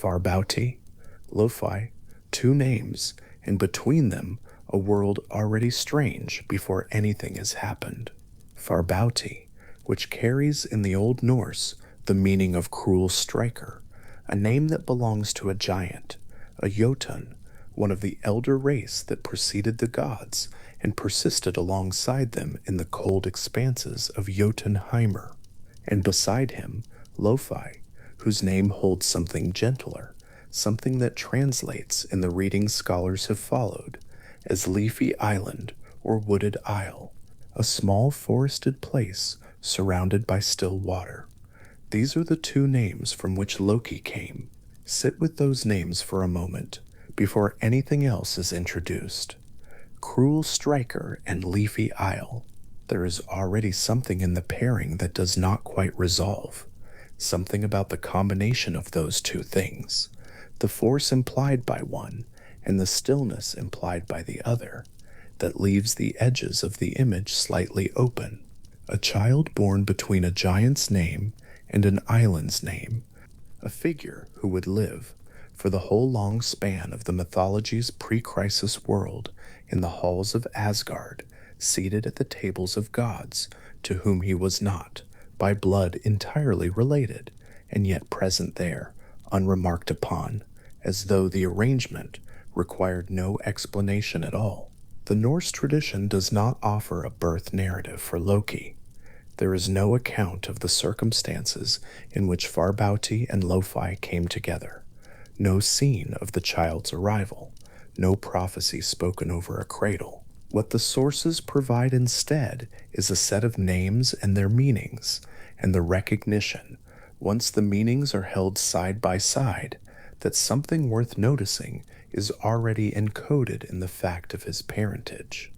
Farbauti, Lofi, two names, and between them, a world already strange before anything has happened. Farbauti, which carries in the Old Norse the meaning of cruel striker, a name that belongs to a giant, a Jotun, one of the elder race that preceded the gods and persisted alongside them in the cold expanses of Jotunheimer, and beside him, Lofi, whose name holds something gentler, something that translates in the reading scholars have followed as Leafy Island or Wooded Isle, a small forested place surrounded by still water. These are the two names from which Loki came. Sit with those names for a moment before anything else is introduced. Cruel Striker and Leafy Isle. There is already something in the pairing that does not quite resolve. Something about the combination of those two things. The force implied by one and the stillness implied by the other, that leaves the edges of the image slightly open. A child born between a giant's name and an island's name, a figure who would live for the whole long span of the mythology's pre-crisis world in the halls of Asgard, seated at the tables of gods to whom he was not, by blood entirely related, and yet present there, unremarked upon, as though the arrangement required no explanation at all. The Norse tradition does not offer a birth narrative for Loki. There is no account of the circumstances in which Farbauti and Lofi came together, no scene of the child's arrival, no prophecy spoken over a cradle. What the sources provide instead is a set of names and their meanings, and the recognition, once the meanings are held side by side, that something worth noticing is already encoded in the fact of his parentage.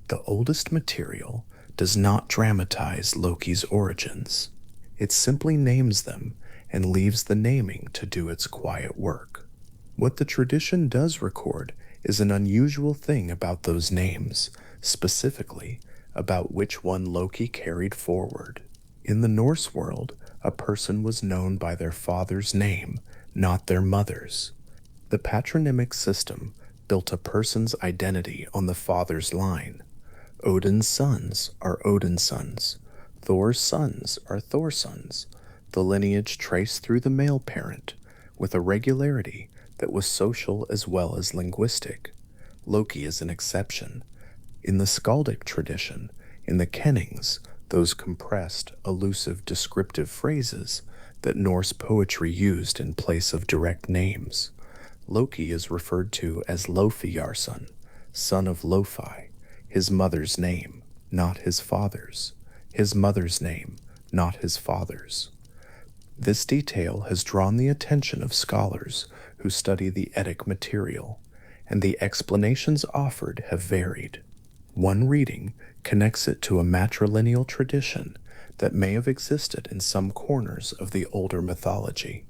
The oldest material does not dramatize Loki's origins. It simply names them and leaves the naming to do its quiet work. What the tradition does record is an unusual thing about those names, specifically about which one Loki carried forward. In the Norse world, a person was known by their father's name, not their mother's. The patronymic system built a person's identity on the father's line. Odin's sons are Odin's sons. Thor's sons are Thor's sons. The lineage traced through the male parent, with a regularity that was social as well as linguistic. Loki is an exception. In the skaldic tradition, in the kennings, those compressed, elusive, descriptive phrases that Norse poetry used in place of direct names, Loki is referred to as Lofiarson, son of Lofi, his mother's name, not his father's, his mother's name, not his father's. This detail has drawn the attention of scholars who study the Eddic material, and the explanations offered have varied. One reading connects it to a matrilineal tradition that may have existed in some corners of the older mythology.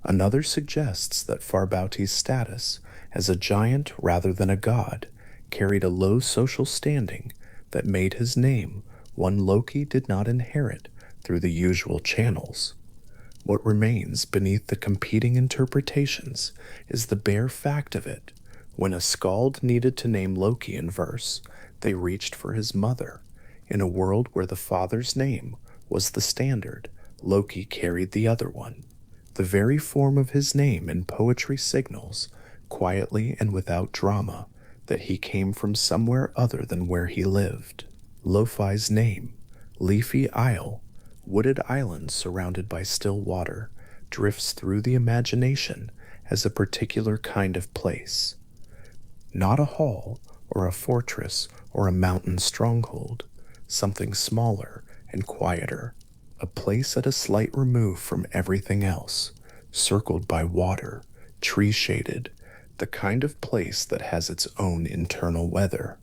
Another suggests that Farbauti's status as a giant rather than a god carried a low social standing that made his name one Loki did not inherit through the usual channels. What remains beneath the competing interpretations is the bare fact of it. When a skald needed to name Loki in verse, they reached for his mother. In a world where the father's name was the standard, Loki carried the other one. The very form of his name in poetry signals, quietly and without drama, that he came from somewhere other than where he lived. Lofi's name, Leafy Isle, wooded island surrounded by still water, drifts through the imagination as a particular kind of place. Not a hall or a fortress or a mountain stronghold, something smaller and quieter, a place at a slight remove from everything else, circled by water, tree-shaded, the kind of place that has its own internal weather.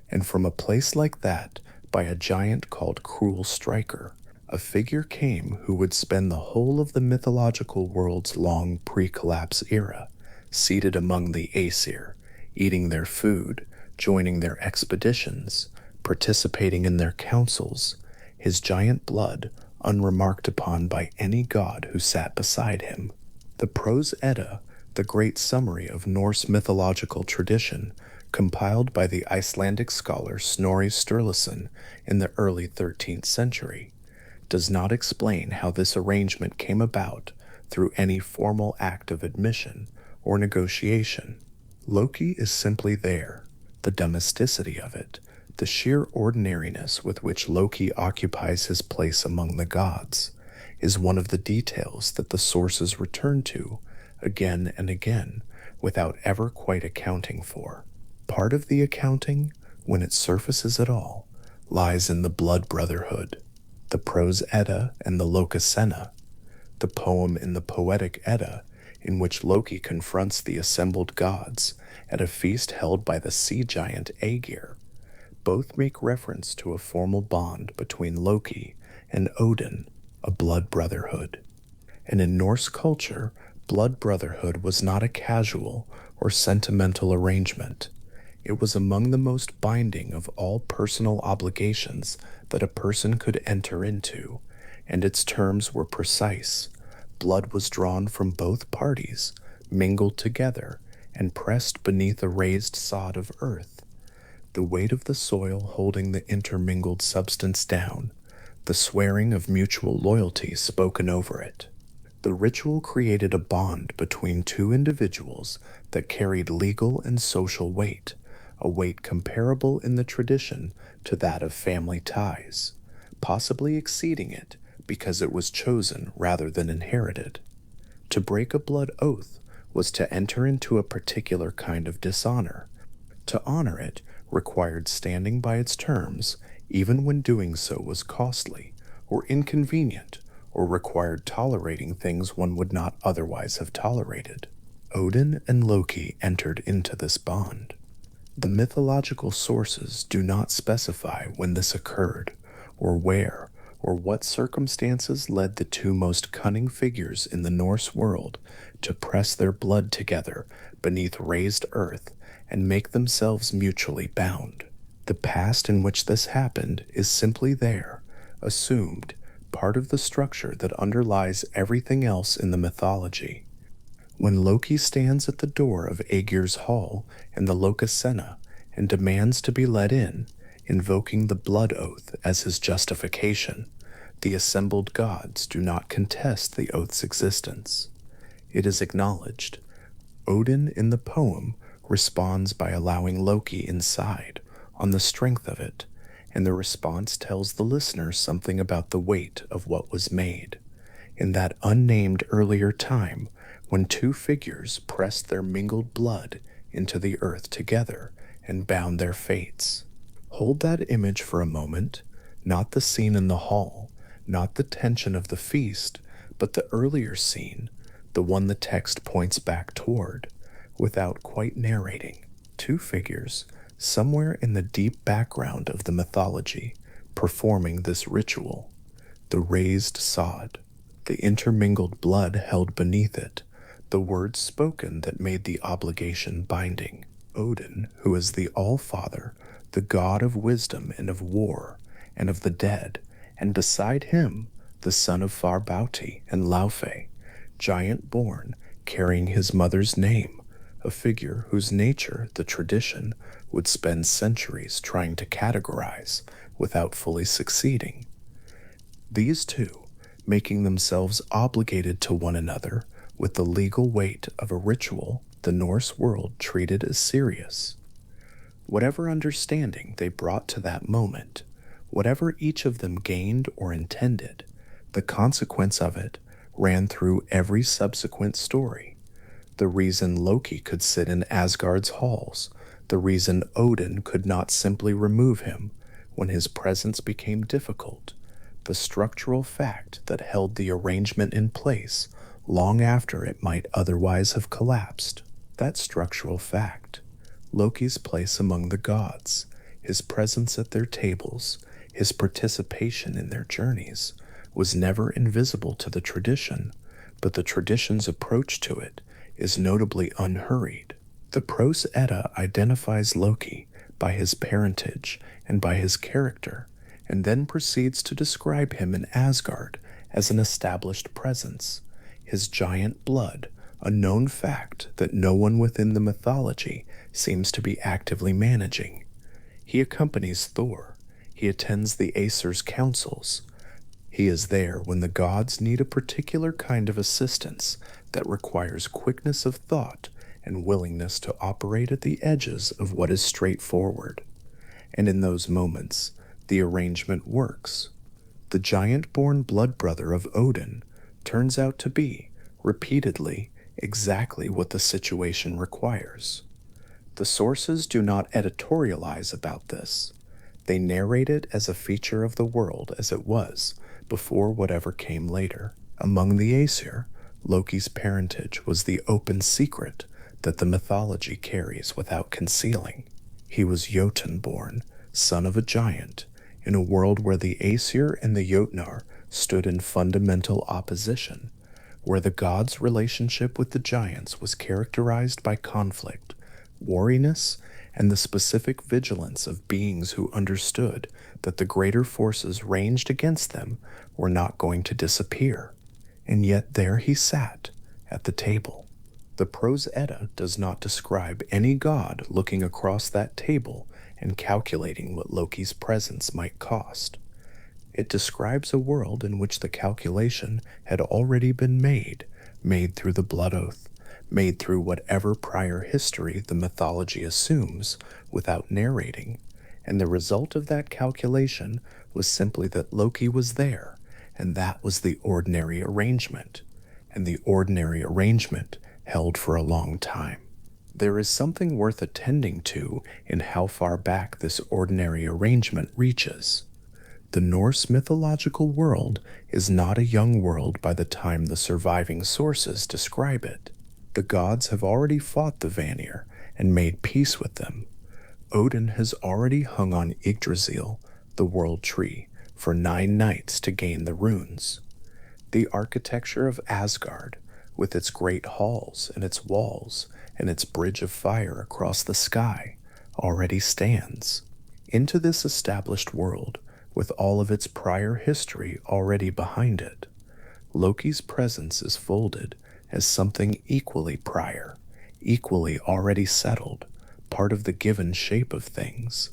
And from a place like that, by a giant called Cruel Striker, a figure came who would spend the whole of the mythological world's long pre-collapse era, seated among the Aesir, eating their food, joining their expeditions, participating in their councils, his giant blood unremarked upon by any god who sat beside him. The Prose Edda, the great summary of Norse mythological tradition, compiled by the Icelandic scholar Snorri Sturluson in the early 13th century, does not explain how this arrangement came about through any formal act of admission or negotiation. Loki is simply there. The domesticity of it, the sheer ordinariness with which Loki occupies his place among the gods, is one of the details that the sources return to again and again without ever quite accounting for. Part of the accounting, when it surfaces at all, lies in the blood brotherhood. The Prose Edda and the Lokasenna, the poem in the Poetic Edda in which Loki confronts the assembled gods at a feast held by the sea giant Aegir, both make reference to a formal bond between Loki and Odin, a blood brotherhood. And in Norse culture, blood brotherhood was not a casual or sentimental arrangement. It was among the most binding of all personal obligations that a person could enter into, and its terms were precise. Blood was drawn from both parties, mingled together, and pressed beneath a raised sod of earth, the weight of the soil holding the intermingled substance down, the swearing of mutual loyalty spoken over it. The ritual created a bond between two individuals that carried legal and social weight, a weight comparable in the tradition to that of family ties, possibly exceeding it because it was chosen rather than inherited. To break a blood oath was to enter into a particular kind of dishonor. To honor it required standing by its terms, even when doing so was costly or inconvenient or required tolerating things one would not otherwise have tolerated. Odin and Loki entered into this bond. The mythological sources do not specify when this occurred, or where, or what circumstances led the two most cunning figures in the Norse world to press their blood together beneath raised earth and make themselves mutually bound. The past in which this happened is simply there, assumed, part of the structure that underlies everything else in the mythology. When Loki stands at the door of Aegir's hall in the Lokasenna and demands to be let in, invoking the blood oath as his justification, the assembled gods do not contest the oath's existence. It is acknowledged. Odin in the poem responds by allowing Loki inside on the strength of it, and the response tells the listener something about the weight of what was made. In that unnamed earlier time, when two figures pressed their mingled blood into the earth together and bound their fates. Hold that image for a moment, not the scene in the hall, not the tension of the feast, but the earlier scene, the one the text points back toward, without quite narrating. Two figures, somewhere in the deep background of the mythology, performing this ritual. The raised sod, the intermingled blood held beneath it, the words spoken that made the obligation binding. Odin, who is the All-Father, the god of wisdom and of war, and of the dead, and beside him, the son of Farbauti and Laufey, giant-born, carrying his mother's name, a figure whose nature the tradition would spend centuries trying to categorize without fully succeeding. These two, making themselves obligated to one another with the legal weight of a ritual the Norse world treated as serious. Whatever understanding they brought to that moment, whatever each of them gained or intended, the consequence of it ran through every subsequent story. The reason Loki could sit in Asgard's halls, the reason Odin could not simply remove him when his presence became difficult, the structural fact that held the arrangement in place long after it might otherwise have collapsed. That structural fact, Loki's place among the gods, his presence at their tables, his participation in their journeys, was never invisible to the tradition, but the tradition's approach to it is notably unhurried. The Prose Edda identifies Loki by his parentage and by his character, and then proceeds to describe him in Asgard as an established presence. his giant blood, a known fact that no one within the mythology seems to be actively managing. He accompanies Thor. He attends the Aesir's councils. He is there when the gods need a particular kind of assistance that requires quickness of thought and willingness to operate at the edges of what is straightforward. And in those moments, the arrangement works. The giant-born blood brother of Odin turns out to be, repeatedly, exactly what the situation requires. The sources do not editorialize about this. They narrate it as a feature of the world as it was before whatever came later. Among the Aesir, Loki's parentage was the open secret that the mythology carries without concealing. He was Jotun-born, son of a giant, in a world where the Aesir and the Jotnar stood in fundamental opposition, where the gods' relationship with the giants was characterized by conflict, wariness, and the specific vigilance of beings who understood that the greater forces ranged against them were not going to disappear. And yet there he sat, at the table. The Prose Edda does not describe any god looking across that table and calculating what Loki's presence might cost. It describes a world in which the calculation had already been made through the blood oath, made through whatever prior history the mythology assumes without narrating, and the result of that calculation was simply that Loki was there, and that was the ordinary arrangement, and the ordinary arrangement held for a long time. There is something worth attending to in how far back this ordinary arrangement reaches. The Norse mythological world is not a young world by the time the surviving sources describe it. The gods have already fought the Vanir and made peace with them. Odin has already hung on Yggdrasil, the world tree, for 9 nights to gain the runes. The architecture of Asgard, with its great halls and its walls and its bridge of fire across the sky, already stands. Into this established world, with all of its prior history already behind it, Loki's presence is folded as something equally prior, equally already settled, part of the given shape of things.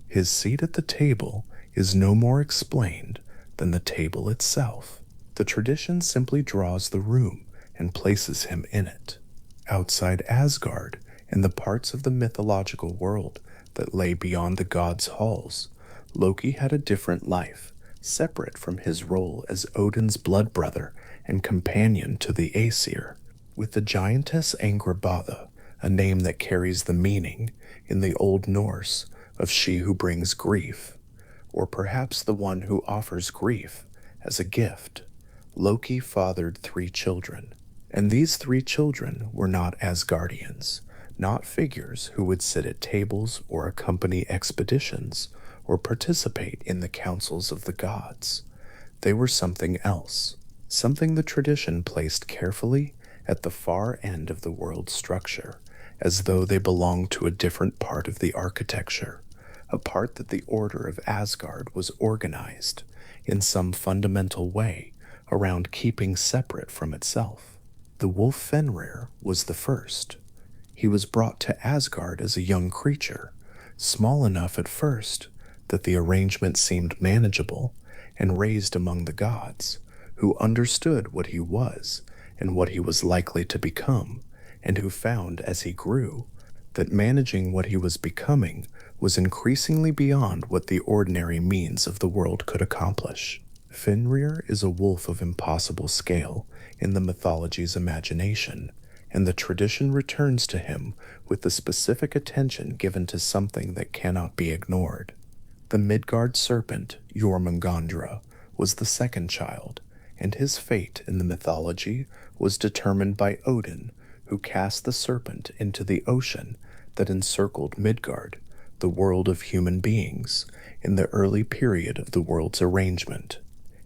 His seat at the table is no more explained than the table itself. The tradition simply draws the room and places him in it. Outside Asgard, in the parts of the mythological world that lay beyond the gods' halls, Loki had a different life, separate from his role as Odin's blood brother and companion to the Aesir. With the giantess Angrboda, a name that carries the meaning, in the Old Norse, of she who brings grief, or perhaps the one who offers grief as a gift, Loki fathered 3 children. And these 3 children were not Asgardians, not figures who would sit at tables or accompany expeditions or participate in the councils of the gods. They were something else, something the tradition placed carefully at the far end of the world's structure, as though they belonged to a different part of the architecture, a part that the order of Asgard was organized in some fundamental way around keeping separate from itself. The wolf Fenrir was the first. He was brought to Asgard as a young creature, small enough at first that the arrangement seemed manageable, and raised among the gods, who understood what he was and what he was likely to become, and who found as he grew that managing what he was becoming was increasingly beyond what the ordinary means of the world could accomplish. Fenrir is a wolf of impossible scale in the mythology's imagination, and the tradition returns to him with the specific attention given to something that cannot be ignored. The Midgard serpent, Jormungandr, was the second child, and his fate in the mythology was determined by Odin, who cast the serpent into the ocean that encircled Midgard, the world of human beings, in the early period of the world's arrangement.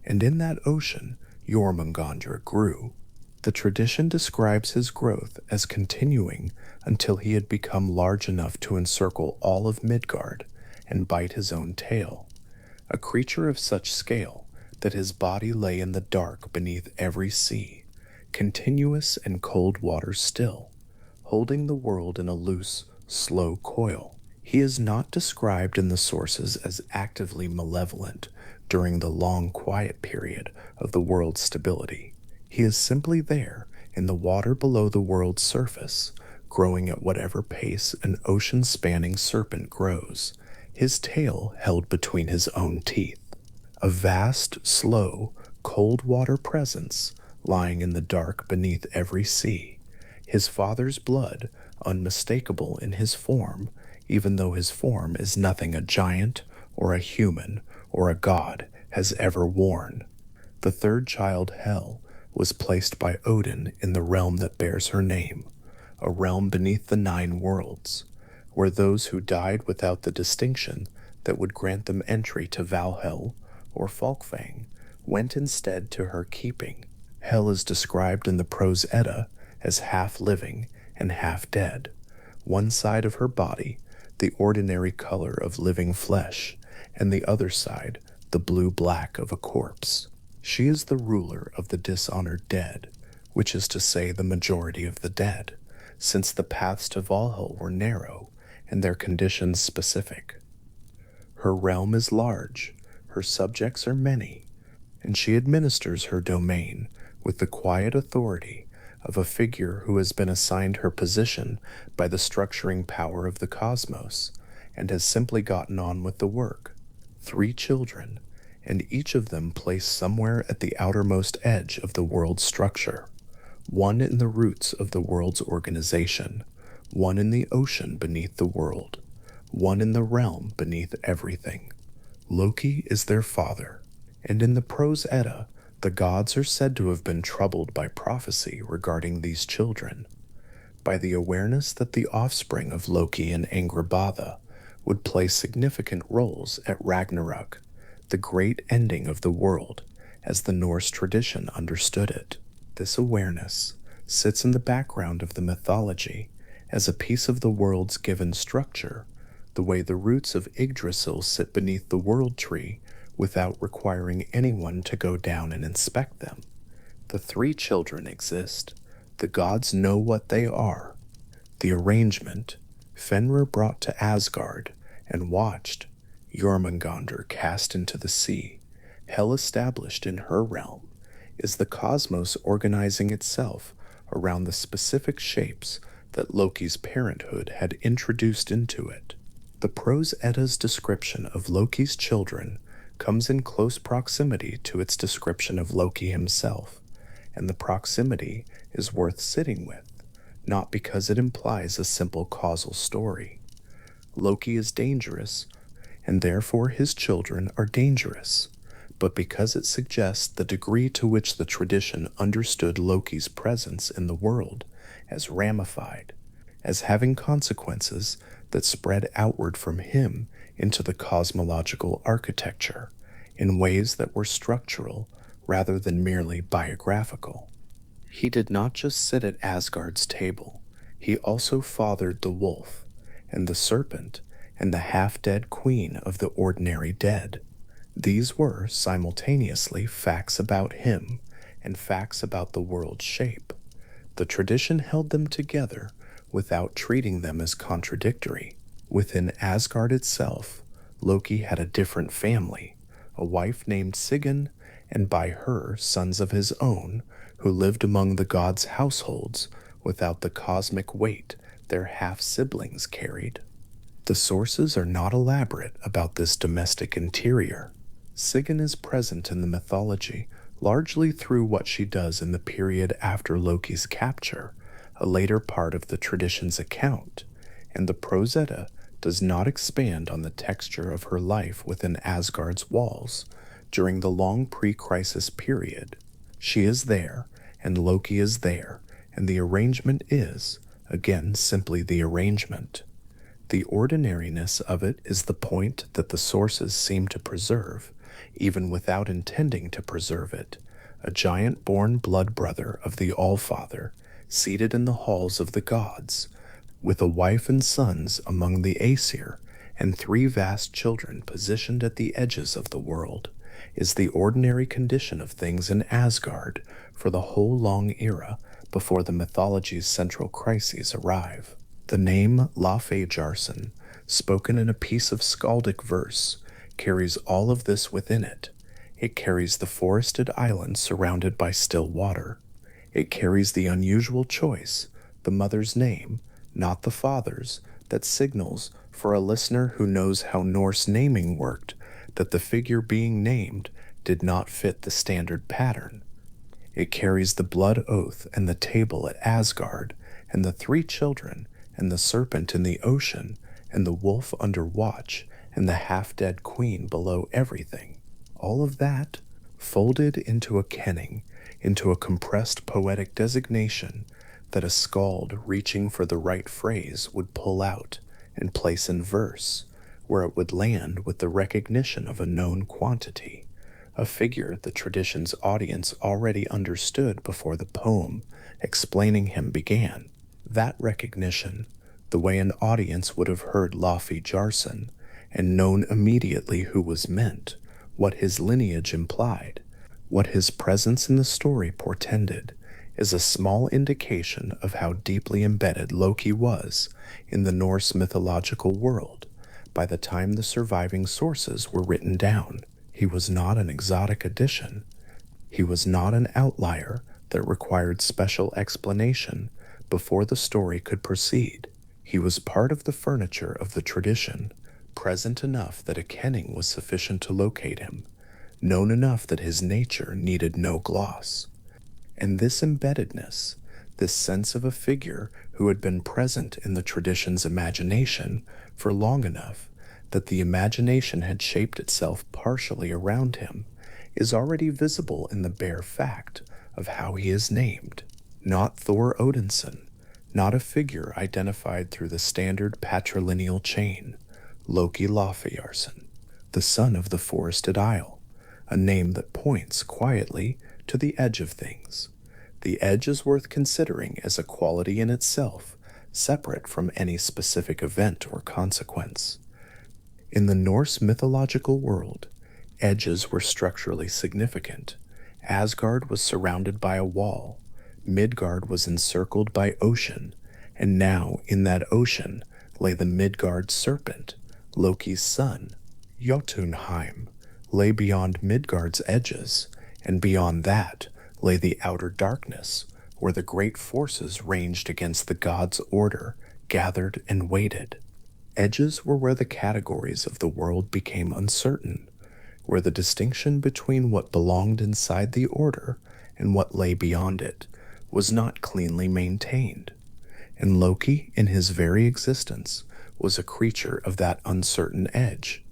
And in that ocean, Jormungandr grew. The tradition describes his growth as continuing until he had become large enough to encircle all of Midgard and bite his own tail, a creature of such scale that his body lay in the dark beneath every sea, continuous and cold water still, holding the world in a loose, slow coil. He is not described in the sources as actively malevolent during the long quiet period of the world's stability. He is simply there in the water below the world's surface, growing at whatever pace an ocean-spanning serpent grows, his tail held between his own teeth. A vast, slow, cold water presence lying in the dark beneath every sea, his father's blood unmistakable in his form, even though his form is nothing a giant or a human or a god has ever worn. The third child, Hel, was placed by Odin in the realm that bears her name, a realm beneath the 9 worlds, where those who died without the distinction that would grant them entry to Valhel or Folkvang went instead to her keeping. Hel is described in the Prose Edda as half living and half dead, one side of her body the ordinary color of living flesh, and the other side the blue-black of a corpse. She is the ruler of the dishonored dead, which is to say the majority of the dead, since the paths to Valhalla were narrow and their conditions specific. Her realm is large, her subjects are many, and she administers her domain with the quiet authority of a figure who has been assigned her position by the structuring power of the cosmos and has simply gotten on with the work. 3 children, and each of them placed somewhere at the outermost edge of the world's structure, one in the roots of the world's organization, one in the ocean beneath the world, one in the realm beneath everything. Loki is their father, and in the Prose Edda, the gods are said to have been troubled by prophecy regarding these children, by the awareness that the offspring of Loki and Angrboda would play significant roles at Ragnarok, the great ending of the world as the Norse tradition understood it. This awareness sits in the background of the mythology as a piece of the world's given structure, the way the roots of Yggdrasil sit beneath the world tree without requiring anyone to go down and inspect them. The 3 children exist. The gods know what they are. The arrangement, Fenrir brought to Asgard and watched, Jormungandr cast into the sea, Hel established in her realm, is the cosmos organizing itself around the specific shapes that Loki's parenthood had introduced into it. The Prose Edda's description of Loki's children comes in close proximity to its description of Loki himself, and the proximity is worth sitting with, not because it implies a simple causal story. Loki is dangerous, and therefore his children are dangerous, but because it suggests the degree to which the tradition understood Loki's presence in the world as ramified, as having consequences that spread outward from him into the cosmological architecture in ways that were structural rather than merely biographical. He did not just sit at Asgard's table, he also fathered the wolf, and the serpent, and the half-dead queen of the ordinary dead. These were, simultaneously, facts about him and facts about the world's shape. The tradition held them together without treating them as contradictory. Within Asgard itself, Loki had a different family, a wife named Sigyn, and by her sons of his own, who lived among the gods' households without the cosmic weight their half-siblings carried. The sources are not elaborate about this domestic interior. Sigyn is present in the mythology largely through what she does in the period after Loki's capture, a later part of the tradition's account, and the Prose Edda does not expand on the texture of her life within Asgard's walls during the long pre-crisis period. She is there, and Loki is there, and the arrangement is, again, simply the arrangement. The ordinariness of it is the point that the sources seem to preserve, even without intending to preserve it, a giant-born blood brother of the Allfather, seated in the halls of the gods, with a wife and sons among the Aesir, and 3 vast children positioned at the edges of the world, is the ordinary condition of things in Asgard for the whole long era before the mythology's central crises arrive. The name Laufeyjarson, spoken in a piece of skaldic verse, carries all of this within it. It carries the forested island surrounded by still water. It carries the unusual choice, the mother's name, not the father's, that signals, for a listener who knows how Norse naming worked, that the figure being named did not fit the standard pattern. It carries the blood oath and the table at Asgard, and the three children, and the serpent in the ocean, and the wolf under watch, and the half-dead queen below everything. All of that folded into a kenning, into a compressed poetic designation that a skald reaching for the right phrase would pull out and place in verse, where it would land with the recognition of a known quantity, a figure the tradition's audience already understood before the poem explaining him began. That recognition, the way an audience would have heard Laufeyjarson and known immediately who was meant, what his lineage implied, what his presence in the story portended, is a small indication of how deeply embedded Loki was in the Norse mythological world by the time the surviving sources were written down. He was not an exotic addition. He was not an outlier that required special explanation before the story could proceed. He was part of the furniture of the tradition, present enough that a kenning was sufficient to locate him, known enough that his nature needed no gloss. And this embeddedness, this sense of a figure who had been present in the tradition's imagination for long enough that the imagination had shaped itself partially around him, is already visible in the bare fact of how he is named. Not Thor Odinson, not a figure identified through the standard patrilineal chain, Loki Laufeyjarson, the son of the Forested Isle, a name that points quietly to the edge of things. The edge is worth considering as a quality in itself, separate from any specific event or consequence. In the Norse mythological world, edges were structurally significant. Asgard was surrounded by a wall, Midgard was encircled by ocean, and now in that ocean lay the Midgard serpent, Loki's son. Jotunheim lay beyond Midgard's edges, and beyond that lay the outer darkness, where the great forces ranged against the gods' order, gathered and waited. Edges were where the categories of the world became uncertain, where the distinction between what belonged inside the order and what lay beyond it was not cleanly maintained. And Loki, in his very existence, was a creature of that uncertain edge.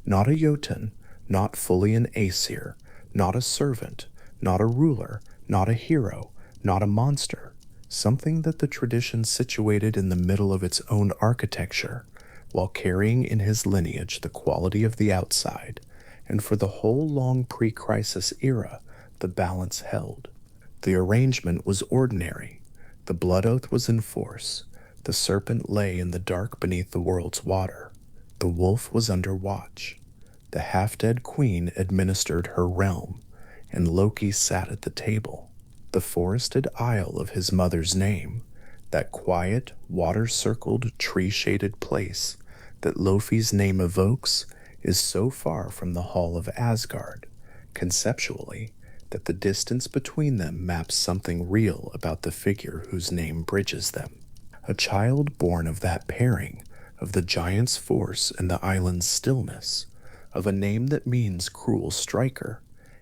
Not a Jotun, not fully an Aesir, not a servant, not a ruler, not a hero, not a monster, something that the tradition situated in the middle of its own architecture, while carrying in his lineage the quality of the outside, and for the whole long pre-crisis era the balance held. The arrangement was ordinary, the blood oath was in force, the serpent lay in the dark beneath the world's water, the wolf was under watch, the half-dead queen administered her realm, and Loki sat at the table. The forested isle of his mother's name, that quiet, water-circled, tree-shaded place that Lofi's name evokes, is so far from the hall of Asgard, conceptually, that the distance between them maps something real about the figure whose name bridges them. A child born of that pairing, of the giant's force and the island's stillness, of a name that means cruel striker,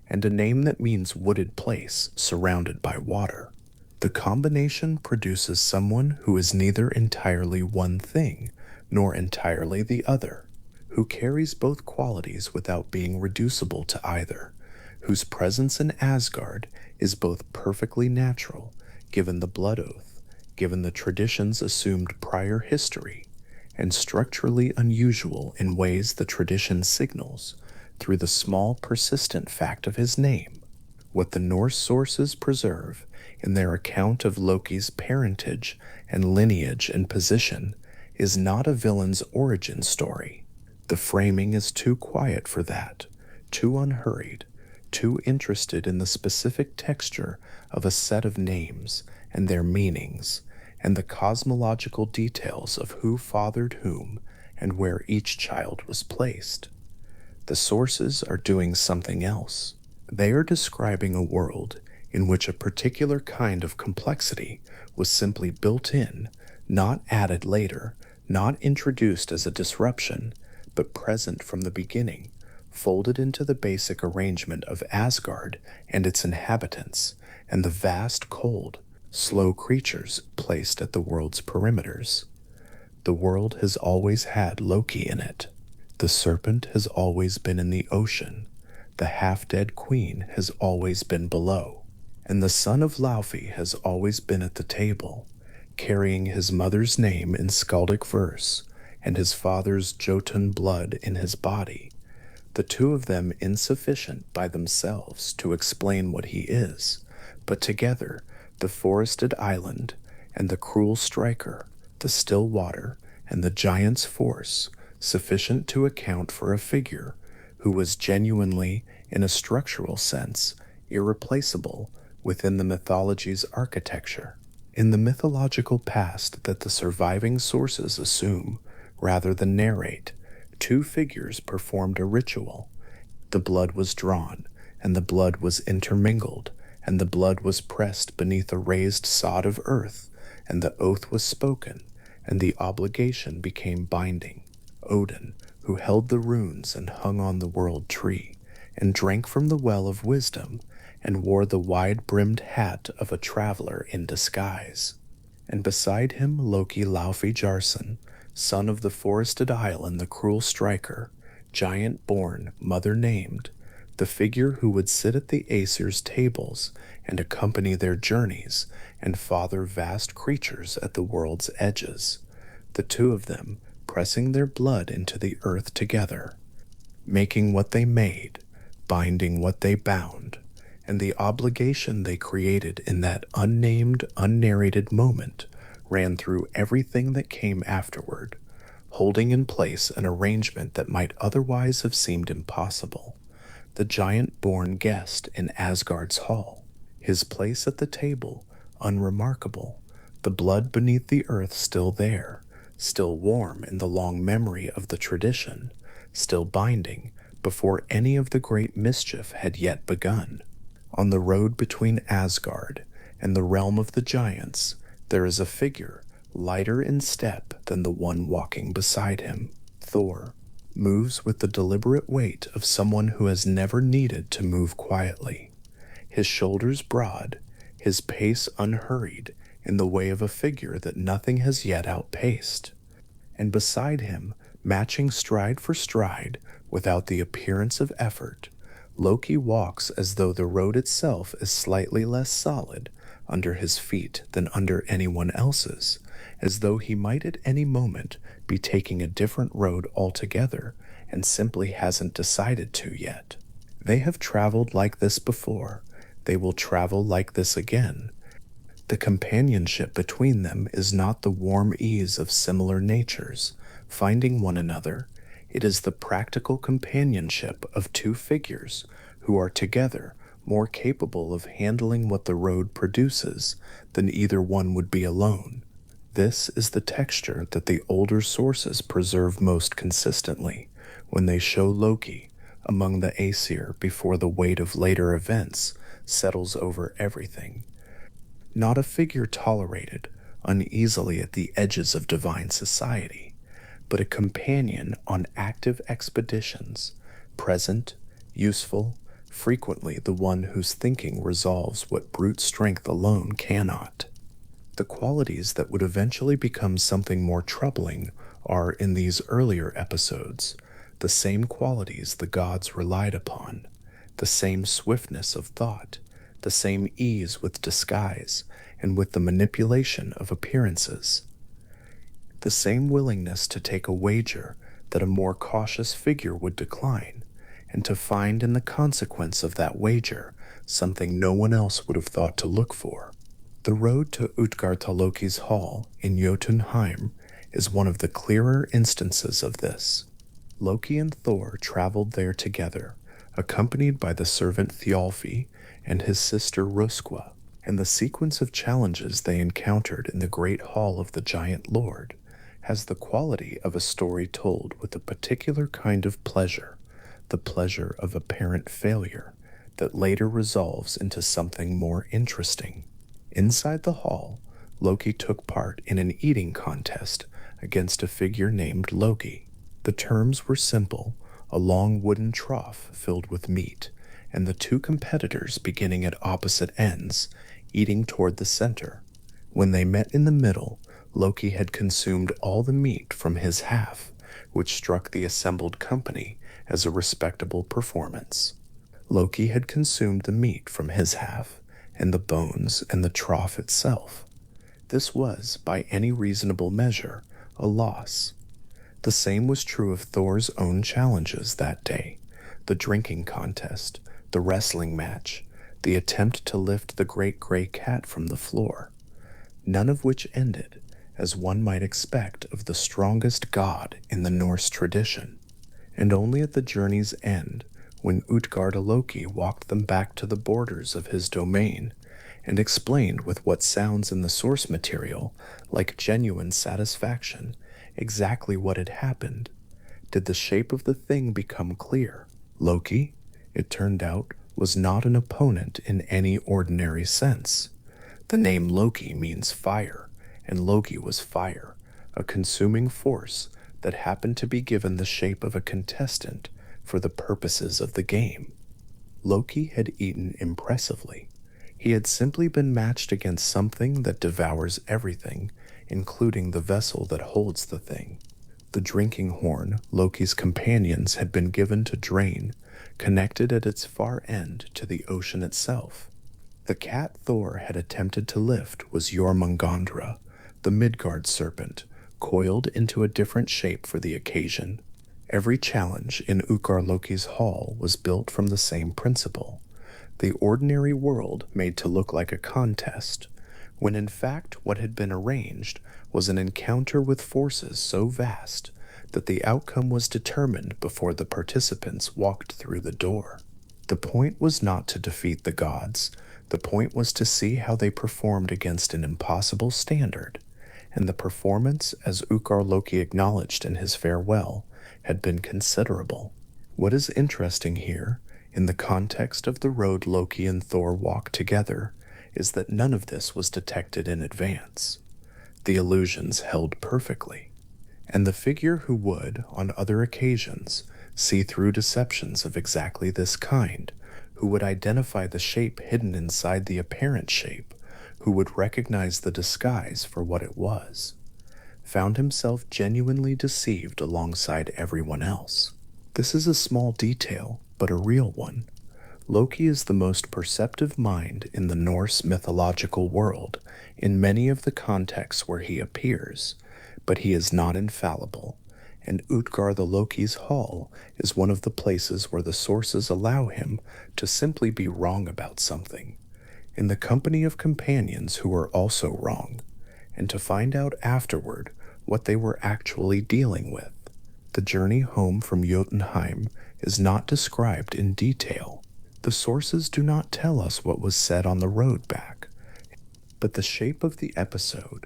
and a name that means wooded place surrounded by water. The combination produces someone who is neither entirely one thing, nor entirely the other, who carries both qualities without being reducible to either, whose presence in Asgard is both perfectly natural, given the blood oath, given the tradition's assumed prior history, and structurally unusual in ways the tradition signals through the small persistent fact of his name. What the Norse sources preserve in their account of Loki's parentage and lineage and position is not a villain's origin story. The framing is too quiet for that, too unhurried, too interested in the specific texture of a set of names and their meanings, and the cosmological details of who fathered whom and where each child was placed. The sources are doing something else. They are describing a world in which a particular kind of complexity was simply built in, not added later, not introduced as a disruption, but present from the beginning, folded into the basic arrangement of Asgard and its inhabitants, and the vast, cold, slow creatures placed at the world's perimeters. The world has always had Loki in it. The serpent has always been in the ocean. The half-dead queen has always been below. And the son of Laufey has always been at the table, carrying his mother's name in skaldic verse and his father's Jotun blood in his body, the two of them insufficient by themselves to explain what he is, but together the forested island and the cruel striker, the still water and the giant's force, sufficient to account for a figure who was genuinely, in a structural sense, irreplaceable within the mythology's architecture. In the mythological past that the surviving sources assume, rather than narrate, two figures performed a ritual. The blood was drawn, and the blood was intermingled, and the blood was pressed beneath a raised sod of earth, and the oath was spoken, and the obligation became binding. Odin, who held the runes and hung on the world tree, and drank from the well of wisdom, and wore the wide-brimmed hat of a traveler in disguise. And beside him Loki Laufey Jarson, son of the forested isle and the cruel striker, giant-born, mother-named, the figure who would sit at the Aesir's tables and accompany their journeys and father vast creatures at the world's edges, the two of them pressing their blood into the earth together, making what they made, binding what they bound, and the obligation they created in that unnamed, unnarrated moment ran through everything that came afterward, holding in place an arrangement that might otherwise have seemed impossible. The giant-born guest in Asgard's hall, his place at the table unremarkable, the blood beneath the earth still there, still warm in the long memory of the tradition, still binding before any of the great mischief had yet begun. On the road between Asgard and the realm of the giants, there is a figure lighter in step than the one walking beside him. Thor moves with the deliberate weight of someone who has never needed to move quietly. His shoulders broad, his pace unhurried in the way of a figure that nothing has yet outpaced. And beside him, matching stride for stride without the appearance of effort, Loki walks as though the road itself is slightly less solid under his feet than under anyone else's, as though he might at any moment be taking a different road altogether and simply hasn't decided to yet. They have traveled like this before. They will travel like this again. The companionship between them is not the warm ease of similar natures, finding one another. It is the practical companionship of two figures who are together more capable of handling what the road produces than either one would be alone. This is the texture that the older sources preserve most consistently when they show Loki among the Aesir before the weight of later events settles over everything. Not a figure tolerated uneasily at the edges of divine society, but a companion on active expeditions, present, useful, frequently the one whose thinking resolves what brute strength alone cannot. The qualities that would eventually become something more troubling are, in these earlier episodes, the same qualities the gods relied upon, the same swiftness of thought, the same ease with disguise and with the manipulation of appearances, the same willingness to take a wager that a more cautious figure would decline, and to find in the consequence of that wager something no one else would have thought to look for. The road to Utgartaloki's hall in Jotunheim is one of the clearer instances of this. Loki and Thor traveled there together, accompanied by the servant Thialfi and his sister Ruskwa, and the sequence of challenges they encountered in the great hall of the giant lord has the quality of a story told with a particular kind of pleasure, the pleasure of apparent failure that later resolves into something more interesting. Inside the hall, Loki took part in an eating contest against a figure named Loki. The terms were simple: a long wooden trough filled with meat, and the two competitors beginning at opposite ends, eating toward the center. When they met in the middle, Loki had consumed all the meat from his half, which struck the assembled company as a respectable performance. Loki had consumed the meat from his half, and the bones and the trough itself. This was, by any reasonable measure, a loss. The same was true of Thor's own challenges that day: the drinking contest, the wrestling match, the attempt to lift the great gray cat from the floor, none of which ended as one might expect of the strongest god in the Norse tradition. And only at the journey's end, when Utgarda-Loki walked them back to the borders of his domain and explained with what sounds in the source material like genuine satisfaction exactly what had happened, did the shape of the thing become clear. Loki, it turned out, was not an opponent in any ordinary sense. The name Loki means fire, and Loki was fire, a consuming force that happened to be given the shape of a contestant for the purposes of the game. Loki had eaten impressively. He had simply been matched against something that devours everything, including the vessel that holds the thing. The drinking horn Loki's companions had been given to drain connected at its far end to the ocean itself. The cat Thor had attempted to lift was Jormungandr, the Midgard serpent, coiled into a different shape for the occasion. Every challenge in Utgard-Loki's hall was built from the same principle: the ordinary world made to look like a contest, when in fact what had been arranged was an encounter with forces so vast that the outcome was determined before the participants walked through the door. The point was not to defeat the gods. The point was to see how they performed against an impossible standard, and the performance, as Utgard-Loki acknowledged in his farewell, had been considerable. What is interesting here, in the context of the road Loki and Thor walked together, is that none of this was detected in advance. The illusions held perfectly, and the figure who would, on other occasions, see through deceptions of exactly this kind, who would identify the shape hidden inside the apparent shape, who would recognize the disguise for what it was, found himself genuinely deceived alongside everyone else. This is a small detail, but a real one. Loki is the most perceptive mind in the Norse mythological world in many of the contexts where he appears, but he is not infallible, and Utgarda-Loki's hall is one of the places where the sources allow him to simply be wrong about something, in the company of companions who are also wrong, and to find out afterward what they were actually dealing with. The journey home from Jotunheim is not described in detail. The sources do not tell us what was said on the road back, but the shape of the episode,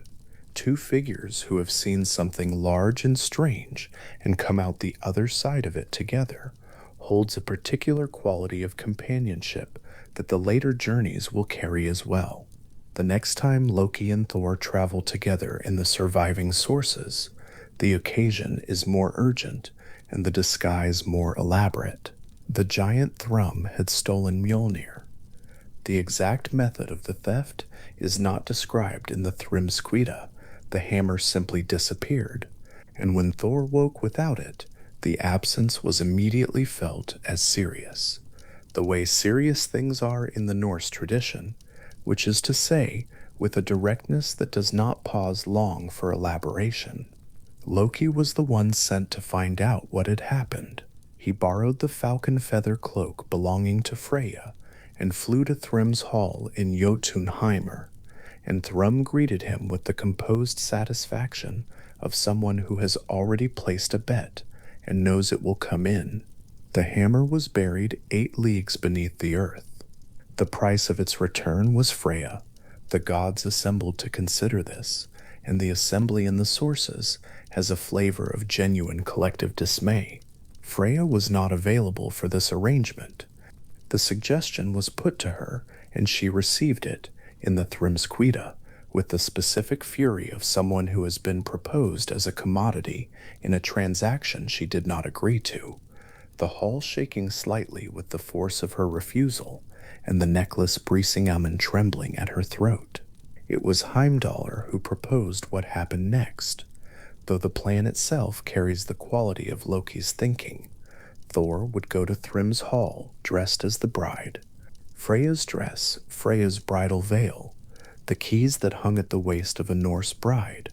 two figures who have seen something large and strange and come out the other side of it together, holds a particular quality of companionship that the later journeys will carry as well. The next time Loki and Thor travel together in the surviving sources, the occasion is more urgent and the disguise more elaborate. The giant Thrum had stolen Mjolnir. The exact method of the theft is not described in the Thrymsquida. The hammer simply disappeared, and when Thor woke without it, the absence was immediately felt as serious, the way serious things are in the Norse tradition, which is to say, with a directness that does not pause long for elaboration. Loki was the one sent to find out what had happened. He borrowed the falcon feather cloak belonging to Freya and flew to Thrym's hall in Jotunheimr, and Thrum greeted him with the composed satisfaction of someone who has already placed a bet and knows it will come in. The hammer was buried 8 leagues beneath the earth. The price of its return was Freya. The gods assembled to consider this, and the assembly in the sources has a flavor of genuine collective dismay. Freya was not available for this arrangement. The suggestion was put to her, and she received it in the Thrimsquida with the specific fury of someone who has been proposed as a commodity in a transaction she did not agree to, the hall shaking slightly with the force of her refusal, and the necklace Brisingamen trembling at her throat. It was Heimdallr who proposed what happened next, though the plan itself carries the quality of Loki's thinking. Thor would go to Thrym's hall dressed as the bride. Freya's dress, Freya's bridal veil, the keys that hung at the waist of a Norse bride,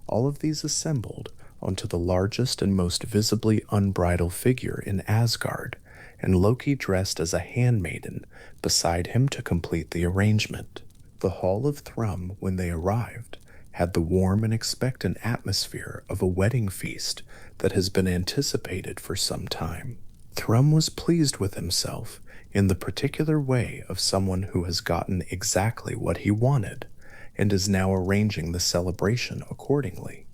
all of these assembled onto the largest and most visibly unbridal figure in Asgard, and Loki dressed as a handmaiden beside him to complete the arrangement. The Hall of Thrym, when they arrived, had the warm and expectant atmosphere of a wedding feast that has been anticipated for some time. Thrym was pleased with himself in the particular way of someone who has gotten exactly what he wanted and is now arranging the celebration accordingly.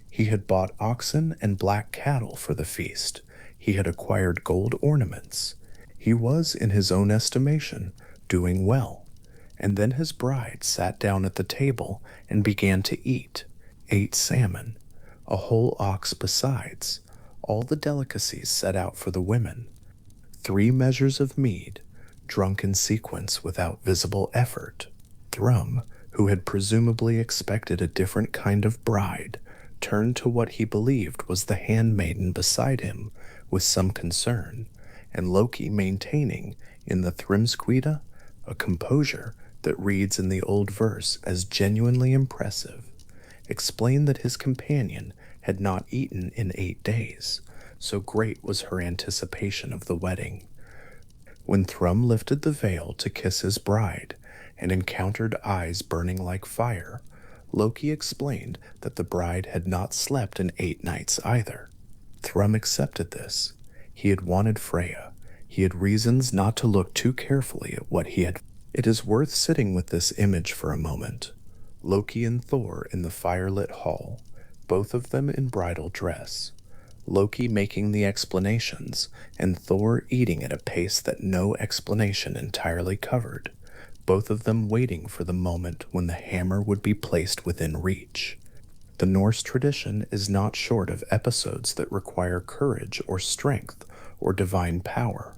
He had bought oxen and black cattle for the feast. He had acquired gold ornaments. He was, in his own estimation, doing well. And then his bride sat down at the table and began to eat, 8 salmon, a whole ox besides, all the delicacies set out for the women, 3 measures of mead, drunk in sequence without visible effort. Thrym, who had presumably expected a different kind of bride, turned to what he believed was the handmaiden beside him with some concern, and Loki maintaining, in the Thrimsquida, a composure that reads in the old verse as genuinely impressive, explained that his companion had not eaten in 8 days, so great was her anticipation of the wedding. When Thrym lifted the veil to kiss his bride and encountered eyes burning like fire, Loki explained that the bride had not slept in 8 nights either. Thrym accepted this. He had wanted Freya. He had reasons not to look too carefully at what he had. It is worth sitting with this image for a moment. Loki and Thor in the firelit hall, both of them in bridal dress. Loki making the explanations, and Thor eating at a pace that no explanation entirely covered, both of them waiting for the moment when the hammer would be placed within reach. The Norse tradition is not short of episodes that require courage or strength or divine power.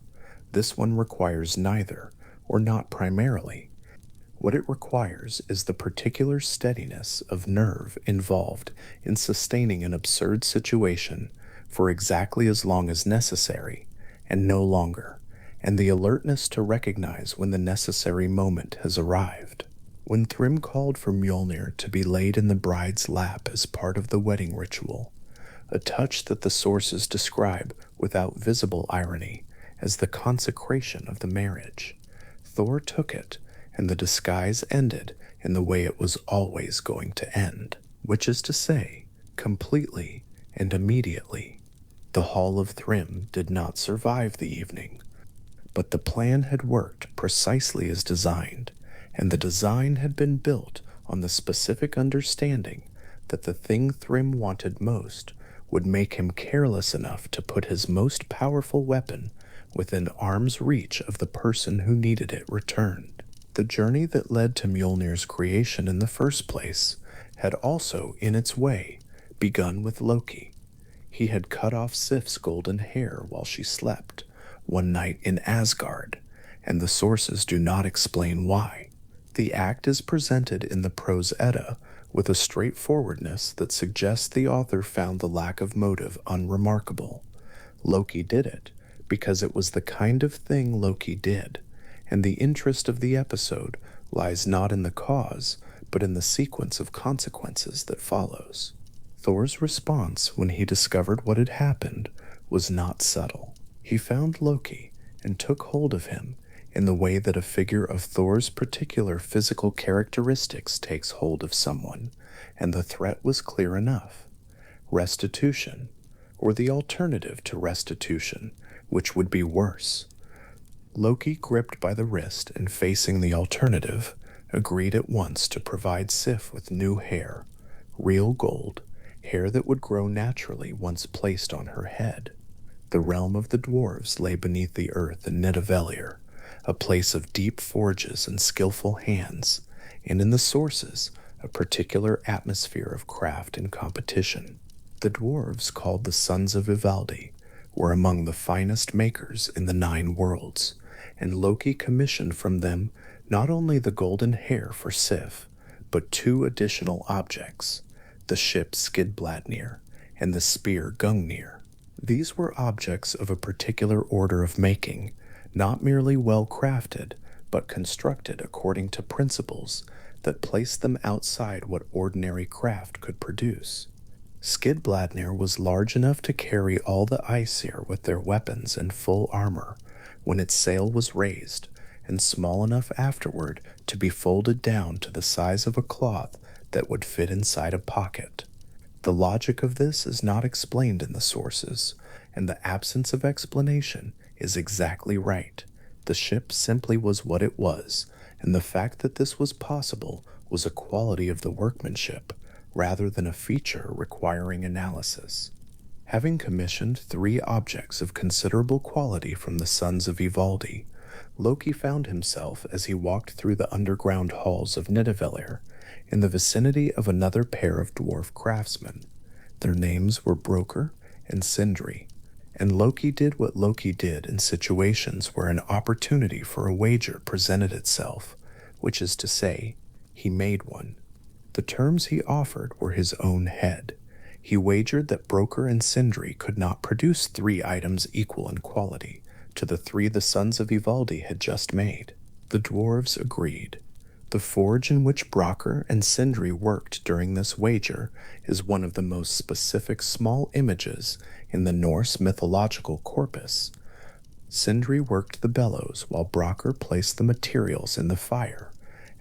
This one requires neither, or not primarily. What it requires is the particular steadiness of nerve involved in sustaining an absurd situation for exactly as long as necessary, and no longer, and the alertness to recognize when the necessary moment has arrived. When Thrym called for Mjolnir to be laid in the bride's lap as part of the wedding ritual, a touch that the sources describe without visible irony as the consecration of the marriage, Thor took it, and the disguise ended in the way it was always going to end, which is to say, completely and immediately. The Hall of Thrym did not survive the evening, but the plan had worked precisely as designed, and the design had been built on the specific understanding that the thing Thrym wanted most would make him careless enough to put his most powerful weapon within arm's reach of the person who needed it returned. The journey that led to Mjolnir's creation in the first place had also, in its way, begun with Loki. He had cut off Sif's golden hair while she slept, one night in Asgard, and the sources do not explain why. The act is presented in the Prose Edda with a straightforwardness that suggests the author found the lack of motive unremarkable. Loki did it because it was the kind of thing Loki did, and the interest of the episode lies not in the cause, but in the sequence of consequences that follows. Thor's response when he discovered what had happened was not subtle. He found Loki and took hold of him in the way that a figure of Thor's particular physical characteristics takes hold of someone, and the threat was clear enough. Restitution, or the alternative to restitution, which would be worse. Loki, gripped by the wrist and facing the alternative, agreed at once to provide Sif with new hair, real gold, hair that would grow naturally once placed on her head. The realm of the dwarves lay beneath the earth in Nidavellir, a place of deep forges and skillful hands, and in the sources, a particular atmosphere of craft and competition. The dwarves, called the Sons of Ivaldi, were among the finest makers in the 9 worlds, and Loki commissioned from them not only the golden hair for Sif, but 2 additional objects, the ship Skidbladnir and the spear Gungnir. These were objects of a particular order of making, not merely well crafted, but constructed according to principles that placed them outside what ordinary craft could produce. Skidbladnir was large enough to carry all the Aesir with their weapons and full armor when its sail was raised, and small enough afterward to be folded down to the size of a cloth that would fit inside a pocket. The logic of this is not explained in the sources, and the absence of explanation is exactly right. The ship simply was what it was, and the fact that this was possible was a quality of the workmanship, rather than a feature requiring analysis. Having commissioned 3 objects of considerable quality from the Sons of Ivaldi, Loki found himself, as he walked through the underground halls of Nidavellir, in the vicinity of another pair of dwarf craftsmen. Their names were Broker and Sindri, and Loki did what Loki did in situations where an opportunity for a wager presented itself, which is to say, he made one. The terms he offered were his own head. He wagered that Broker and Sindri could not produce 3 items equal in quality to the 3 the Sons of Ivaldi had just made. The dwarves agreed. The forge in which Broker and Sindri worked during this wager is one of the most specific small images in the Norse mythological corpus. Sindri worked the bellows while Broker placed the materials in the fire,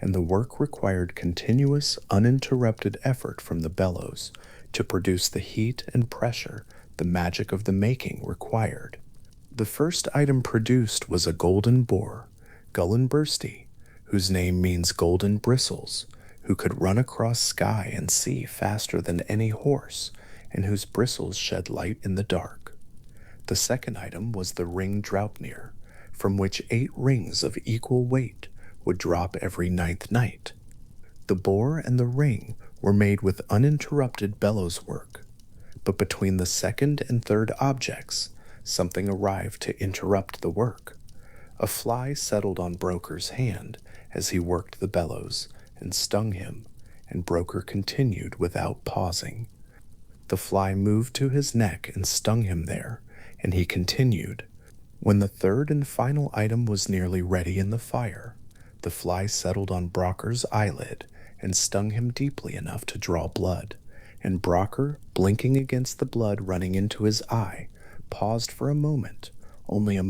and the work required continuous, uninterrupted effort from the bellows to produce the heat and pressure the magic of the making required. The first item produced was a golden boar, Gullinbursti, whose name means golden bristles, who could run across sky and sea faster than any horse, and whose bristles shed light in the dark. The second item was the ring Draupnir, from which 8 rings of equal weight would drop every 9th night. The boar and the ring were made with uninterrupted bellows work, but between the second and third objects, something arrived to interrupt the work. A fly settled on Broker's hand as he worked the bellows and stung him, and Broker continued without pausing. The fly moved to his neck and stung him there, and he continued. When the third and final item was nearly ready in the fire, the fly settled on Broker's eyelid and stung him deeply enough to draw blood, and Broker, blinking against the blood running into his eye, paused for a moment, only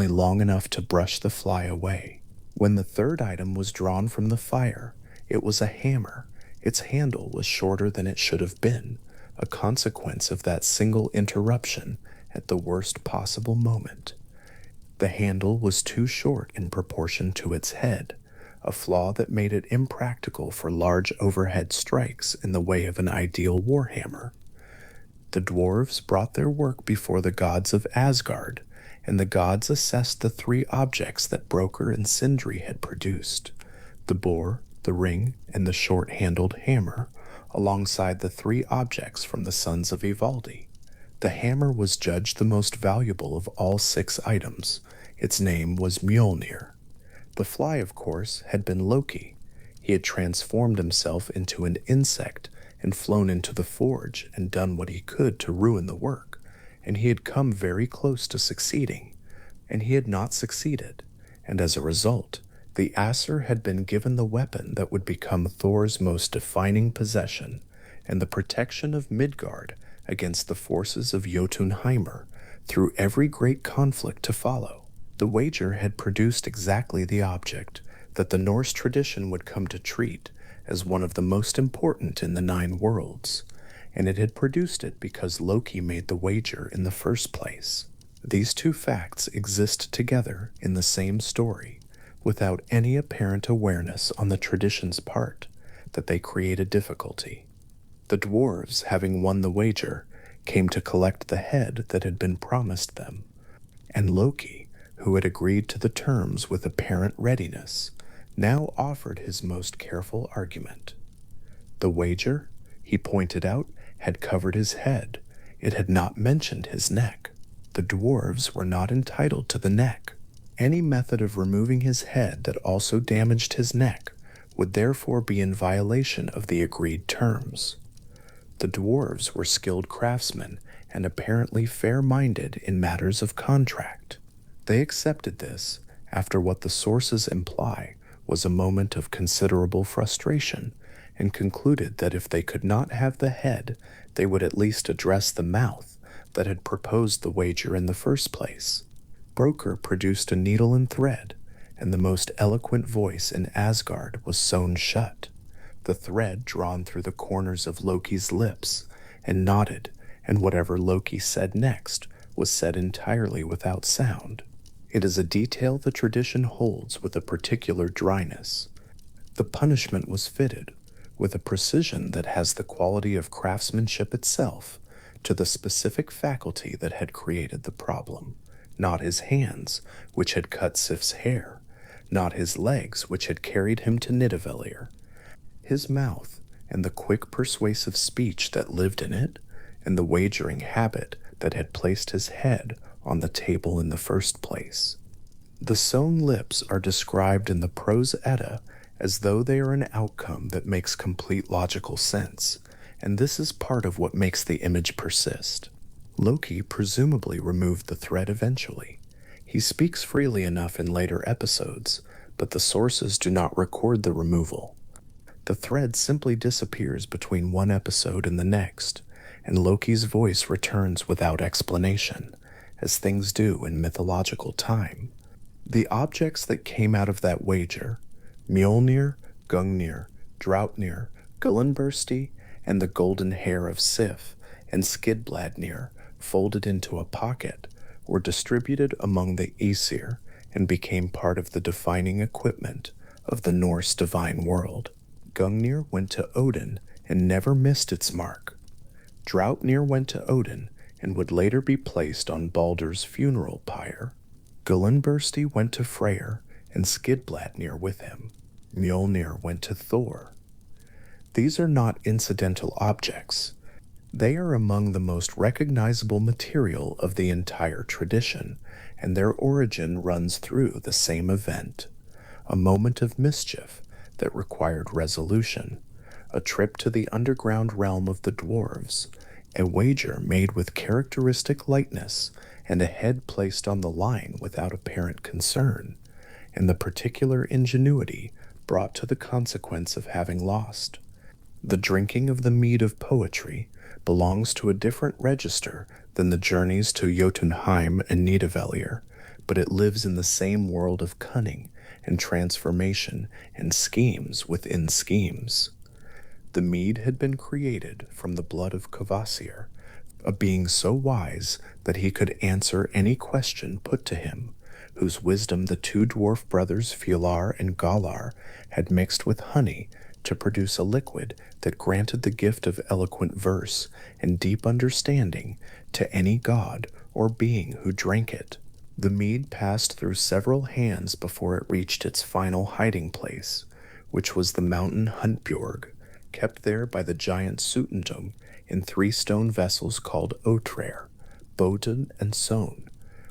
long enough to brush the fly away. When the third item was drawn from the fire, it was a hammer. Its handle was shorter than it should have been, a consequence of that single interruption at the worst possible moment. The handle was too short in proportion to its head, a flaw that made it impractical for large overhead strikes in the way of an ideal warhammer. The dwarves brought their work before the gods of Asgard, and the gods assessed the 3 objects that Broker and Sindri had produced, the boar, the ring, and the short-handled hammer, alongside the 3 objects from the Sons of Ivaldi. The hammer was judged the most valuable of all 6 items. Its name was Mjolnir. The fly, of course, had been Loki. He had transformed himself into an insect and flown into the forge and done what he could to ruin the work, and he had come very close to succeeding, and he had not succeeded, and as a result, the Aesir had been given the weapon that would become Thor's most defining possession, and the protection of Midgard against the forces of Jotunheimer through every great conflict to follow. The wager had produced exactly the object that the Norse tradition would come to treat as one of the most important in the 9 worlds, and it had produced it because Loki made the wager in the first place. These two facts exist together in the same story, without any apparent awareness on the tradition's part that they create a difficulty. The dwarves, having won the wager, came to collect the head that had been promised them, and Loki, who had agreed to the terms with apparent readiness, now offered his most careful argument. The wager, he pointed out, had covered his head. It had not mentioned his neck. The dwarves were not entitled to the neck. Any method of removing his head that also damaged his neck would therefore be in violation of the agreed terms. The dwarves were skilled craftsmen and apparently fair-minded in matters of contract. They accepted this after what the sources imply was a moment of considerable frustration, and concluded that if they could not have the head, they would at least address the mouth that had proposed the wager in the first place. Broker produced a needle and thread, and the most eloquent voice in Asgard was sewn shut, the thread drawn through the corners of Loki's lips, and knotted, and whatever Loki said next was said entirely without sound. It is a detail the tradition holds with a particular dryness. The punishment was fitted, with a precision that has the quality of craftsmanship itself, to the specific faculty that had created the problem, not his hands, which had cut Sif's hair, not his legs, which had carried him to Nidavellir. His mouth, and the quick persuasive speech that lived in it, and the wagering habit that had placed his head on the table in the first place. The sewn lips are described in the Prose Edda as though they are an outcome that makes complete logical sense, and this is part of what makes the image persist. Loki presumably removed the thread eventually. He speaks freely enough in later episodes, but the sources do not record the removal. The thread simply disappears between one episode and the next, and Loki's voice returns without explanation, as things do in mythological time. The objects that came out of that wager, Mjolnir, Gungnir, Draupnir, Gullinbursti, and the golden hair of Sif, and Skidbladnir, folded into a pocket, were distributed among the Aesir and became part of the defining equipment of the Norse divine world. Gungnir went to Odin and never missed its mark. Draupnir went to Odin and would later be placed on Baldur's funeral pyre. Gullinbursti went to Freyr and Skidbladnir with him. Mjolnir went to Thor. These are not incidental objects. They are among the most recognizable material of the entire tradition, and their origin runs through the same event, a moment of mischief that required resolution, a trip to the underground realm of the dwarves, a wager made with characteristic lightness, and a head placed on the line without apparent concern, and the particular ingenuity brought to the consequence of having lost. The drinking of the mead of poetry belongs to a different register than the journeys to Jotunheim and Nidavellir, but it lives in the same world of cunning and transformation and schemes within schemes. The mead had been created from the blood of Kvasir, a being so wise that he could answer any question put to him, whose wisdom the two dwarf brothers Fiolar and Galar had mixed with honey to produce a liquid that granted the gift of eloquent verse and deep understanding to any god or being who drank it. The mead passed through several hands before it reached its final hiding place, which was the mountain Huntbjorg, kept there by the giant Sutendum in 3 stone vessels called Otrer, Bodin, and Son,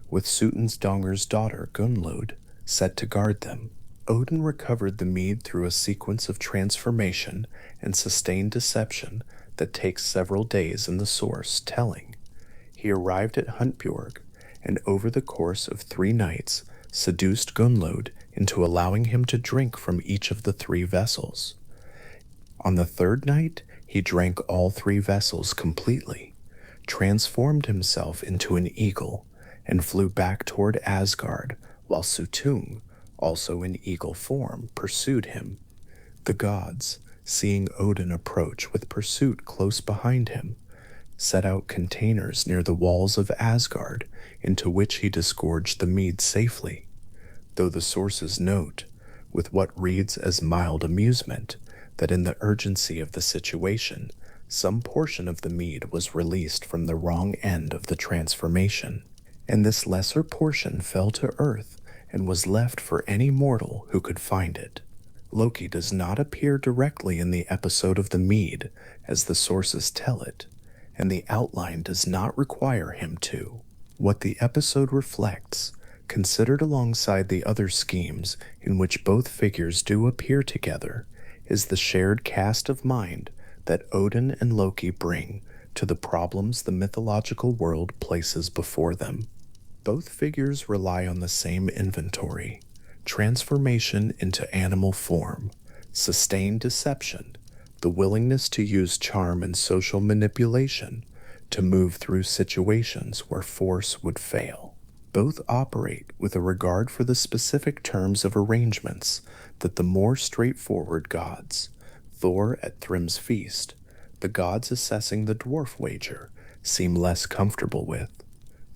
with Sutensdanger's daughter Gunlod set to guard them. Odin recovered the mead through a sequence of transformation and sustained deception that takes several days in the source telling. He arrived at Huntbjorg, and over the course of 3 nights seduced Gunlod into allowing him to drink from each of the 3 vessels. On the 3rd night, he drank all 3 vessels completely, transformed himself into an eagle, and flew back toward Asgard, while Suttung, also in eagle form, pursued him. The gods, seeing Odin approach with pursuit close behind him, set out containers near the walls of Asgard into which he disgorged the mead safely, though the sources note, with what reads as mild amusement, that in the urgency of the situation, some portion of the mead was released from the wrong end of the transformation, and this lesser portion fell to earth and was left for any mortal who could find it. Loki does not appear directly in the episode of the mead as the sources tell it, and the outline does not require him to. What the episode reflects, considered alongside the other schemes in which both figures do appear together, is the shared cast of mind that Odin and Loki bring to the problems the mythological world places before them. Both figures rely on the same inventory: transformation into animal form, sustained deception, the willingness to use charm and social manipulation to move through situations where force would fail. Both operate with a regard for the specific terms of arrangements that the more straightforward gods, Thor at Thrym's feast, the gods assessing the dwarf wager, seem less comfortable with.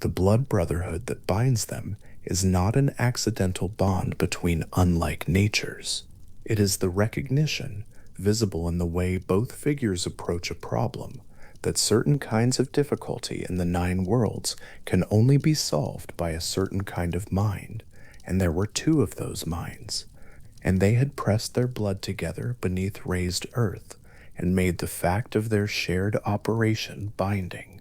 The blood brotherhood that binds them is not an accidental bond between unlike natures. It is the recognition, visible in the way both figures approach a problem, that certain kinds of difficulty in the nine worlds can only be solved by a certain kind of mind, and there were two of those minds, and they had pressed their blood together beneath raised earth, and made the fact of their shared operation binding.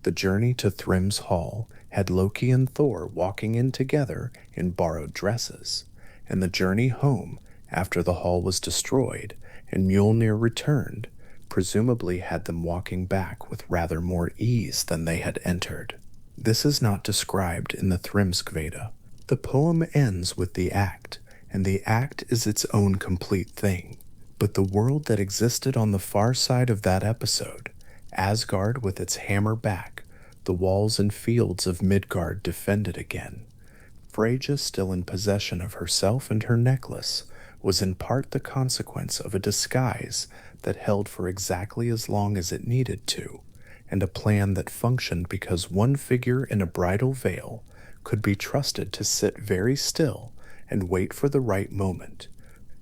The journey to Thrym's hall had Loki and Thor walking in together in borrowed dresses, and the journey home, after the hall was destroyed and Mjolnir returned, presumably had them walking back with rather more ease than they had entered. This is not described in the Thrymskveda. The poem ends with the act, and the act is its own complete thing. But the world that existed on the far side of that episode, Asgard with its hammer back, the walls and fields of Midgard defended again, Freyja still in possession of herself and her necklace, was in part the consequence of a disguise that held for exactly as long as it needed to, and a plan that functioned because one figure in a bridal veil could be trusted to sit very still and wait for the right moment,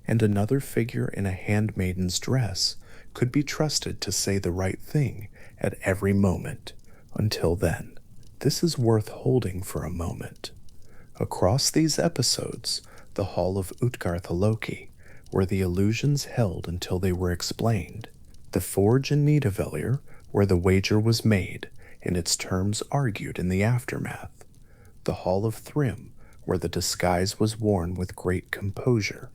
and another figure in a handmaiden's dress could be trusted to say the right thing at every moment. Until then, this is worth holding for a moment. Across these episodes, the Hall of Utgartha-Loki, where the illusions held until they were explained, the Forge in Nidavellir, where the wager was made and its terms argued in the aftermath, the Hall of Thrym, where the disguise was worn with great composure.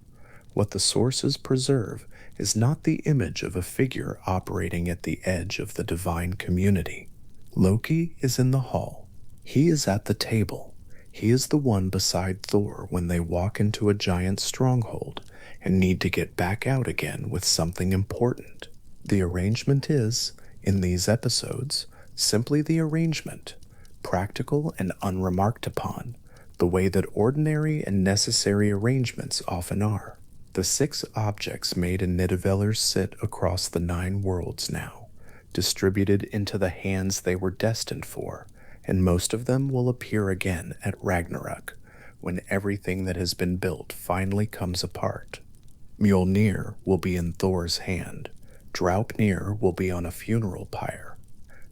What the sources preserve is not the image of a figure operating at the edge of the divine community. Loki is in the hall. He is at the table. He is the one beside Thor when they walk into a giant stronghold and need to get back out again with something important. The arrangement is, in these episodes, simply the arrangement, practical and unremarked upon, the way that ordinary and necessary arrangements often are. The 6 objects made in Nidavellir sit across the 9 worlds now, distributed into the hands they were destined for, and most of them will appear again at Ragnarok, when everything that has been built finally comes apart. Mjolnir will be in Thor's hand, Draupnir will be on a funeral pyre,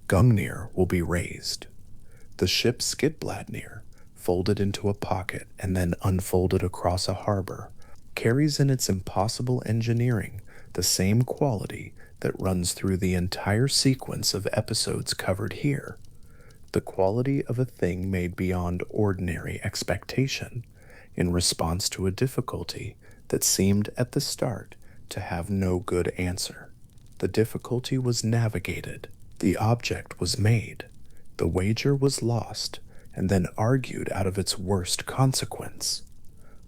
Gungnir will be raised. The ship Skidbladnir, folded into a pocket and then unfolded across a harbor, carries in its impossible engineering the same quality that runs through the entire sequence of episodes covered here, the quality of a thing made beyond ordinary expectation in response to a difficulty that seemed at the start to have no good answer. The difficulty was navigated, the object was made, the wager was lost, and then argued out of its worst consequence.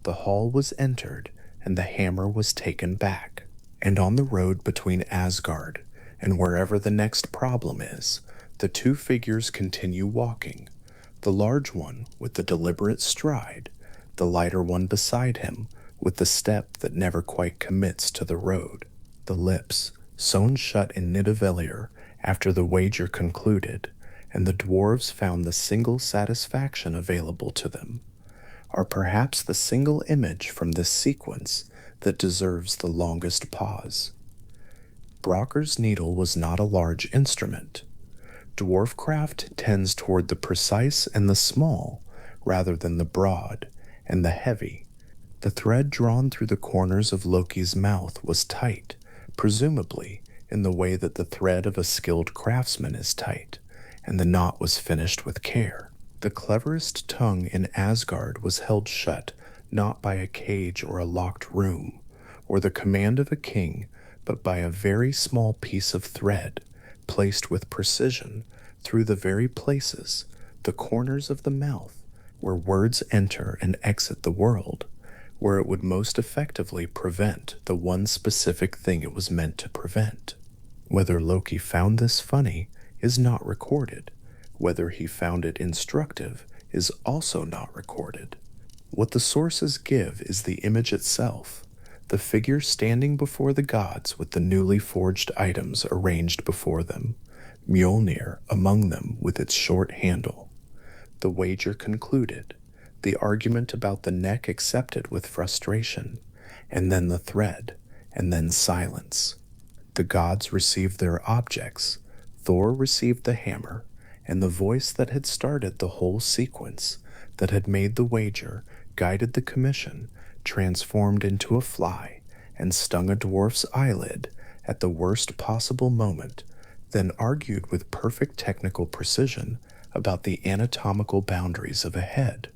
The hall was entered, and the hammer was taken back. And on the road between Asgard and wherever the next problem is, the 2 figures continue walking, the large one with the deliberate stride, the lighter one beside him with the step that never quite commits to the road. The lips, sewn shut in Nidavellir After the wager concluded, and the dwarves found the single satisfaction available to them, are perhaps the single image from this sequence that deserves the longest pause. Brocker's needle was not a large instrument. Dwarfcraft tends toward the precise and the small rather than the broad and the heavy. The thread drawn through the corners of Loki's mouth was tight, presumably in the way that the thread of a skilled craftsman is tight, and the knot was finished with care. The cleverest tongue in Asgard was held shut not by a cage or a locked room, or the command of a king, but by a very small piece of thread, placed with precision through the very places, the corners of the mouth, where words enter and exit the world, where it would most effectively prevent the one specific thing it was meant to prevent. Whether Loki found this funny is not recorded. Whether he found it instructive is also not recorded. What the sources give is the image itself, the figure standing before the gods with the newly forged items arranged before them, Mjolnir among them with its short handle. The wager concluded, the argument about the neck accepted with frustration, and then the thread, and then silence. The gods received their objects, Thor received the hammer, and the voice that had started the whole sequence, that had made the wager, guided the commission, transformed into a fly, and stung a dwarf's eyelid at the worst possible moment, then argued with perfect technical precision about the anatomical boundaries of a head,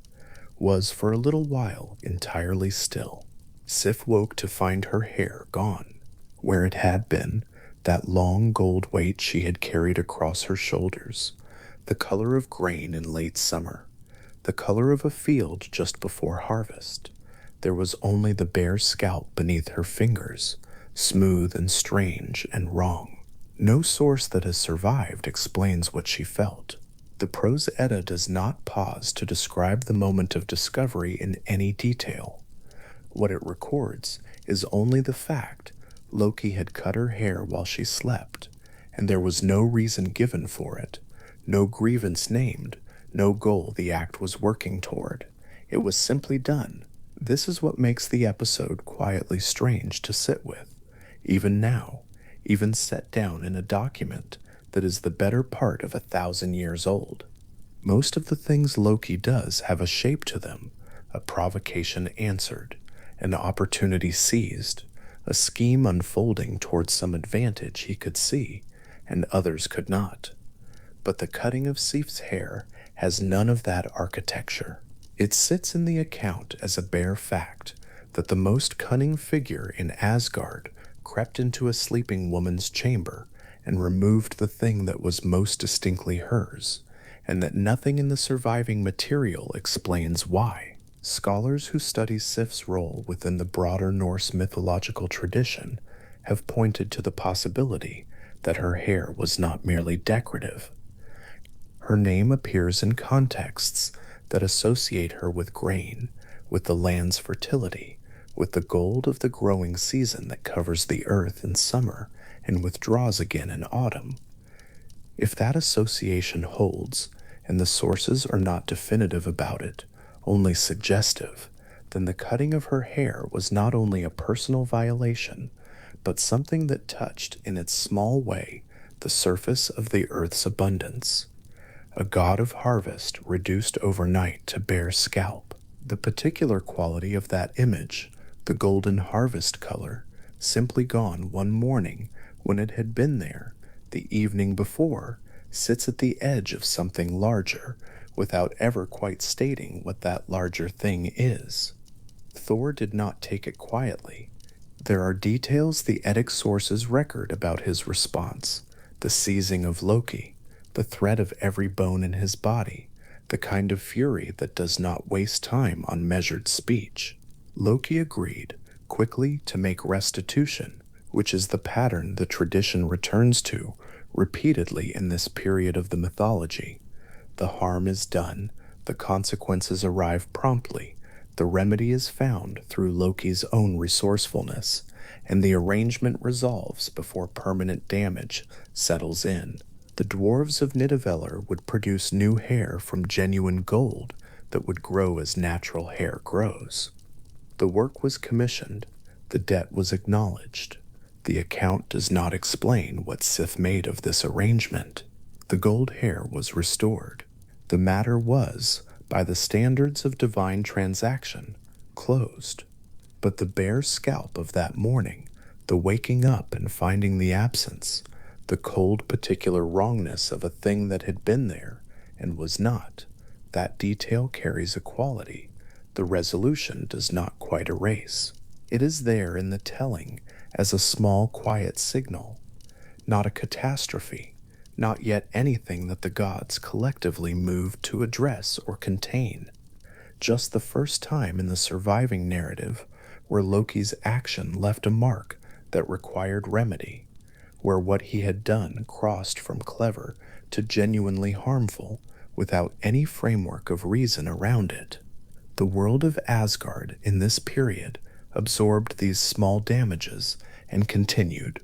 was for a little while entirely still. Sif woke to find her hair gone. Where it had been, that long gold weight she had carried across her shoulders, the color of grain in late summer, the color of a field just before harvest. There was only the bare scalp beneath her fingers, smooth and strange and wrong. No source that has survived explains what she felt. The Prose Edda does not pause to describe the moment of discovery in any detail. What it records is only the fact Loki had cut her hair while she slept, and there was no reason given for it, no grievance named, no goal the act was working toward. It was simply done. This is what makes the episode quietly strange to sit with, even now, even set down in a document that is the better part of 1,000 years old. Most of the things Loki does have a shape to them, a provocation answered, an opportunity seized, a scheme unfolding towards some advantage he could see, and others could not. But the cutting of Sif's hair has none of that architecture. It sits in the account as a bare fact that the most cunning figure in Asgard crept into a sleeping woman's chamber and removed the thing that was most distinctly hers, and that nothing in the surviving material explains why. Scholars who study Sif's role within the broader Norse mythological tradition have pointed to the possibility that her hair was not merely decorative. Her name appears in contexts that associate her with grain, with the land's fertility, with the gold of the growing season that covers the earth in summer and withdraws again in autumn. If that association holds, and the sources are not definitive about it, only suggestive, then the cutting of her hair was not only a personal violation, but something that touched in its small way the surface of the earth's abundance. A god of harvest reduced overnight to bare scalp. The particular quality of that image, the golden harvest color, simply gone one morning when it had been there the evening before, sits at the edge of something larger without ever quite stating what that larger thing is. Thor did not take it quietly. There are details the Eddic sources record about his response, the seizing of Loki, the threat of every bone in his body, the kind of fury that does not waste time on measured speech. Loki agreed, quickly, to make restitution, which is the pattern the tradition returns to repeatedly in this period of the mythology. The harm is done, the consequences arrive promptly, the remedy is found through Loki's own resourcefulness, and the arrangement resolves before permanent damage settles in. The dwarves of Nidavellir would produce new hair from genuine gold that would grow as natural hair grows. The work was commissioned, the debt was acknowledged. The account does not explain what Sith made of this arrangement. The gold hair was restored. The matter was, by the standards of divine transaction, closed. But the bare scalp of that morning, the waking up and finding the absence, the cold particular wrongness of a thing that had been there and was not, that detail carries a quality the resolution does not quite erase. It is there in the telling as a small quiet signal, not a catastrophe, not yet anything that the gods collectively moved to address or contain. Just the first time in the surviving narrative where Loki's action left a mark that required remedy, where what he had done crossed from clever to genuinely harmful without any framework of reason around it. The world of Asgard in this period absorbed these small damages and continued.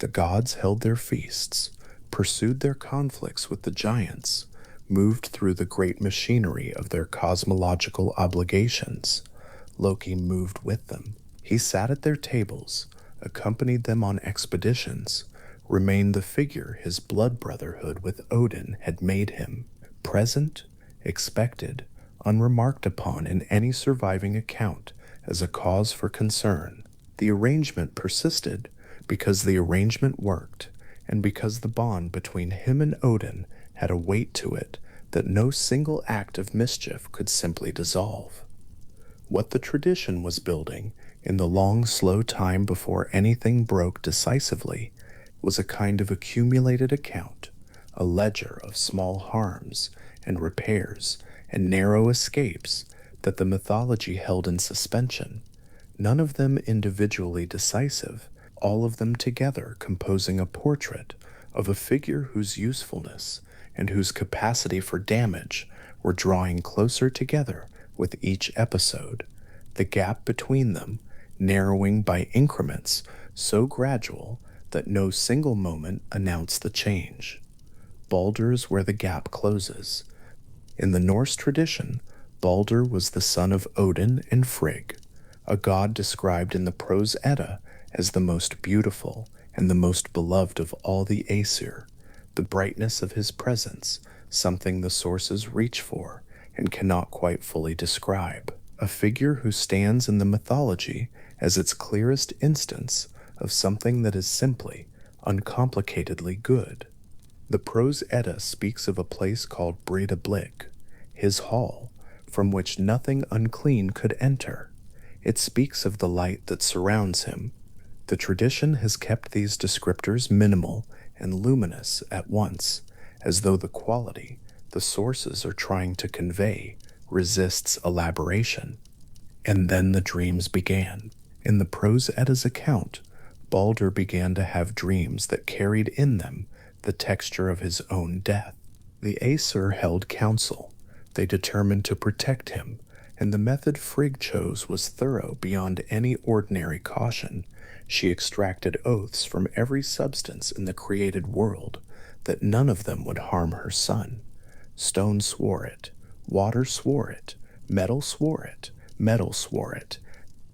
The gods held their feasts, pursued their conflicts with the giants, moved through the great machinery of their cosmological obligations. Loki moved with them. He sat at their tables, accompanied them on expeditions, remained the figure his blood brotherhood with Odin had made him, present, expected, unremarked upon in any surviving account as a cause for concern. The arrangement persisted because the arrangement worked, and because the bond between him and Odin had a weight to it that no single act of mischief could simply dissolve. What the tradition was building in the long, slow time before anything broke decisively was a kind of accumulated account, a ledger of small harms and repairs and narrow escapes that the mythology held in suspension, none of them individually decisive, all of them together composing a portrait of a figure whose usefulness and whose capacity for damage were drawing closer together with each episode, the gap between them narrowing by increments so gradual that no single moment announced the change. Baldur's where the gap closes. In the Norse tradition, Baldur was the son of Odin and Frigg, a god described in the Prose Edda as the most beautiful and the most beloved of all the Aesir, the brightness of his presence, something the sources reach for and cannot quite fully describe, a figure who stands in the mythology as its clearest instance of something that is simply, uncomplicatedly good. The Prose Edda speaks of a place called Breda Blick, his hall, from which nothing unclean could enter. It speaks of the light that surrounds him. The tradition has kept these descriptors minimal and luminous at once, as though the quality the sources are trying to convey resists elaboration. And then the dreams began. In the Prose Edda's account, Baldur began to have dreams that carried in them the texture of his own death. The Aesir held council. They determined to protect him, and the method Frigg chose was thorough beyond any ordinary caution. She extracted oaths from every substance in the created world that none of them would harm her son. Stone swore it, water swore it, metal swore it, metal swore it,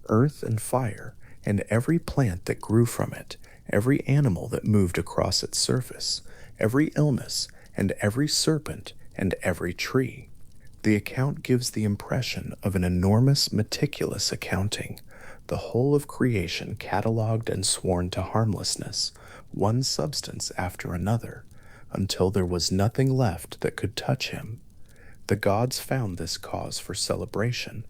earth and fire, and every plant that grew from it, every animal that moved across its surface, every illness, and every serpent, and every tree. The account gives the impression of an enormous, meticulous accounting, the whole of creation catalogued and sworn to harmlessness, one substance after another, until there was nothing left that could touch him. The gods found this cause for celebration.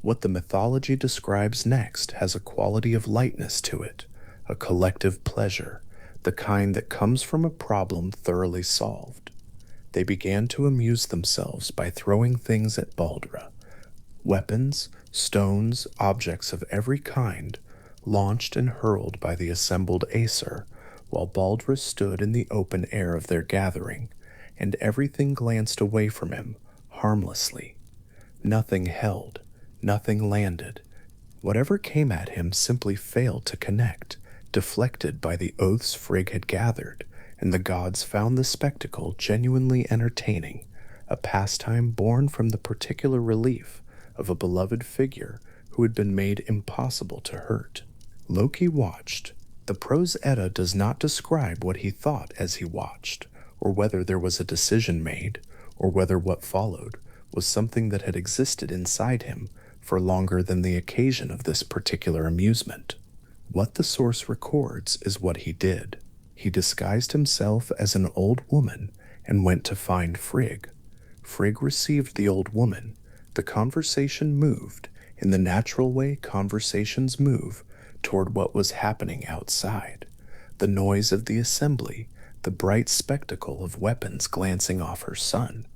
What the mythology describes next has a quality of lightness to it, a collective pleasure, the kind that comes from a problem thoroughly solved. They began to amuse themselves by throwing things at Baldur, weapons, stones, objects of every kind, launched and hurled by the assembled Aesir, while Baldur stood in the open air of their gathering, and everything glanced away from him, harmlessly. Nothing held, nothing landed, Whatever came at him simply failed to connect, deflected by the oaths Frigg had gathered, and the gods found the spectacle genuinely entertaining, a pastime born from the particular relief of a beloved figure who had been made impossible to hurt. Loki watched. The prose Edda does not describe what he thought as he watched, or whether there was a decision made, or whether what followed was something that had existed inside him for longer than the occasion of this particular amusement. What the source records is what he did. He disguised himself as an old woman and went to find Frigg. Frigg received the old woman. The conversation moved, in the natural way conversations move, toward what was happening outside. The noise of the assembly, the bright spectacle of weapons glancing off her son.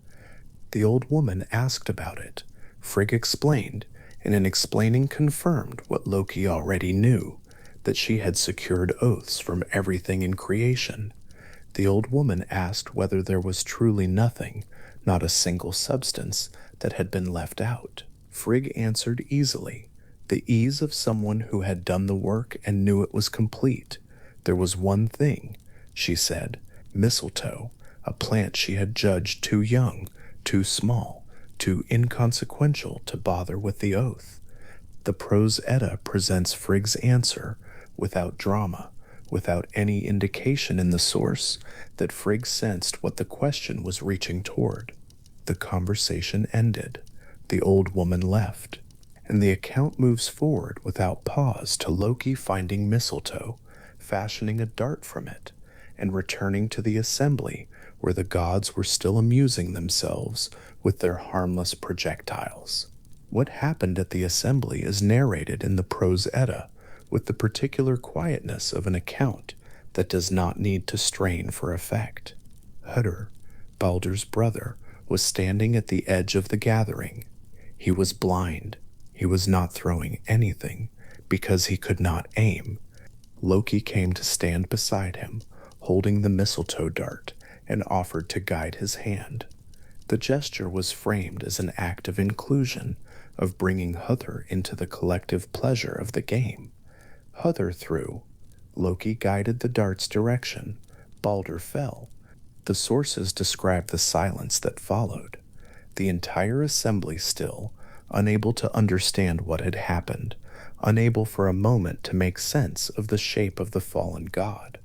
The old woman asked about it. Frigg explained, and in explaining confirmed what Loki already knew, that she had secured oaths from everything in creation. The old woman asked whether there was truly nothing, not a single substance, that had been left out. Frigg answered easily, the ease of someone who had done the work and knew it was complete. There was one thing, she said, mistletoe, a plant she had judged too young, too small, too inconsequential to bother with the oath. The prose Edda presents Frigg's answer without drama, without any indication in the source that Frigg sensed what the question was reaching toward. The conversation ended. The old woman left, and the account moves forward without pause to Loki finding mistletoe, fashioning a dart from it, and returning to the assembly where the gods were still amusing themselves with their harmless projectiles. What happened at the assembly is narrated in the prose Edda with the particular quietness of an account that does not need to strain for effect. Hödr, Baldur's brother, was standing at the edge of the gathering. He was blind. He was not throwing anything because he could not aim. Loki came to stand beside him, holding the mistletoe dart, and offered to guide his hand. The gesture was framed as an act of inclusion, of bringing Hödr into the collective pleasure of the game. Hödr threw. Loki guided the dart's direction. Baldur fell. The sources describe the silence that followed. The entire assembly still, unable to understand what had happened, unable for a moment to make sense of the shape of the fallen god.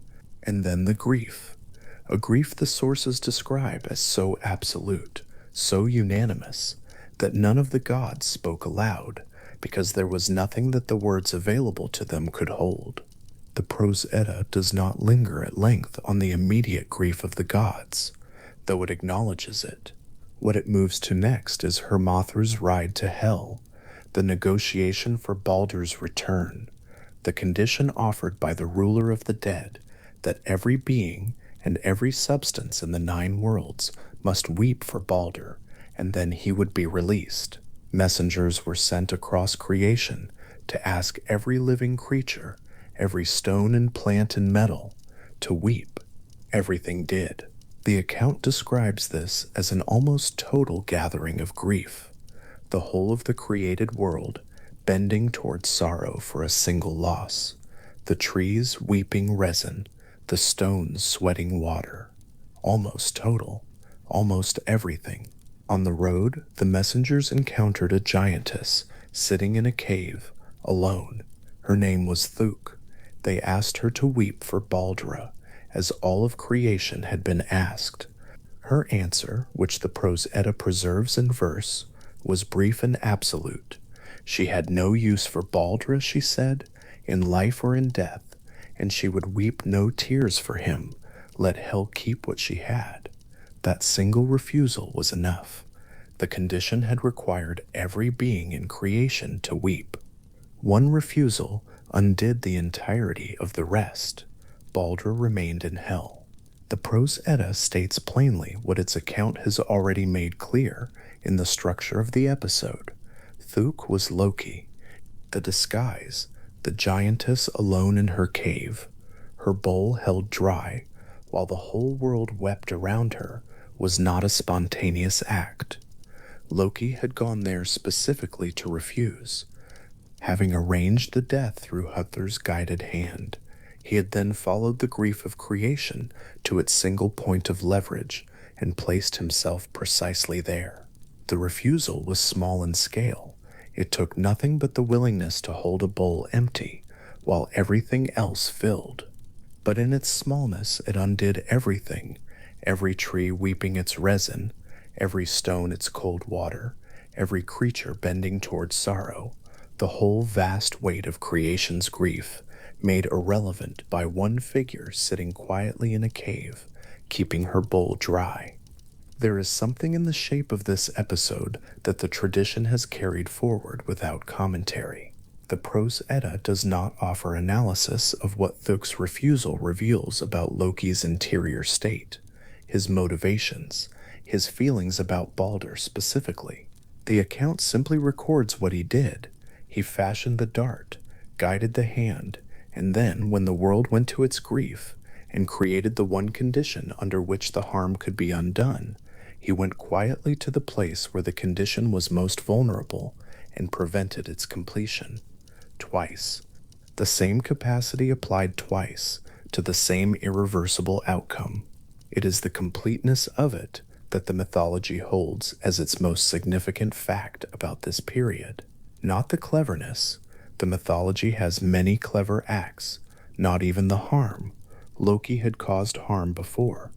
And then the grief. A grief the sources describe as so absolute, so unanimous, that none of the gods spoke aloud, because there was nothing that the words available to them could hold. The prose Edda does not linger at length on the immediate grief of the gods, though it acknowledges it. What it moves to next is Hermothr's ride to Hel, the negotiation for Baldur's return, the condition offered by the ruler of the dead that every being and every substance in the 9 worlds must weep for Baldur, and then he would be released. Messengers were sent across creation to ask every living creature, every stone and plant and metal, to weep. Everything did. The account describes this as an almost total gathering of grief, the whole of the created world bending toward sorrow for a single loss, the trees weeping resin, the stones sweating water. Almost total, almost everything. On the road, the messengers encountered a giantess sitting in a cave, alone. Her name was Thuk. They asked her to weep for Baldra, as all of creation had been asked. Her answer, which the prose Edda preserves in verse, was brief and absolute. She had no use for Baldra, she said, in life or in death, and she would weep no tears for him, let Hel keep what she had. That single refusal was enough. The condition had required every being in creation to weep. One refusal undid the entirety of the rest. Baldur remained in Hel. The prose Edda states plainly what its account has already made clear in the structure of the episode. Thuk was Loki. The disguise, the giantess alone in her cave, her bowl held dry, while the whole world wept around her, was not a spontaneous act. Loki had gone there specifically to refuse. Having arranged the death through Huther's guided hand, he had then followed the grief of creation to its single point of leverage and placed himself precisely there. The refusal was small in scale. It took nothing but the willingness to hold a bowl empty while everything else filled. But in its smallness it undid everything, every tree weeping its resin, every stone its cold water, every creature bending toward sorrow, the whole vast weight of creation's grief, made irrelevant by one figure sitting quietly in a cave, keeping her bowl dry. There is something in the shape of this episode that the tradition has carried forward without commentary. The Prose Edda does not offer analysis of what Thuk's refusal reveals about Loki's interior state, his motivations, his feelings about Balder specifically. The account simply records what he did. He fashioned the dart, guided the hand, and then, when the world went to its grief, and created the one condition under which the harm could be undone, he went quietly to the place where the condition was most vulnerable and prevented its completion. Twice. The same capacity applied twice to the same irreversible outcome. It is the completeness of it that the mythology holds as its most significant fact about this period. Not the cleverness. The mythology has many clever acts, not even the harm. Loki had caused harm before.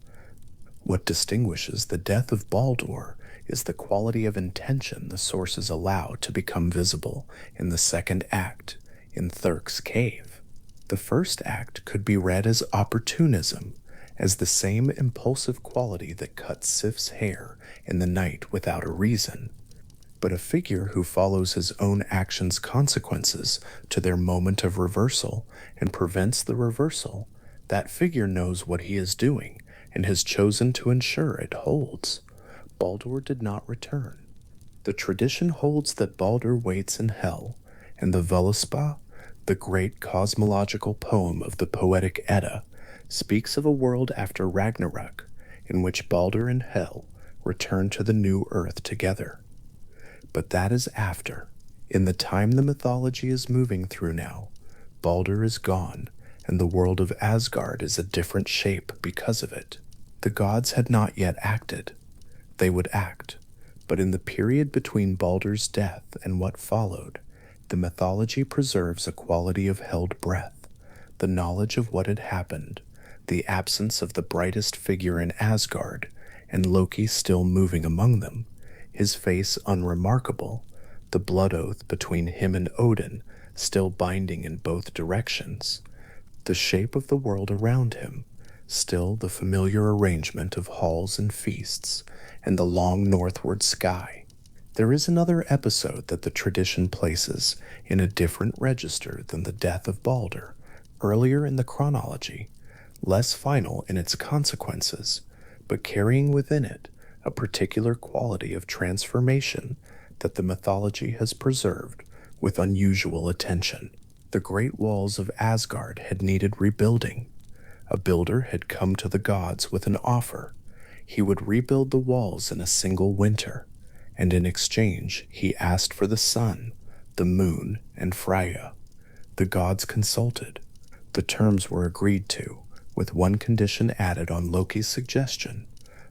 What distinguishes the death of Baldur is the quality of intention the sources allow to become visible in the second act, in Thurk's cave. The first act could be read as opportunism, as the same impulsive quality that cut Sif's hair in the night without a reason. But a figure who follows his own actions' consequences to their moment of reversal and prevents the reversal, that figure knows what he is doing and has chosen to ensure it holds. Baldur did not return. The tradition holds that Baldur waits in hell, and the Völuspá, the great cosmological poem of the poetic Edda, speaks of a world after Ragnarök, in which Baldur and Hel return to the new earth together. But that is after. In the time the mythology is moving through now, Baldur is gone, and the world of Asgard is a different shape because of it. The gods had not yet acted. They would act, but in the period between Baldur's death and what followed, the mythology preserves a quality of held breath, the knowledge of what had happened, the absence of the brightest figure in Asgard, and Loki still moving among them, his face unremarkable, the blood oath between him and Odin still binding in both directions, the shape of the world around him, still the familiar arrangement of halls and feasts, and the long northward sky. There is another episode that the tradition places in a different register than the death of Baldur, earlier in the chronology, less final in its consequences, but carrying within it a particular quality of transformation that the mythology has preserved with unusual attention. The great walls of Asgard had needed rebuilding. A builder had come to the gods with an offer. He would rebuild the walls in a single winter, and in exchange he asked for the sun, the moon, and Freya. The gods consulted. The terms were agreed to, with one condition added on Loki's suggestion,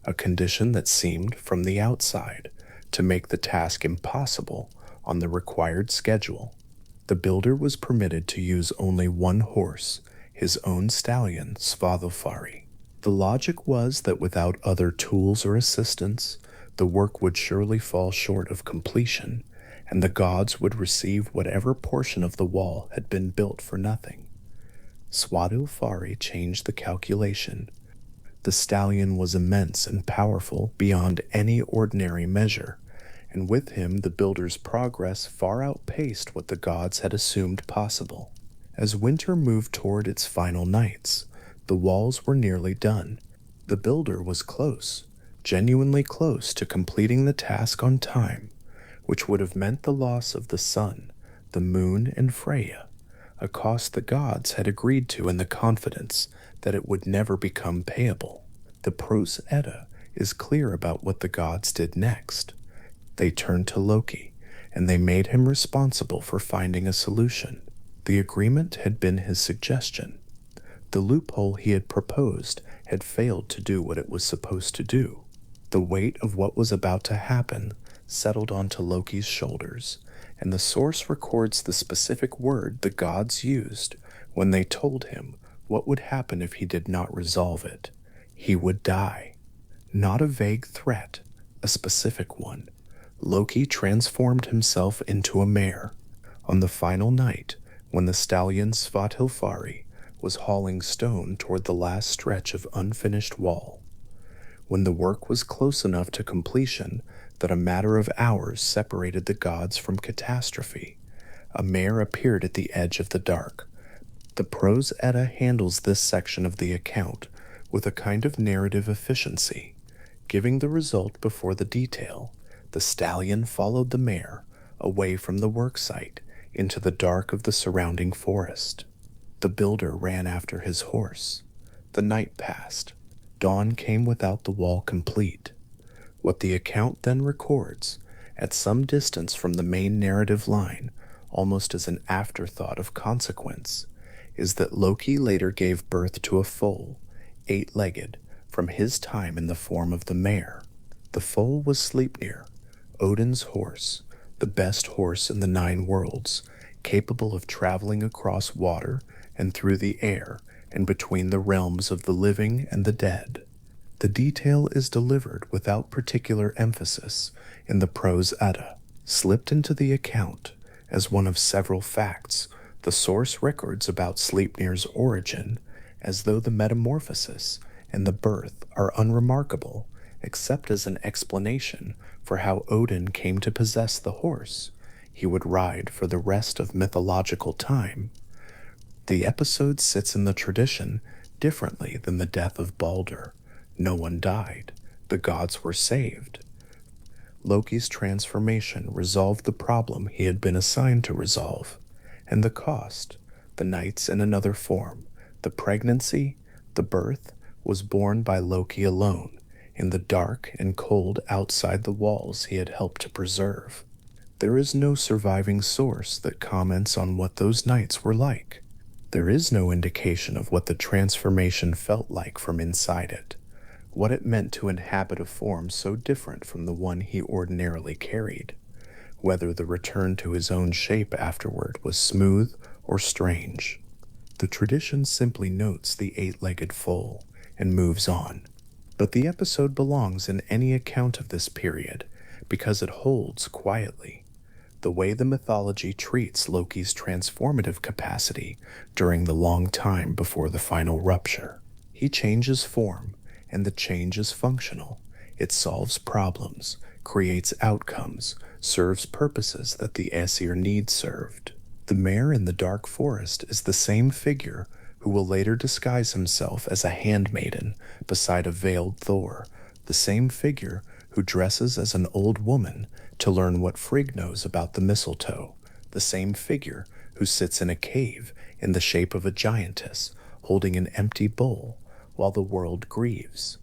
a condition that seemed, from the outside, to make the task impossible on the required schedule. The builder was permitted to use only one horse, his own stallion, Svadilfari. The logic was that without other tools or assistance, the work would surely fall short of completion, and the gods would receive whatever portion of the wall had been built for nothing. Svadilfari changed the calculation. The stallion was immense and powerful beyond any ordinary measure, and with him the builder's progress far outpaced what the gods had assumed possible. As winter moved toward its final nights, the walls were nearly done. The builder was close, genuinely close to completing the task on time, which would have meant the loss of the sun, the moon, and Freya, a cost the gods had agreed to in the confidence that it would never become payable. The Prose Edda is clear about what the gods did next. They turned to Loki and they made him responsible for finding a solution. The agreement had been his suggestion. The loophole he had proposed had failed to do what it was supposed to do. The weight of what was about to happen settled onto Loki's shoulders, and the source records the specific word the gods used when they told him what would happen if he did not resolve it. He would die. Not a vague threat, a specific one. Loki transformed himself into a mare. On the final night, when the stallion Svarthilfari was hauling stone toward the last stretch of unfinished wall. When the work was close enough to completion that a matter of hours separated the gods from catastrophe, a mare appeared at the edge of the dark. The prose Edda handles this section of the account with a kind of narrative efficiency, giving the result before the detail. The stallion followed the mare away from the worksite into the dark of the surrounding forest. The builder ran after his horse. The night passed. Dawn came without the wall complete. What the account then records, at some distance from the main narrative line, almost as an afterthought of consequence, is that Loki later gave birth to a foal, 8-legged, from his time in the form of the mare. The foal was Sleipnir, Odin's horse, the best horse in the 9 worlds, capable of traveling across water and through the air and between the realms of the living and the dead. The detail is delivered without particular emphasis in the prose Edda, slipped into the account as one of several facts the source records about Sleipnir's origin, as though the metamorphosis and the birth are unremarkable, except as an explanation for how Odin came to possess the horse he would ride for the rest of mythological time. The episode sits in the tradition differently than the death of Balder. No one died. The gods were saved. Loki's transformation resolved the problem he had been assigned to resolve, and the cost, the nights in another form, the pregnancy, the birth, was borne by Loki alone, in the dark and cold outside the walls he had helped to preserve. There is no surviving source that comments on what those nights were like. There is no indication of what the transformation felt like from inside it, what it meant to inhabit a form so different from the one he ordinarily carried, whether the return to his own shape afterward was smooth or strange. The tradition simply notes the 8-legged foal and moves on, but the episode belongs in any account of this period because it holds quietly the way the mythology treats Loki's transformative capacity during the long time before the final rupture. He changes form, and the change is functional. It solves problems, creates outcomes, serves purposes that the Aesir need served. The mare in the dark forest is the same figure who will later disguise himself as a handmaiden beside a veiled Thor, the same figure who dresses as an old woman to learn what Frigg knows about the mistletoe, the same figure who sits in a cave in the shape of a giantess holding an empty bowl while the world grieves.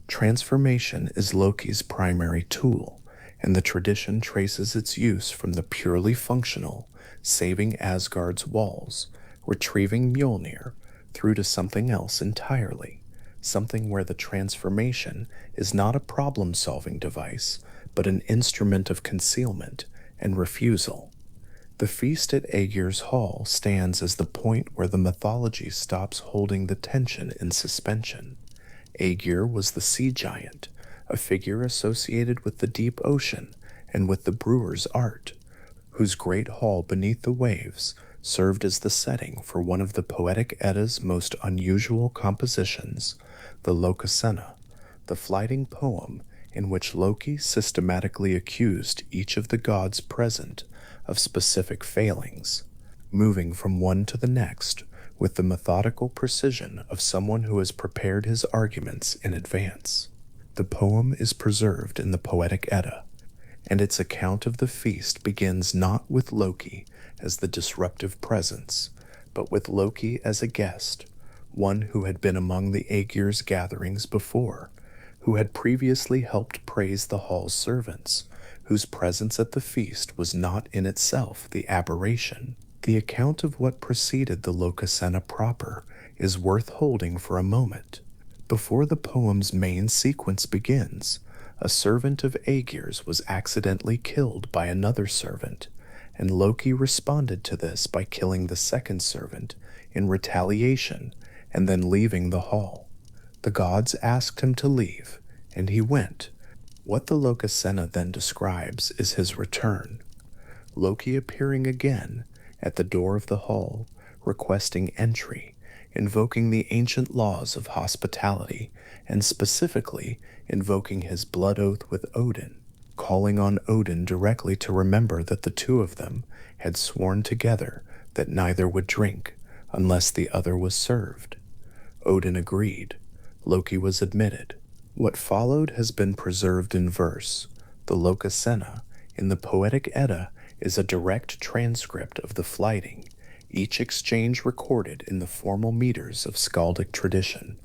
Transformation is Loki's primary tool, and the tradition traces its use from the purely functional, saving Asgard's walls, retrieving Mjolnir, through to something else entirely, something where the transformation is not a problem-solving device, but an instrument of concealment and refusal. The feast at Aegir's Hall stands as the point where the mythology stops holding the tension in suspension. Aegir was the sea giant, a figure associated with the deep ocean and with the brewer's art, whose great hall beneath the waves served as the setting for one of the Poetic Edda's most unusual compositions, the Lokasenna, the flighting poem in which Loki systematically accused each of the gods present of specific failings, moving from one to the next with the methodical precision of someone who has prepared his arguments in advance. The poem is preserved in the Poetic Edda, and its account of the feast begins not with Loki as the disruptive presence, but with Loki as a guest, one who had been among the Aegir's gatherings before, who had previously helped praise the hall's servants, whose presence at the feast was not in itself the aberration. The account of what preceded the Lokasenna proper is worth holding for a moment. Before the poem's main sequence begins, a servant of Aegir's was accidentally killed by another servant, and Loki responded to this by killing the second servant in retaliation and then leaving the hall. The gods asked him to leave, and he went. What the Lokasenna then describes is his return, Loki appearing again at the door of the hall, requesting entry, invoking the ancient laws of hospitality, and specifically invoking his blood oath with Odin, calling on Odin directly to remember that the two of them had sworn together that neither would drink unless the other was served. Odin agreed. Loki was admitted. What followed has been preserved in verse. The Lokasenna in the Poetic Edda is a direct transcript of the flyting, each exchange recorded in the formal meters of skaldic tradition,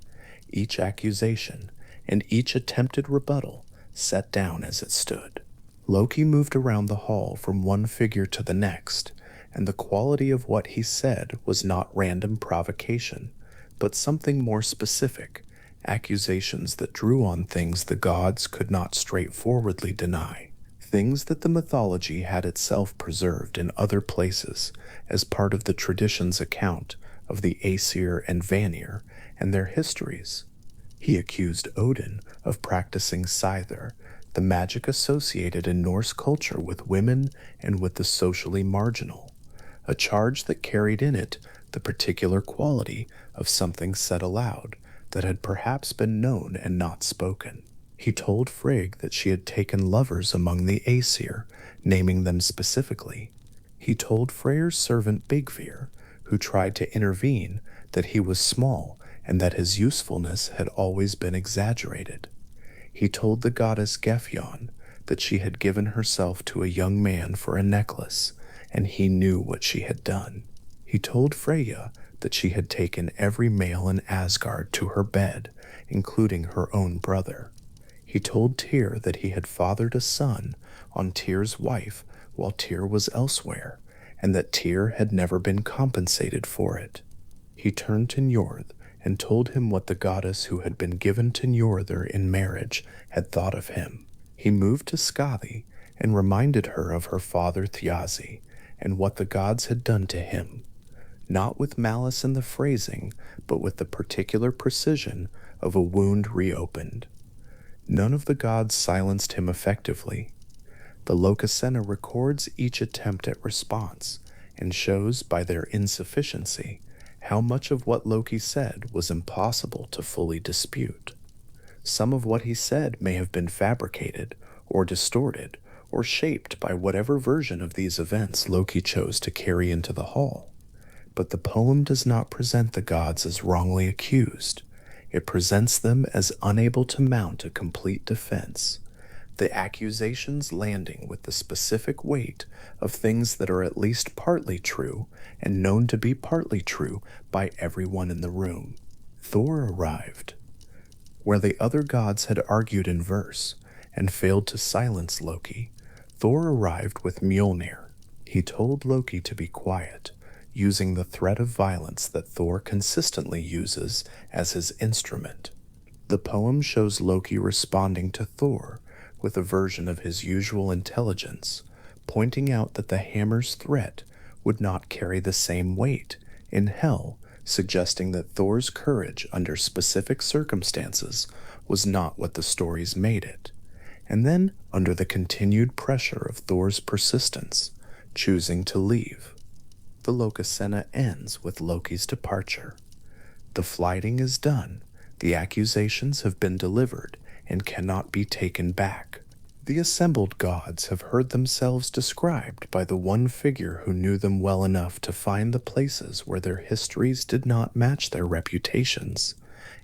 each accusation, and each attempted rebuttal set down as it stood. Loki moved around the hall from one figure to the next, and the quality of what he said was not random provocation, but something more specific, accusations that drew on things the gods could not straightforwardly deny, things that the mythology had itself preserved in other places as part of the tradition's account of the Aesir and Vanir and their histories. He accused Odin of practicing Scyther, the magic associated in Norse culture with women and with the socially marginal, a charge that carried in it the particular quality of something said aloud that had perhaps been known and not spoken. He told Frigg that she had taken lovers among the Aesir, naming them specifically. He told Freyr's servant Bigvir, who tried to intervene, that he was small and that his usefulness had always been exaggerated. He told the goddess Gefjon that she had given herself to a young man for a necklace, and he knew what she had done. He told Freyja that she had taken every male in Asgard to her bed, including her own brother. He told Tyr that he had fathered a son on Tyr's wife while Tyr was elsewhere, and that Tyr had never been compensated for it. He turned to Njord and told him what the goddess who had been given to Njordr in marriage had thought of him. He moved to Skadi and reminded her of her father Thjazi and what the gods had done to him, not with malice in the phrasing, but with the particular precision of a wound reopened. None of the gods silenced him effectively. The Lokasenna records each attempt at response and shows by their insufficiency how much of what Loki said was impossible to fully dispute. Some of what he said may have been fabricated or distorted or shaped by whatever version of these events Loki chose to carry into the hall. But the poem does not present the gods as wrongly accused. It presents them as unable to mount a complete defense, the accusations landing with the specific weight of things that are at least partly true and known to be partly true by everyone in the room. Thor arrived. Where the other gods had argued in verse and failed to silence Loki, Thor arrived with Mjolnir. He told Loki to be quiet, using the threat of violence that Thor consistently uses as his instrument. The poem shows Loki responding to Thor with a version of his usual intelligence, pointing out that the hammer's threat would not carry the same weight in Hel, suggesting that Thor's courage under specific circumstances was not what the stories made it, and then under the continued pressure of Thor's persistence, choosing to leave. The Lokasenna ends with Loki's departure. The flighting is done, the accusations have been delivered, and cannot be taken back. The assembled gods have heard themselves described by the one figure who knew them well enough to find the places where their histories did not match their reputations,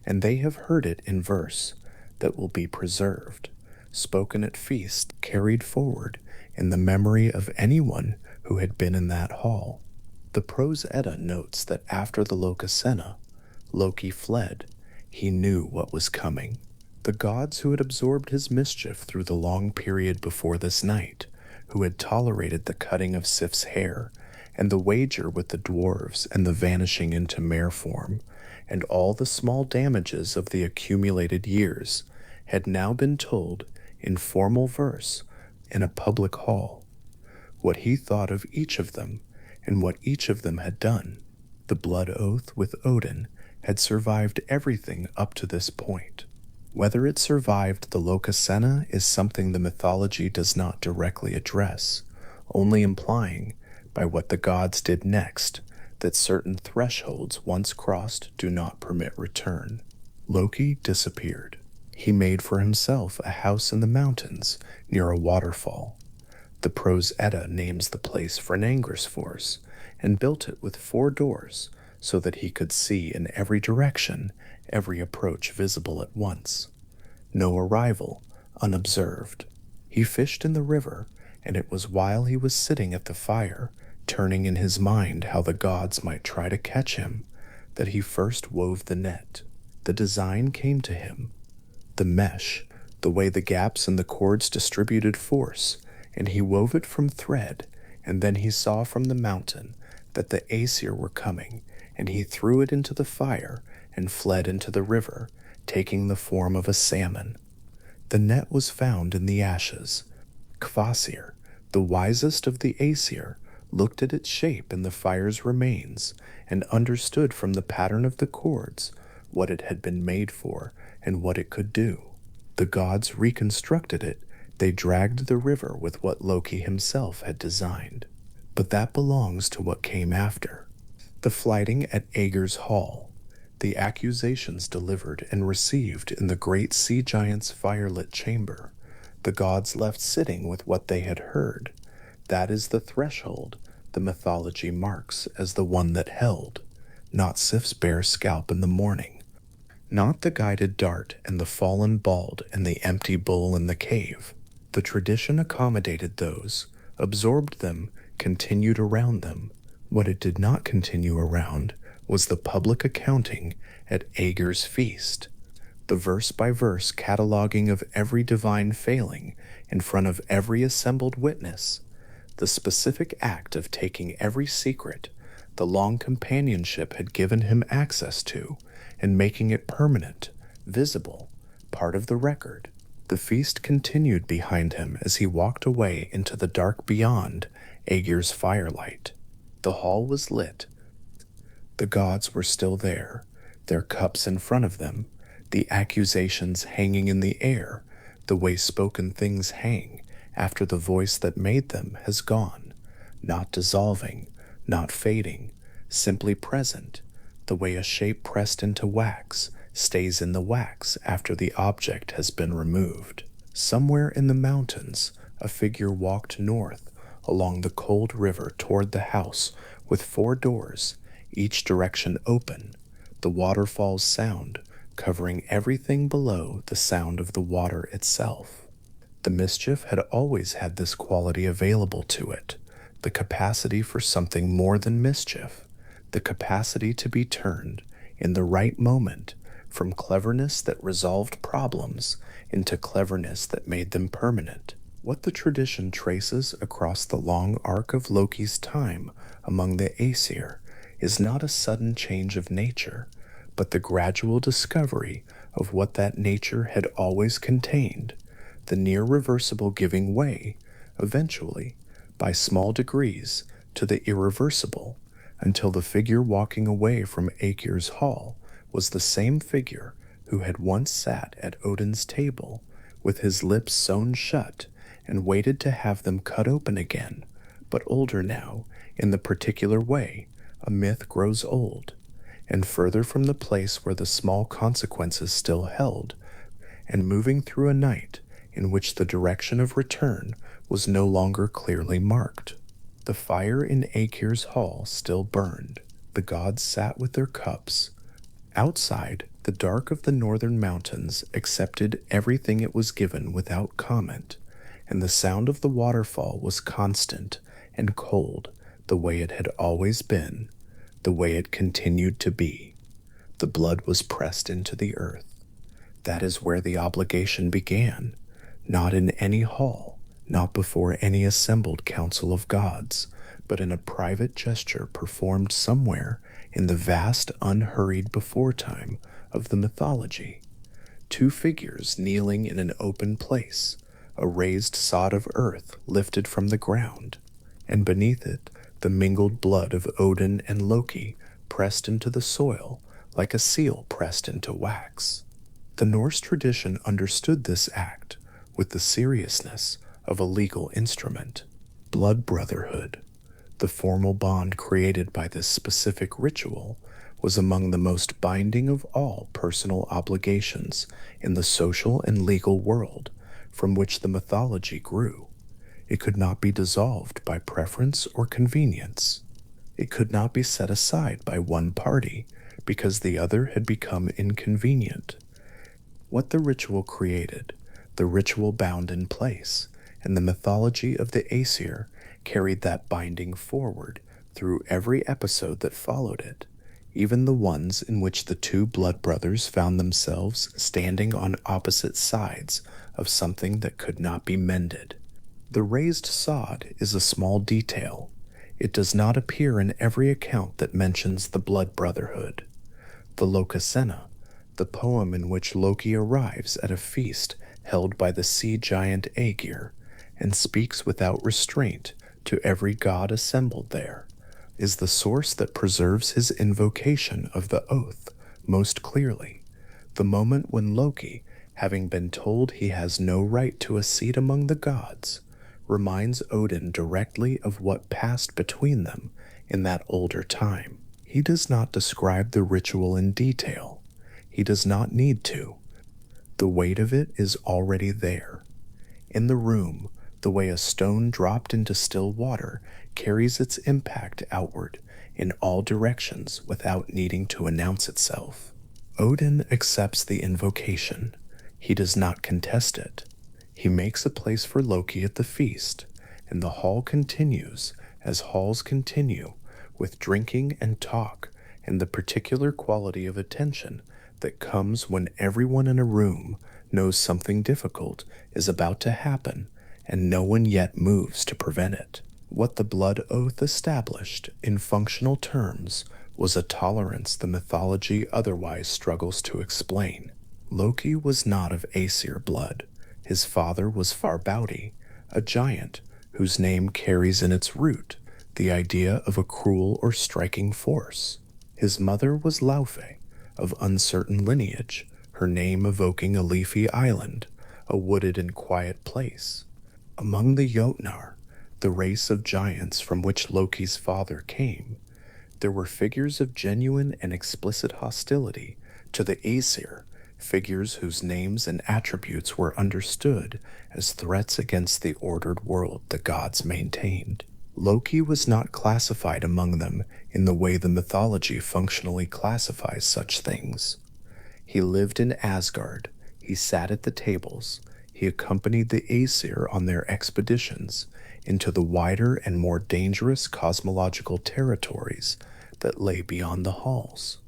and they have heard it in verse that will be preserved, spoken at feast, carried forward in the memory of anyone who had been in that hall. The Prose Edda notes that after the Lokasenna, Loki fled. He knew what was coming. The gods who had absorbed his mischief through the long period before this night, who had tolerated the cutting of Sif's hair, and the wager with the dwarves and the vanishing into mare form, and all the small damages of the accumulated years, had now been told in formal verse in a public hall what he thought of each of them and what each of them had done. The blood oath with Odin had survived everything up to this point. Whether it survived the Lokasena is something the mythology does not directly address, only implying, by what the gods did next, that certain thresholds once crossed do not permit return. Loki disappeared. He made for himself a house in the mountains near a waterfall. The prose Edda names the place Fornangrisfors, and built it with 4 doors so that he could see in every direction, every approach visible at once. No arrival, unobserved. He fished in the river, and it was while he was sitting at the fire, turning in his mind how the gods might try to catch him, that he first wove the net. The design came to him, the mesh, the way the gaps in the cords distributed force, and he wove it from thread, and then he saw from the mountain that the Aesir were coming, and he threw it into the fire and fled into the river, taking the form of a salmon. The net was found in the ashes. Kvasir, the wisest of the Aesir, looked at its shape in the fire's remains, and understood from the pattern of the cords what it had been made for and what it could do. The gods reconstructed it. They dragged the river with what Loki himself had designed. But that belongs to what came after. The flighting at Aegir's hall, the accusations delivered and received in the great sea giant's firelit chamber, the gods left sitting with what they had heard. That is the threshold the mythology marks as the one that held, not Sif's bare scalp in the morning, not the guided dart and the fallen bald and the empty bull in the cave. The tradition accommodated those, absorbed them, continued around them. What it did not continue around was the public accounting at Aegir's feast, the verse-by-verse cataloging of every divine failing in front of every assembled witness, the specific act of taking every secret the long companionship had given him access to and making it permanent, visible, part of the record. The feast continued behind him as he walked away into the dark beyond Aegir's firelight. The hall was lit. The gods were still there, their cups in front of them, the accusations hanging in the air, the way spoken things hang after the voice that made them has gone, not dissolving, not fading, simply present, the way a shape pressed into wax stays in the wax after the object has been removed. Somewhere in the mountains, a figure walked north along the cold river toward the house with 4 doors, each direction open, the waterfall's sound covering everything below the sound of the water itself. The Mischief had always had this quality available to it, the capacity for something more than mischief, the capacity to be turned, in the right moment, from cleverness that resolved problems into cleverness that made them permanent. What the tradition traces across the long arc of Loki's time among the Aesir is not a sudden change of nature, but the gradual discovery of what that nature had always contained, the near-reversible giving way, eventually, by small degrees, to the irreversible, until the figure walking away from Aegir's hall was the same figure who had once sat at Odin's table, with his lips sewn shut, and waited to have them cut open again, but older now, in the particular way a myth grows old, and further from the place where the small consequences still held, and moving through a night in which the direction of return was no longer clearly marked. The fire in Aegir's hall still burned. The gods sat with their cups. Outside, the dark of the northern mountains accepted everything it was given without comment, and the sound of the waterfall was constant and cold, the way it had always been, the way it continued to be. The blood was pressed into the earth. That is where the obligation began, not in any hall, not before any assembled council of gods, but in a private gesture performed somewhere in the vast unhurried beforetime of the mythology. Two figures kneeling in an open place, a raised sod of earth lifted from the ground, and beneath it the mingled blood of Odin and Loki pressed into the soil like a seal pressed into wax. The Norse tradition understood this act with the seriousness of a legal instrument. Blood brotherhood, the formal bond created by this specific ritual, was among the most binding of all personal obligations in the social and legal world from which the mythology grew. It could not be dissolved by preference or convenience. It could not be set aside by one party because the other had become inconvenient. What the ritual created, the ritual bound in place, and the mythology of the Aesir carried that binding forward through every episode that followed it, even the ones in which the two blood brothers found themselves standing on opposite sides of something that could not be mended. The raised sod is a small detail. It does not appear in every account that mentions the blood brotherhood. The Lokasenna, the poem in which Loki arrives at a feast held by the sea giant Aegir and speaks without restraint to every god assembled there, is the source that preserves his invocation of the oath most clearly. The moment when Loki, having been told he has no right to a seat among the gods, reminds Odin directly of what passed between them in that older time. He does not describe the ritual in detail. He does not need to. The weight of it is already there. In the room, the way a stone dropped into still water carries its impact outward in all directions without needing to announce itself. Odin accepts the invocation. He does not contest it. He makes a place for Loki at the feast, and the hall continues, as halls continue, with drinking and talk and the particular quality of attention that comes when everyone in a room knows something difficult is about to happen and no one yet moves to prevent it. What the blood oath established, in functional terms, was a tolerance the mythology otherwise struggles to explain. Loki was not of Aesir blood. His father was Farbauti, a giant whose name carries in its root the idea of a cruel or striking force. His mother was Laufey, of uncertain lineage, her name evoking a leafy island, a wooded and quiet place. Among the Jotnar, the race of giants from which Loki's father came, there were figures of genuine and explicit hostility to the Aesir, figures whose names and attributes were understood as threats against the ordered world the gods maintained. Loki was not classified among them in the way the mythology functionally classifies such things. He lived in Asgard, he sat at the tables, he accompanied the Aesir on their expeditions into the wider and more dangerous cosmological territories that lay beyond the halls.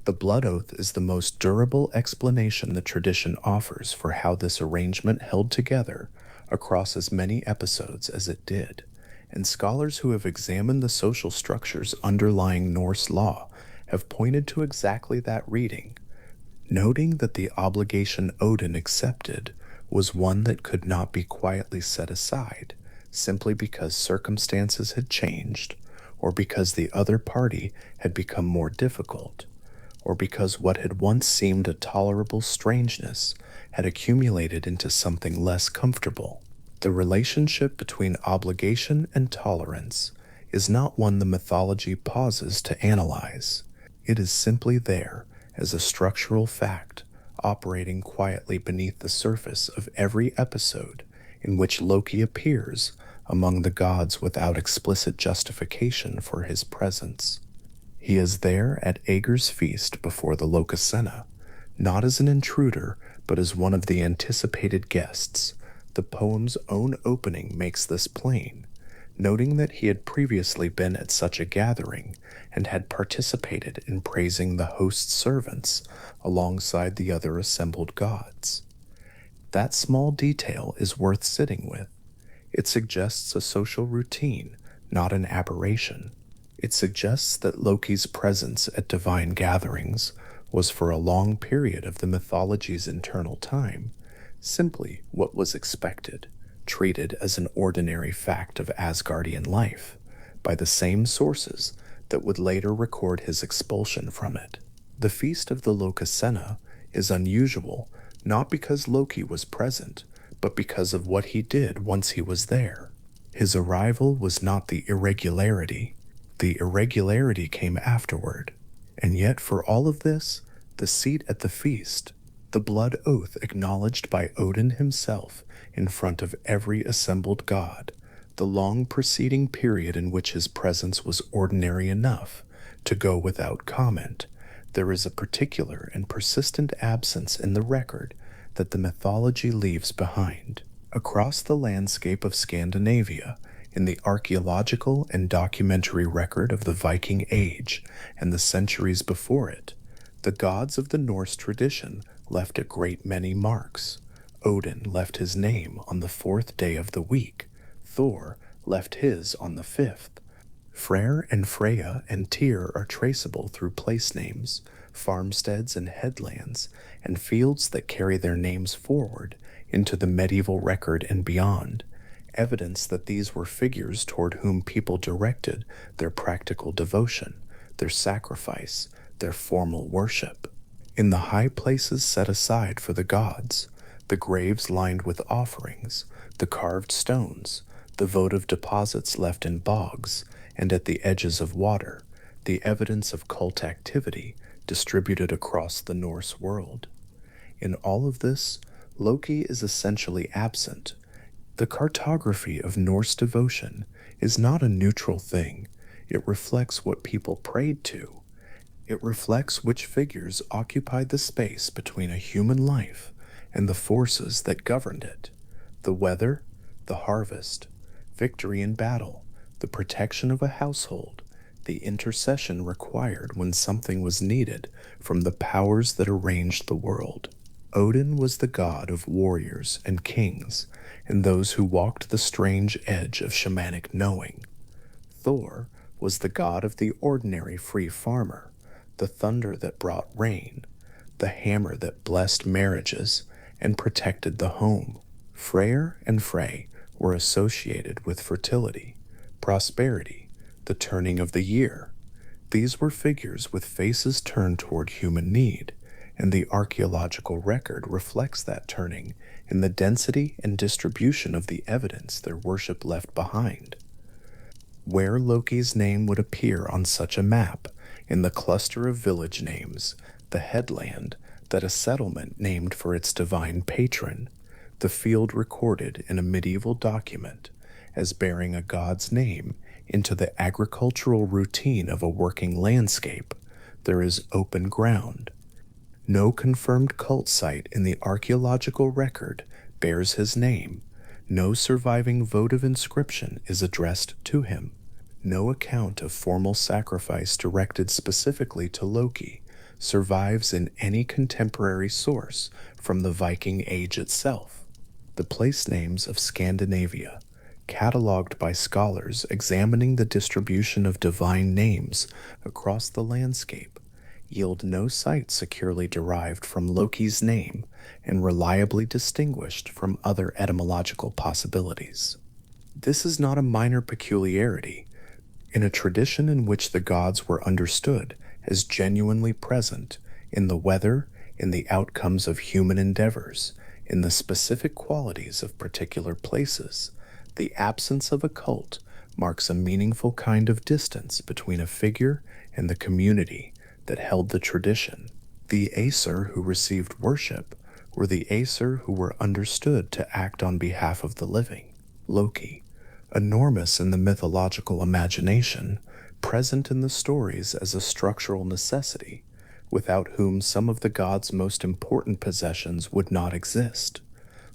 The blood oath is the most durable explanation the tradition offers for how this arrangement held together across as many episodes as it did, and scholars who have examined the social structures underlying Norse law have pointed to exactly that reading, noting that the obligation Odin accepted was one that could not be quietly set aside simply because circumstances had changed, or because the other party had become more difficult, or because what had once seemed a tolerable strangeness had accumulated into something less comfortable. The relationship between obligation and tolerance is not one the mythology pauses to analyze. It is simply there as a structural fact, operating quietly beneath the surface of every episode in which Loki appears among the gods without explicit justification for his presence. He is there at Aegir's feast before the Lokasenna, not as an intruder, but as one of the anticipated guests. The poem's own opening makes this plain. Noting that he had previously been at such a gathering and had participated in praising the host's servants alongside the other assembled gods. That small detail is worth sitting with. It suggests a social routine, not an aberration. It suggests that Loki's presence at divine gatherings was for a long period of the mythology's internal time, simply what was expected, treated as an ordinary fact of Asgardian life by the same sources that would later record his expulsion from it. The Feast of the Lokasenna is unusual not because Loki was present, but because of what he did once he was there. His arrival was not the irregularity came afterward. And yet, for all of this, the seat at the feast, the blood oath acknowledged by Odin himself in front of every assembled god, the long preceding period in which his presence was ordinary enough to go without comment, there is a particular and persistent absence in the record that the mythology leaves behind. Across the landscape of Scandinavia, in the archaeological and documentary record of the Viking Age and the centuries before it, the gods of the Norse tradition left a great many marks. Odin left his name on the 4th day of the week. Thor left his on the 5th. Freyr and Freya and Tyr are traceable through place names, farmsteads and headlands, and fields that carry their names forward into the medieval record and beyond, evidence that these were figures toward whom people directed their practical devotion, their sacrifice, their formal worship. In the high places set aside for the gods, the graves lined with offerings, the carved stones, the votive deposits left in bogs, and at the edges of water, the evidence of cult activity distributed across the Norse world. In all of this, Loki is essentially absent. The cartography of Norse devotion is not a neutral thing. It reflects what people prayed to. It reflects which figures occupied the space between a human life and the forces that governed it: the weather, the harvest, victory in battle, the protection of a household, the intercession required when something was needed from the powers that arranged the world. Odin was the god of warriors and kings and those who walked the strange edge of shamanic knowing. Thor was the god of the ordinary free farmer, the thunder that brought rain, the hammer that blessed marriages and protected the home. Freyr and Frey were associated with fertility, prosperity, the turning of the year. These were figures with faces turned toward human need, and the archaeological record reflects that turning in the density and distribution of the evidence their worship left behind. Where Loki's name would appear on such a map, in the cluster of village names, the headland that a settlement named for its divine patron, the field recorded in a medieval document as bearing a god's name into the agricultural routine of a working landscape, there is open ground. No confirmed cult site in the archaeological record bears his name. No surviving votive inscription is addressed to him. No account of formal sacrifice directed specifically to Loki survives in any contemporary source from the Viking Age itself. The place names of Scandinavia, catalogued by scholars examining the distribution of divine names across the landscape, yield no site securely derived from Loki's name and reliably distinguished from other etymological possibilities. This is not a minor peculiarity. In a tradition in which the gods were understood as genuinely present in the weather, in the outcomes of human endeavors, in the specific qualities of particular places, the absence of a cult marks a meaningful kind of distance between a figure and the community that held the tradition. The Aesir who received worship were the Aesir who were understood to act on behalf of the living. Loki, enormous in the mythological imagination, present in the stories as a structural necessity, without whom some of the gods' most important possessions would not exist.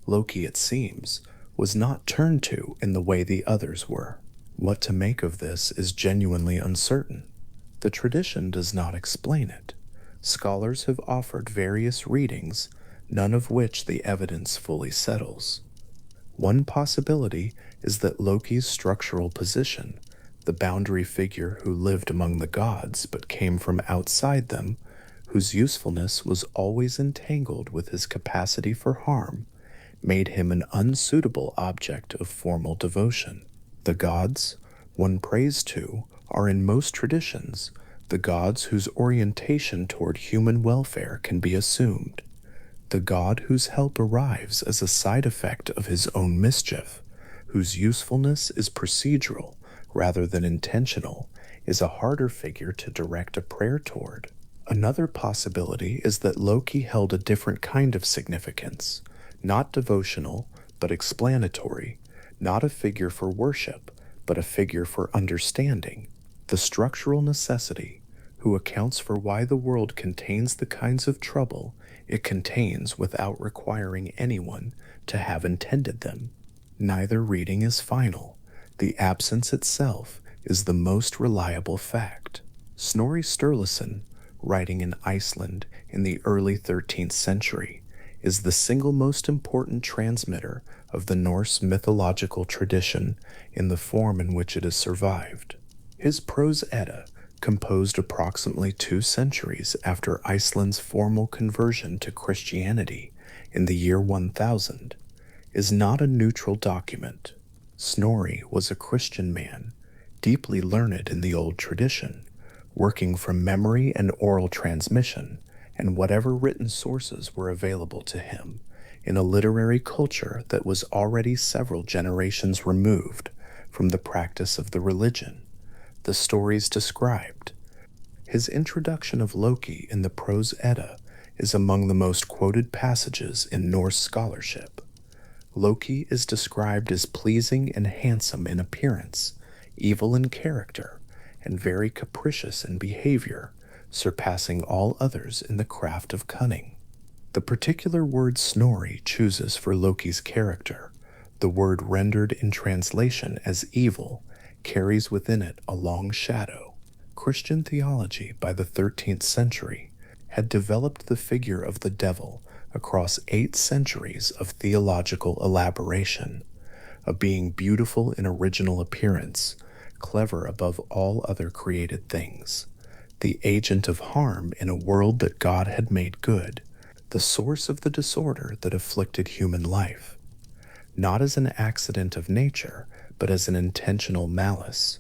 Loki, it seems, was not turned to in the way the others were. What to make of this is genuinely uncertain. The tradition does not explain it. Scholars have offered various readings, none of which the evidence fully settles. One possibility is that Loki's structural position, the boundary figure who lived among the gods but came from outside them, whose usefulness was always entangled with his capacity for harm, made him an unsuitable object of formal devotion. The gods one prays to are in most traditions the gods whose orientation toward human welfare can be assumed. The god whose help arrives as a side effect of his own mischief, whose usefulness is procedural rather than intentional, is a harder figure to direct a prayer toward. Another possibility is that Loki held a different kind of significance, not devotional, but explanatory, not a figure for worship, but a figure for understanding, the structural necessity, who accounts for why the world contains the kinds of trouble it contains without requiring anyone to have intended them. Neither reading is final. The absence itself is the most reliable fact. Snorri Sturluson, writing in Iceland in the early 13th century, is the single most important transmitter of the Norse mythological tradition in the form in which it has survived. His prose Edda, composed approximately 2 centuries after Iceland's formal conversion to Christianity in the year 1000, is not a neutral document. Snorri was a Christian man, deeply learned in the old tradition, working from memory and oral transmission and whatever written sources were available to him in a literary culture that was already several generations removed from the practice of the religion. The stories described. His introduction of Loki in the prose Edda is among the most quoted passages in Norse scholarship. Loki is described as pleasing and handsome in appearance, evil in character, and very capricious in behavior, surpassing all others in the craft of cunning. The particular word Snorri chooses for Loki's character, the word rendered in translation as evil, carries within it a long shadow. Christian theology by the 13th century had developed the figure of the devil across 8 centuries of theological elaboration, a being beautiful in original appearance, clever above all other created things, the agent of harm in a world that God had made good, the source of the disorder that afflicted human life, not as an accident of nature, but as an intentional malice.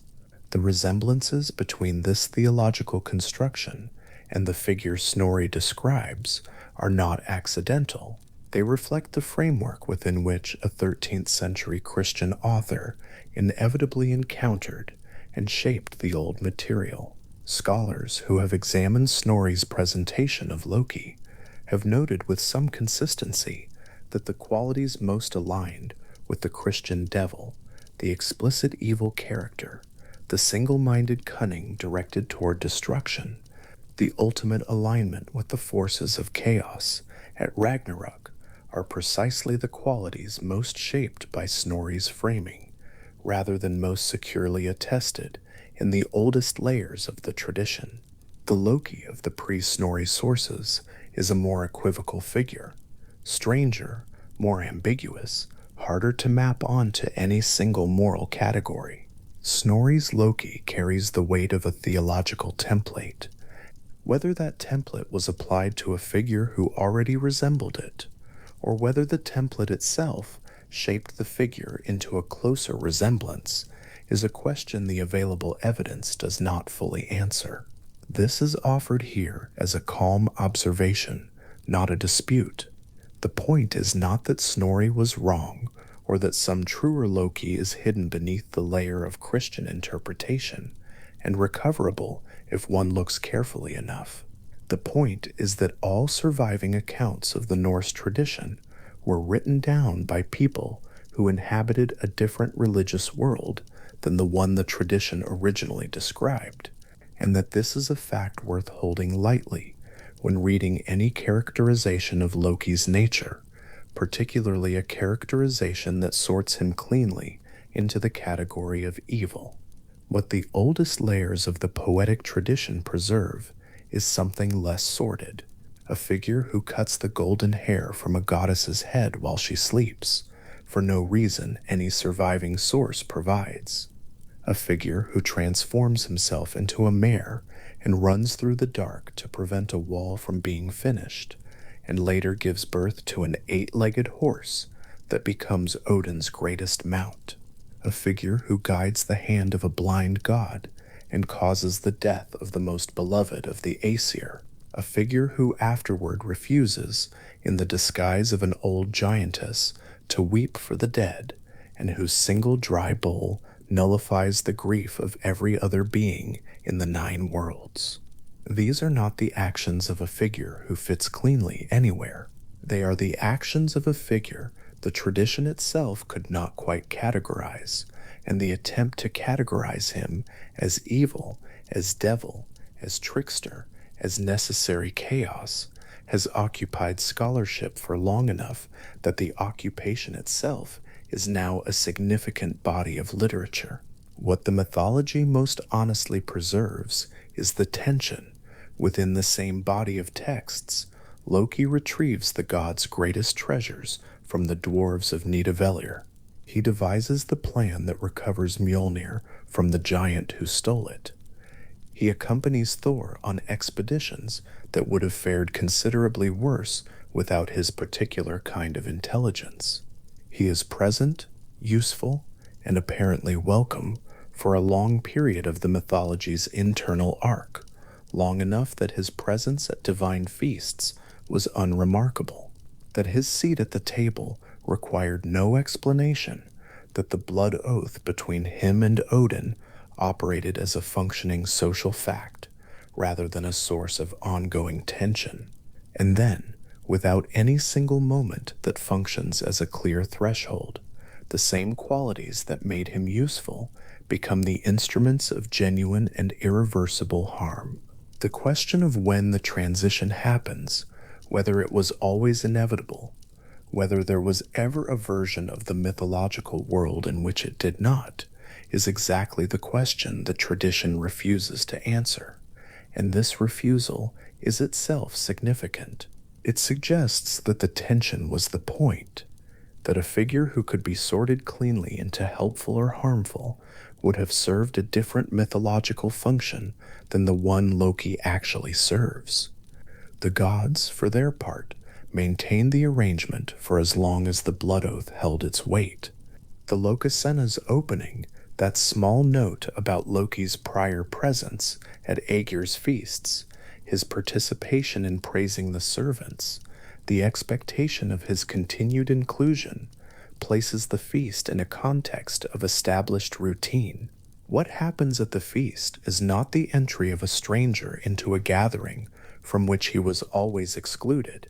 The resemblances between this theological construction and the figure Snorri describes are not accidental. They reflect the framework within which a 13th century Christian author inevitably encountered and shaped the old material. Scholars who have examined Snorri's presentation of Loki have noted with some consistency that the qualities most aligned with the Christian devil, the explicit evil character, the single-minded cunning directed toward destruction, the ultimate alignment with the forces of chaos at Ragnarok, are precisely the qualities most shaped by Snorri's framing, rather than most securely attested in the oldest layers of the tradition. The Loki of the pre-Snorri sources is a more equivocal figure, stranger, more ambiguous, harder to map onto any single moral category. Snorri's Loki carries the weight of a theological template. Whether that template was applied to a figure who already resembled it, or whether the template itself shaped the figure into a closer resemblance, is a question the available evidence does not fully answer. This is offered here as a calm observation, not a dispute. The point is not that Snorri was wrong, or that some truer Loki is hidden beneath the layer of Christian interpretation, and recoverable if one looks carefully enough. The point is that all surviving accounts of the Norse tradition were written down by people who inhabited a different religious world than the one the tradition originally described, and that this is a fact worth holding lightly when reading any characterization of Loki's nature, particularly a characterization that sorts him cleanly into the category of evil. What the oldest layers of the poetic tradition preserve is something less sordid, a figure who cuts the golden hair from a goddess's head while she sleeps, for no reason any surviving source provides. A figure who transforms himself into a mare and runs through the dark to prevent a wall from being finished, and later gives birth to an 8-legged horse that becomes Odin's greatest mount. A figure who guides the hand of a blind god and causes the death of the most beloved of the Aesir. A figure who afterward refuses, in the disguise of an old giantess, to weep for the dead, and whose single dry bowl nullifies the grief of every other being in the 9 worlds. These are not the actions of a figure who fits cleanly anywhere. They are the actions of a figure the tradition itself could not quite categorize, and the attempt to categorize him as evil, as devil, as trickster, as necessary chaos has occupied scholarship for long enough that the occupation itself is now a significant body of literature. What the mythology most honestly preserves is the tension. Within the same body of texts, Loki retrieves the god's greatest treasures from the dwarves of Nidavellir. He devises the plan that recovers Mjolnir from the giant who stole it. He accompanies Thor on expeditions that would have fared considerably worse without his particular kind of intelligence. He is present, useful, and apparently welcome for a long period of the mythology's internal arc, long enough that his presence at divine feasts was unremarkable, that his seat at the table required no explanation, that the blood oath between him and Odin operated as a functioning social fact rather than a source of ongoing tension, and then, without any single moment that functions as a clear threshold, the same qualities that made him useful become the instruments of genuine and irreversible harm. The question of when the transition happens, whether it was always inevitable, whether there was ever a version of the mythological world in which it did not, is exactly the question the tradition refuses to answer, and this refusal is itself significant. It suggests that the tension was the point, that a figure who could be sorted cleanly into helpful or harmful would have served a different mythological function than the one Loki actually serves. The gods, for their part, maintained the arrangement for as long as the blood oath held its weight. The Lokasenna's opening, that small note about Loki's prior presence at Aegir's feasts, his participation in praising the servants, the expectation of his continued inclusion, places the feast in a context of established routine. What happens at the feast is not the entry of a stranger into a gathering from which he was always excluded.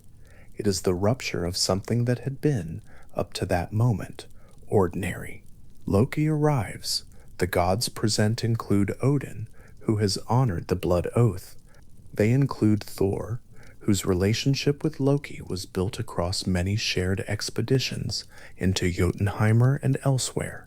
It is the rupture of something that had been, up to that moment, ordinary. Loki arrives. The gods present include Odin, who has honored the blood oath. They include Thor, whose relationship with Loki was built across many shared expeditions into Jotunheimer and elsewhere.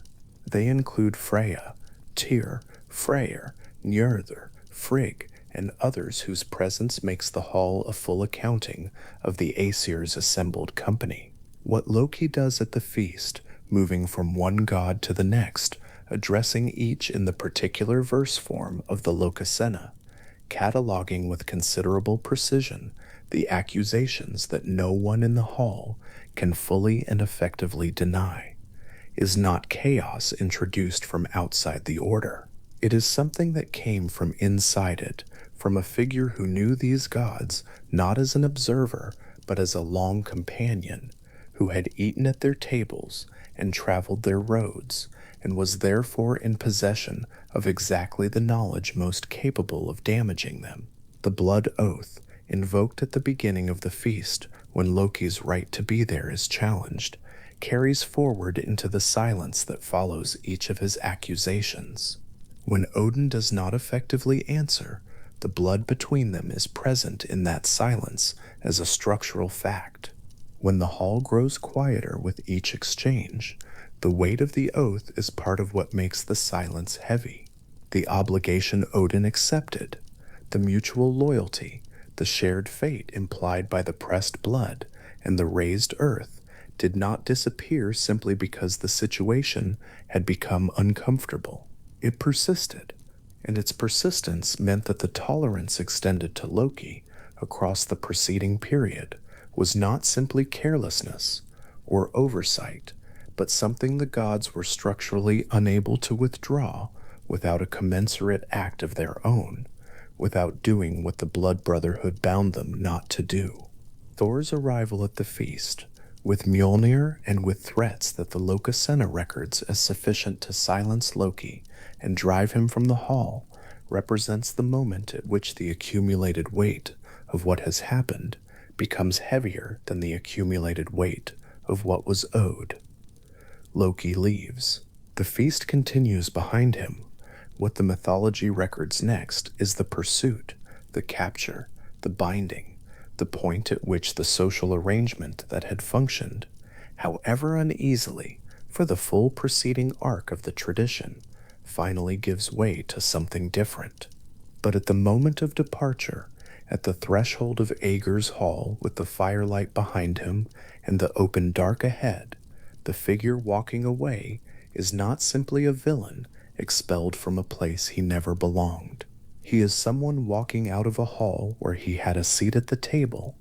They include Freya, Tyr, Freyr, Njörður, Frigg, and others whose presence makes the hall a full accounting of the Aesir's assembled company. What Loki does at the feast, moving from one god to the next, addressing each in the particular verse form of the Lokasenna, cataloging with considerable precision the accusations that no one in the hall can fully and effectively deny, is not chaos introduced from outside the order. It is something that came from inside it, from a figure who knew these gods not as an observer, but as a long companion, who had eaten at their tables and traveled their roads, and was therefore in possession of exactly the knowledge most capable of damaging them. The blood oath, invoked at the beginning of the feast when Loki's right to be there is challenged, carries forward into the silence that follows each of his accusations. When Odin does not effectively answer, the blood between them is present in that silence as a structural fact. When the hall grows quieter with each exchange, The weight of the oath is part of what makes the silence heavy. The obligation Odin accepted, the mutual loyalty, the shared fate implied by the pressed blood, and the raised earth did not disappear simply because the situation had become uncomfortable. It persisted, and its persistence meant that the tolerance extended to Loki across the preceding period was not simply carelessness or oversight, but something the gods were structurally unable to withdraw without a commensurate act of their own, without doing what the blood brotherhood bound them not to do. Thor's arrival at the feast, with Mjolnir and with threats that the Lokasenna records as sufficient to silence Loki and drive him from the hall, represents the moment at which the accumulated weight of what has happened becomes heavier than the accumulated weight of what was owed. Loki leaves. The feast continues behind him. What the mythology records next is the pursuit, the capture, the binding, the point at which the social arrangement that had functioned, however uneasily, for the full preceding arc of the tradition, finally gives way to something different. But at the moment of departure, at the threshold of Aegir's hall with the firelight behind him and the open dark ahead, the figure walking away is not simply a villain expelled from a place he never belonged. He is someone walking out of a hall where he had a seat at the table,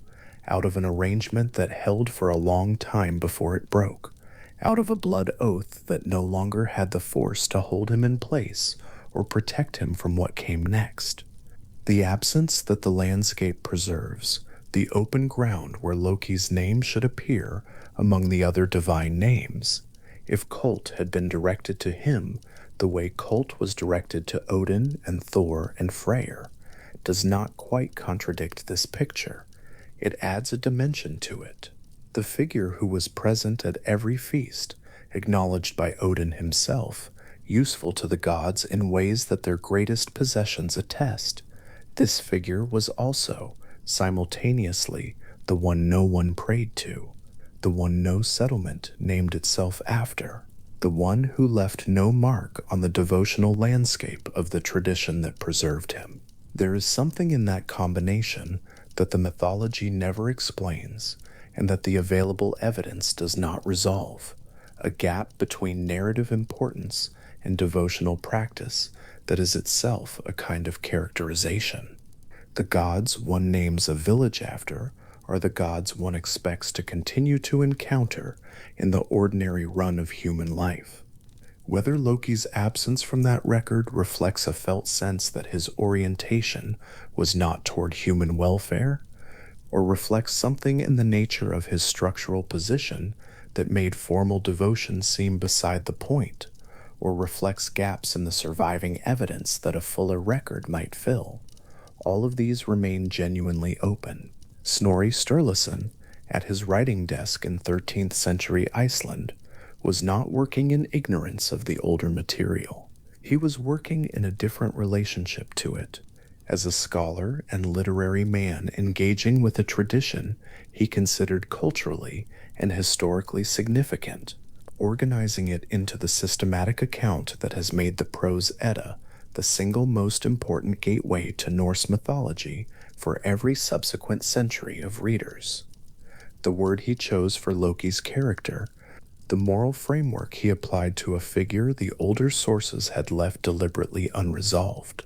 out of an arrangement that held for a long time before it broke, out of a blood oath that no longer had the force to hold him in place or protect him from what came next. The absence that the landscape preserves, the open ground where Loki's name should appear among the other divine names, if cult had been directed to him the way cult was directed to Odin and Thor and Freyr, does not quite contradict this picture. It adds a dimension to it. The figure who was present at every feast, acknowledged by Odin himself, useful to the gods in ways that their greatest possessions attest. This figure was also, simultaneously, the one no one prayed to, the one no settlement named itself after, the one who left no mark on the devotional landscape of the tradition that preserved him. There is something in that combination that the mythology never explains, and that the available evidence does not resolve, a gap between narrative importance and devotional practice that is itself a kind of characterization. The gods one names a village after are the gods one expects to continue to encounter in the ordinary run of human life. Whether Loki's absence from that record reflects a felt sense that his orientation was not toward human welfare, or reflects something in the nature of his structural position that made formal devotion seem beside the point, or reflects gaps in the surviving evidence that a fuller record might fill, all of these remain genuinely open. Snorri Sturluson, at his writing desk in 13th century Iceland, was not working in ignorance of the older material. He was working in a different relationship to it, as a scholar and literary man engaging with a tradition he considered culturally and historically significant, organizing it into the systematic account that has made the Prose Edda the single most important gateway to Norse mythology for every subsequent century of readers. The word he chose for Loki's character, the moral framework he applied to a figure the older sources had left deliberately unresolved.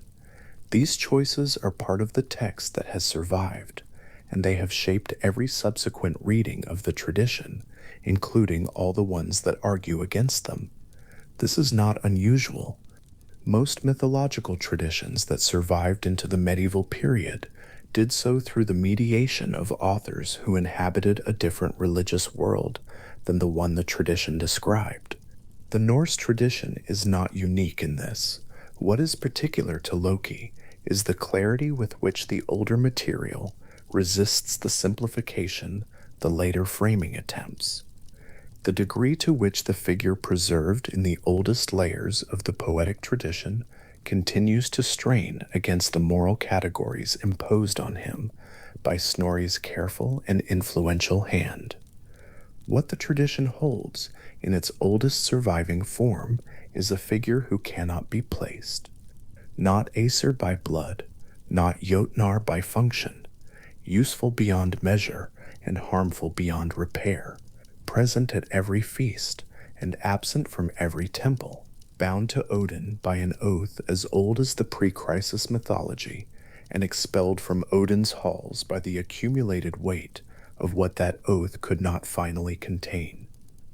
These choices are part of the text that has survived, and they have shaped every subsequent reading of the tradition, including all the ones that argue against them. This is not unusual. Most mythological traditions that survived into the medieval period did so through the mediation of authors who inhabited a different religious world than the one the tradition described. The Norse tradition is not unique in this. What is particular to Loki is the clarity with which the older material resists the simplification the later framing attempts. The degree to which the figure preserved in the oldest layers of the poetic tradition continues to strain against the moral categories imposed on him by Snorri's careful and influential hand. What the tradition holds in its oldest surviving form is a figure who cannot be placed. Not Aesir by blood, not Jotnar by function, useful beyond measure and harmful beyond repair, present at every feast and absent from every temple, bound to Odin by an oath as old as the pre-crisis mythology, and expelled from Odin's halls by the accumulated weight of what that oath could not finally contain.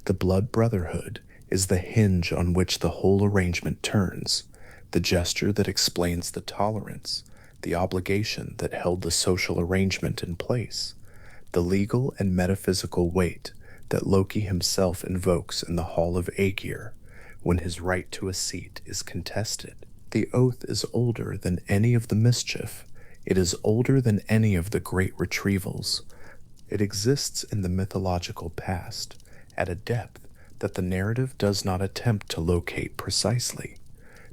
The blood brotherhood is the hinge on which the whole arrangement turns, the gesture that explains the tolerance, the obligation that held the social arrangement in place, the legal and metaphysical weight that Loki himself invokes in the Hall of Aegir when his right to a seat is contested. The oath is older than any of the mischief. It is older than any of the great retrievals. It exists in the mythological past at a depth that the narrative does not attempt to locate precisely,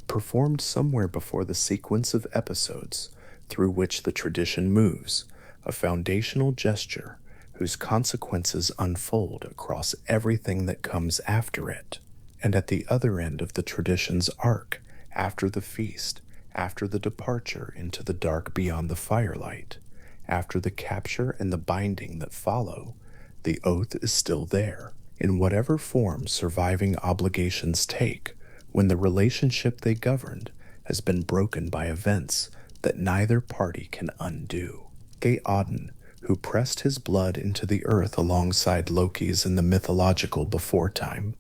performed somewhere before the sequence of episodes through which the tradition moves, a foundational gesture whose consequences unfold across everything that comes after it. And at the other end of the tradition's arc, after the feast, after the departure into the dark beyond the firelight, after the capture and the binding that follow, the oath is still there, in whatever form surviving obligations take, when the relationship they governed has been broken by events that neither party can undo. Odin, who pressed his blood into the earth alongside Loki's in the mythological beforetime,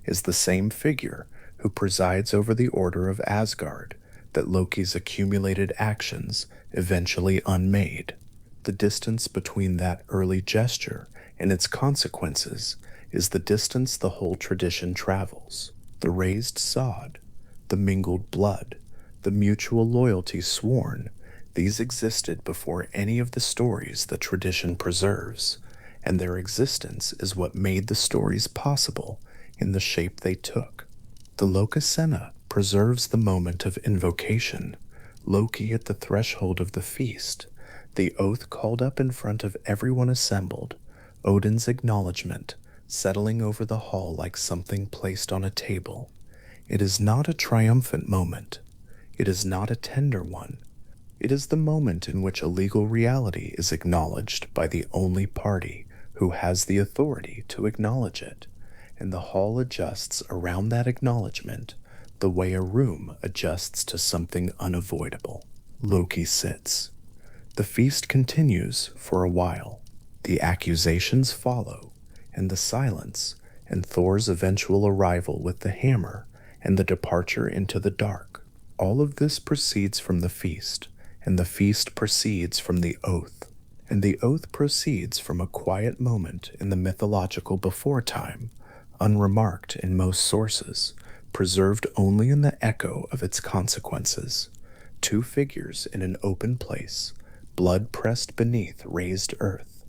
is the same figure who presides over the order of Asgard that Loki's accumulated actions eventually unmade. The distance between that early gesture and its consequences is the distance the whole tradition travels. The raised sod, the mingled blood, the mutual loyalty sworn, these existed before any of the stories the tradition preserves, and their existence is what made the stories possible in the shape they took. The Lokasena preserves the moment of invocation, Loki at the threshold of the feast, the oath called up in front of everyone assembled, Odin's acknowledgement settling over the hall like something placed on a table. It is not a triumphant moment. It is not a tender one. It is the moment in which a legal reality is acknowledged by the only party who has the authority to acknowledge it, and the hall adjusts around that acknowledgement the way a room adjusts to something unavoidable. Loki sits. The feast continues for a while. The accusations follow, and the silence, and Thor's eventual arrival with the hammer, and the departure into the dark. All of this proceeds from the feast, and the feast proceeds from the oath, and the oath proceeds from a quiet moment in the mythological beforetime, unremarked in most sources, preserved only in the echo of its consequences. Two figures in an open place, blood pressed beneath raised earth,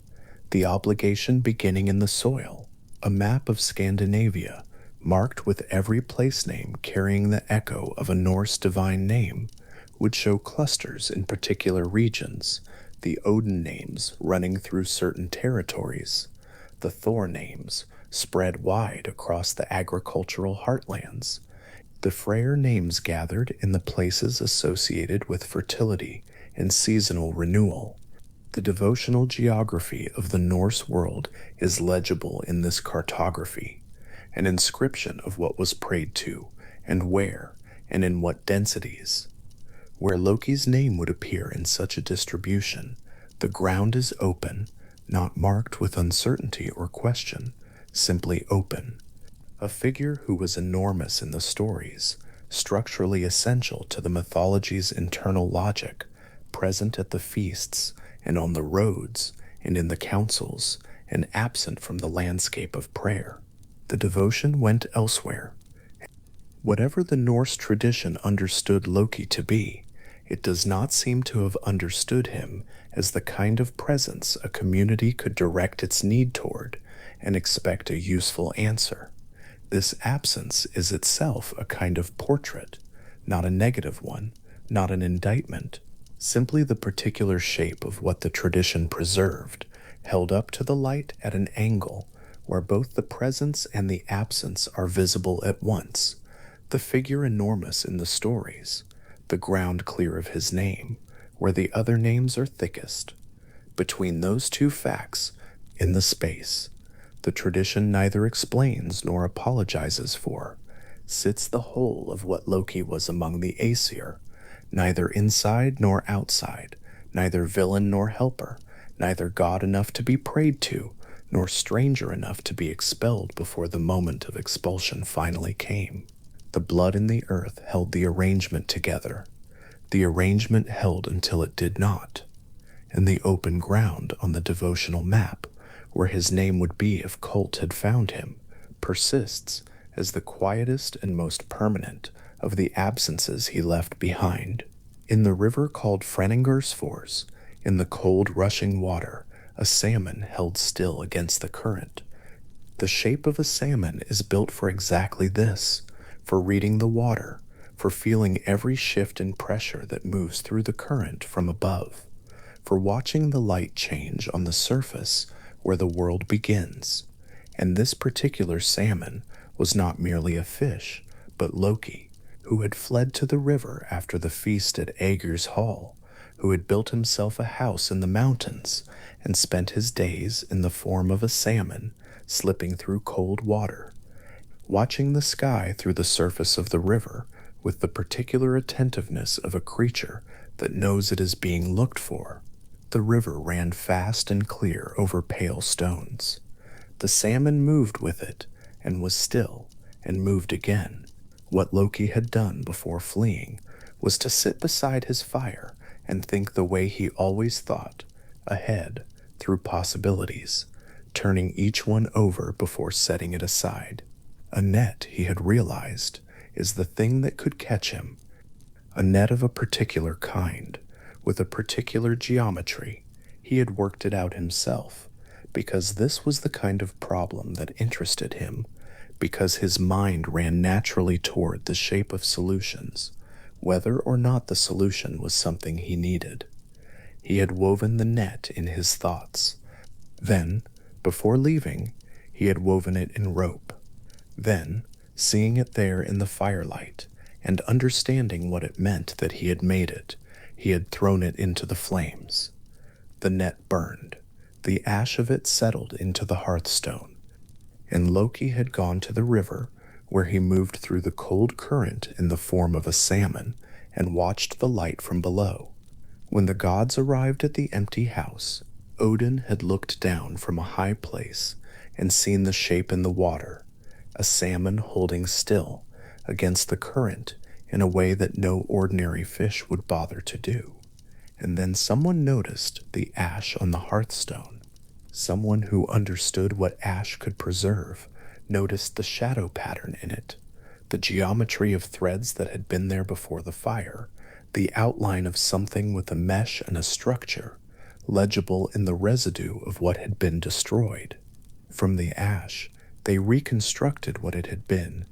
the obligation beginning in the soil, a map of Scandinavia, marked with every place name carrying the echo of a Norse divine name, would show clusters in particular regions, the Odin names running through certain territories, the Thor names spread wide across the agricultural heartlands, the Freyr names gathered in the places associated with fertility and seasonal renewal. The devotional geography of the Norse world is legible in this cartography, an inscription of what was prayed to, and where, and in what densities. Where Loki's name would appear in such a distribution, the ground is open, not marked with uncertainty or question, simply open. A figure who was enormous in the stories, structurally essential to the mythology's internal logic, present at the feasts, and on the roads, and in the councils, and absent from the landscape of prayer. The devotion went elsewhere. Whatever the Norse tradition understood Loki to be, it does not seem to have understood him as the kind of presence a community could direct its need toward and expect a useful answer. This absence is itself a kind of portrait, not a negative one, not an indictment, simply the particular shape of what the tradition preserved, held up to the light at an angle where both the presence and the absence are visible at once, the figure enormous in the stories, the ground clear of his name, where the other names are thickest. Between those two facts, in the space, the tradition neither explains nor apologizes for, sits the whole of what Loki was among the Aesir, neither inside nor outside, neither villain nor helper, neither god enough to be prayed to, nor stranger enough to be expelled before the moment of expulsion finally came. The blood in the earth held the arrangement together. The arrangement held until it did not. And the open ground on the devotional map, where his name would be if Colt had found him, persists as the quietest and most permanent of the absences he left behind. In the river called Franningersfors, in the cold rushing water, a salmon held still against the current. The shape of a salmon is built for exactly this, for reading the water, for feeling every shift in pressure that moves through the current from above, for watching the light change on the surface where the world begins. And this particular salmon was not merely a fish, but Loki, who had fled to the river after the feast at Aegir's hall, who had built himself a house in the mountains and spent his days in the form of a salmon slipping through cold water, watching the sky through the surface of the river with the particular attentiveness of a creature that knows it is being looked for. The river ran fast and clear over pale stones. The salmon moved with it, and was still, and moved again. What Loki had done before fleeing was to sit beside his fire and think the way he always thought, ahead, through possibilities, turning each one over before setting it aside. A net, he had realized, is the thing that could catch him. A net of a particular kind, with a particular geometry. He had worked it out himself, because this was the kind of problem that interested him, because his mind ran naturally toward the shape of solutions, whether or not the solution was something he needed. He had woven the net in his thoughts. Then, before leaving, he had woven it in rope. Then, seeing it there in the firelight, and understanding what it meant that he had made it, he had thrown it into the flames. The net burned. The ash of it settled into the hearthstone, and Loki had gone to the river, where he moved through the cold current in the form of a salmon, and watched the light from below. When the gods arrived at the empty house, Odin had looked down from a high place and seen the shape in the water, a salmon holding still against the current in a way that no ordinary fish would bother to do. And then someone noticed the ash on the hearthstone. Someone who understood what ash could preserve noticed the shadow pattern in it, the geometry of threads that had been there before the fire, the outline of something with a mesh and a structure, legible in the residue of what had been destroyed. From the ash, they reconstructed what it had been.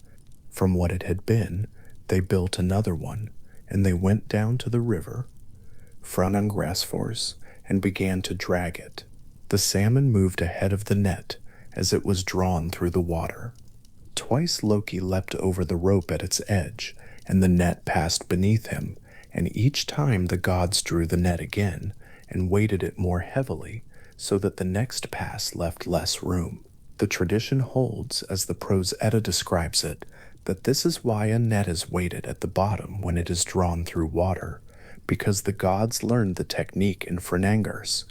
From what it had been, they built another one, and they went down to the river, Franningersfors, and began to drag it. The salmon moved ahead of the net as it was drawn through the water. Twice Loki leapt over the rope at its edge, and the net passed beneath him, and each time the gods drew the net again and weighted it more heavily so that the next pass left less room. The tradition holds, as the Prose Edda describes it, that this is why a net is weighted at the bottom when it is drawn through water, because the gods learned the technique in Franangers,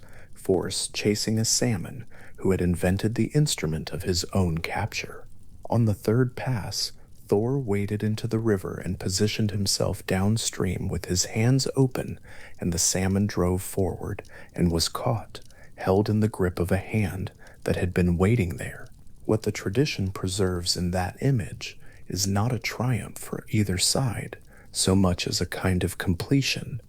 Force chasing a salmon who had invented the instrument of his own capture. On the third pass, Thor waded into the river and positioned himself downstream with his hands open, and the salmon drove forward and was caught, held in the grip of a hand that had been waiting there. What the tradition preserves in that image is not a triumph for either side, so much as a kind of completion.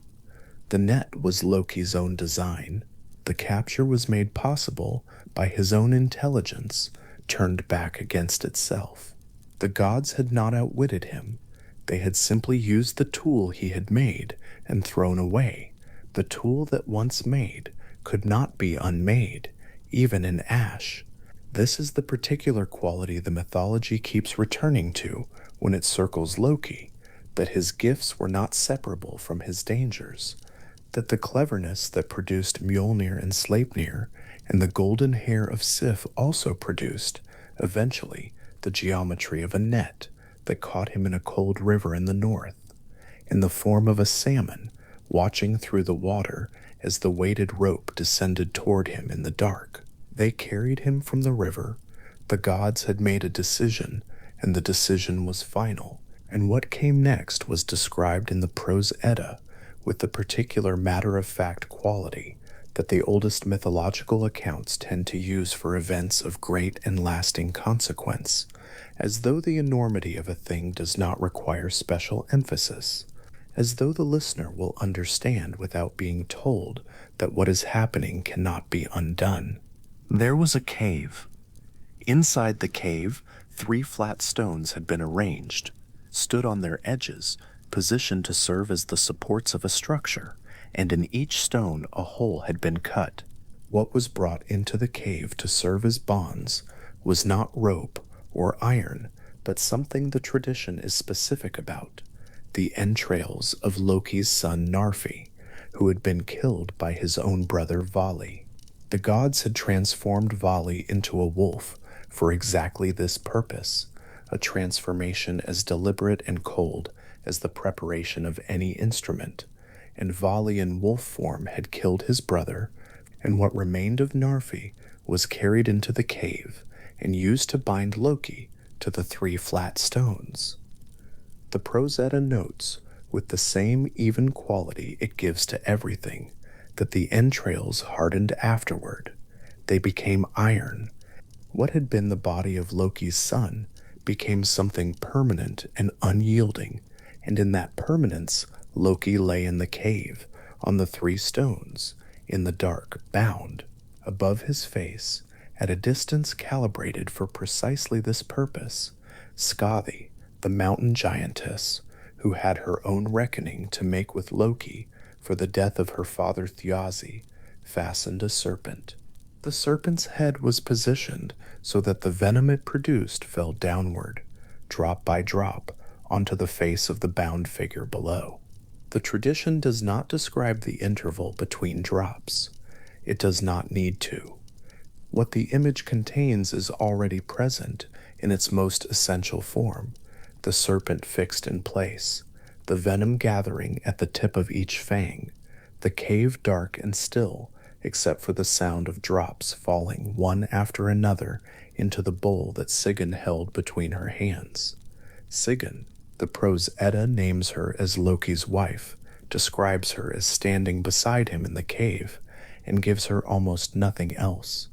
The net was Loki's own design. The capture was made possible by his own intelligence, turned back against itself. The gods had not outwitted him. They had simply used the tool he had made and thrown away. The tool that once made could not be unmade, even in ash. This is the particular quality the mythology keeps returning to when it circles Loki, that his gifts were not separable from his dangers, that the cleverness that produced Mjolnir and Sleipnir and the golden hair of Sif also produced, eventually, the geometry of a net that caught him in a cold river in the north, in the form of a salmon watching through the water as the weighted rope descended toward him in the dark. They carried him from the river. The gods had made a decision, and the decision was final, and what came next was described in the Prose Edda with the particular matter-of-fact quality that the oldest mythological accounts tend to use for events of great and lasting consequence, as though the enormity of a thing does not require special emphasis, as though the listener will understand without being told that what is happening cannot be undone. There was a cave. Inside the cave, 3 flat stones had been arranged, stood on their edges, positioned to serve as the supports of a structure, and in each stone a hole had been cut. What was brought into the cave to serve as bonds was not rope or iron, but something the tradition is specific about: the entrails of Loki's son Narfi, who had been killed by his own brother Vali. The gods had transformed Vali into a wolf for exactly this purpose, a transformation as deliberate and cold as the preparation of any instrument, and Vali in wolf form had killed his brother, and what remained of Narfi was carried into the cave and used to bind Loki to the 3 flat stones. The Prose Edda notes, with the same even quality it gives to everything, that the entrails hardened afterward. They became iron. What had been the body of Loki's son became something permanent and unyielding, and in that permanence Loki lay in the cave, on the 3 stones, in the dark, bound. Above his face, at a distance calibrated for precisely this purpose, Skadi, the mountain giantess, who had her own reckoning to make with Loki for the death of her father Thjazi, fastened a serpent. The serpent's head was positioned so that the venom it produced fell downward, drop by drop, onto the face of the bound figure below. The tradition does not describe the interval between drops. It does not need to. What the image contains is already present in its most essential form: the serpent fixed in place, the venom gathering at the tip of each fang, the cave dark and still, except for the sound of drops falling one after another into the bowl that Sigyn held between her hands. Sigyn, the Prose Edda names her as Loki's wife, describes her as standing beside him in the cave, and gives her almost nothing else.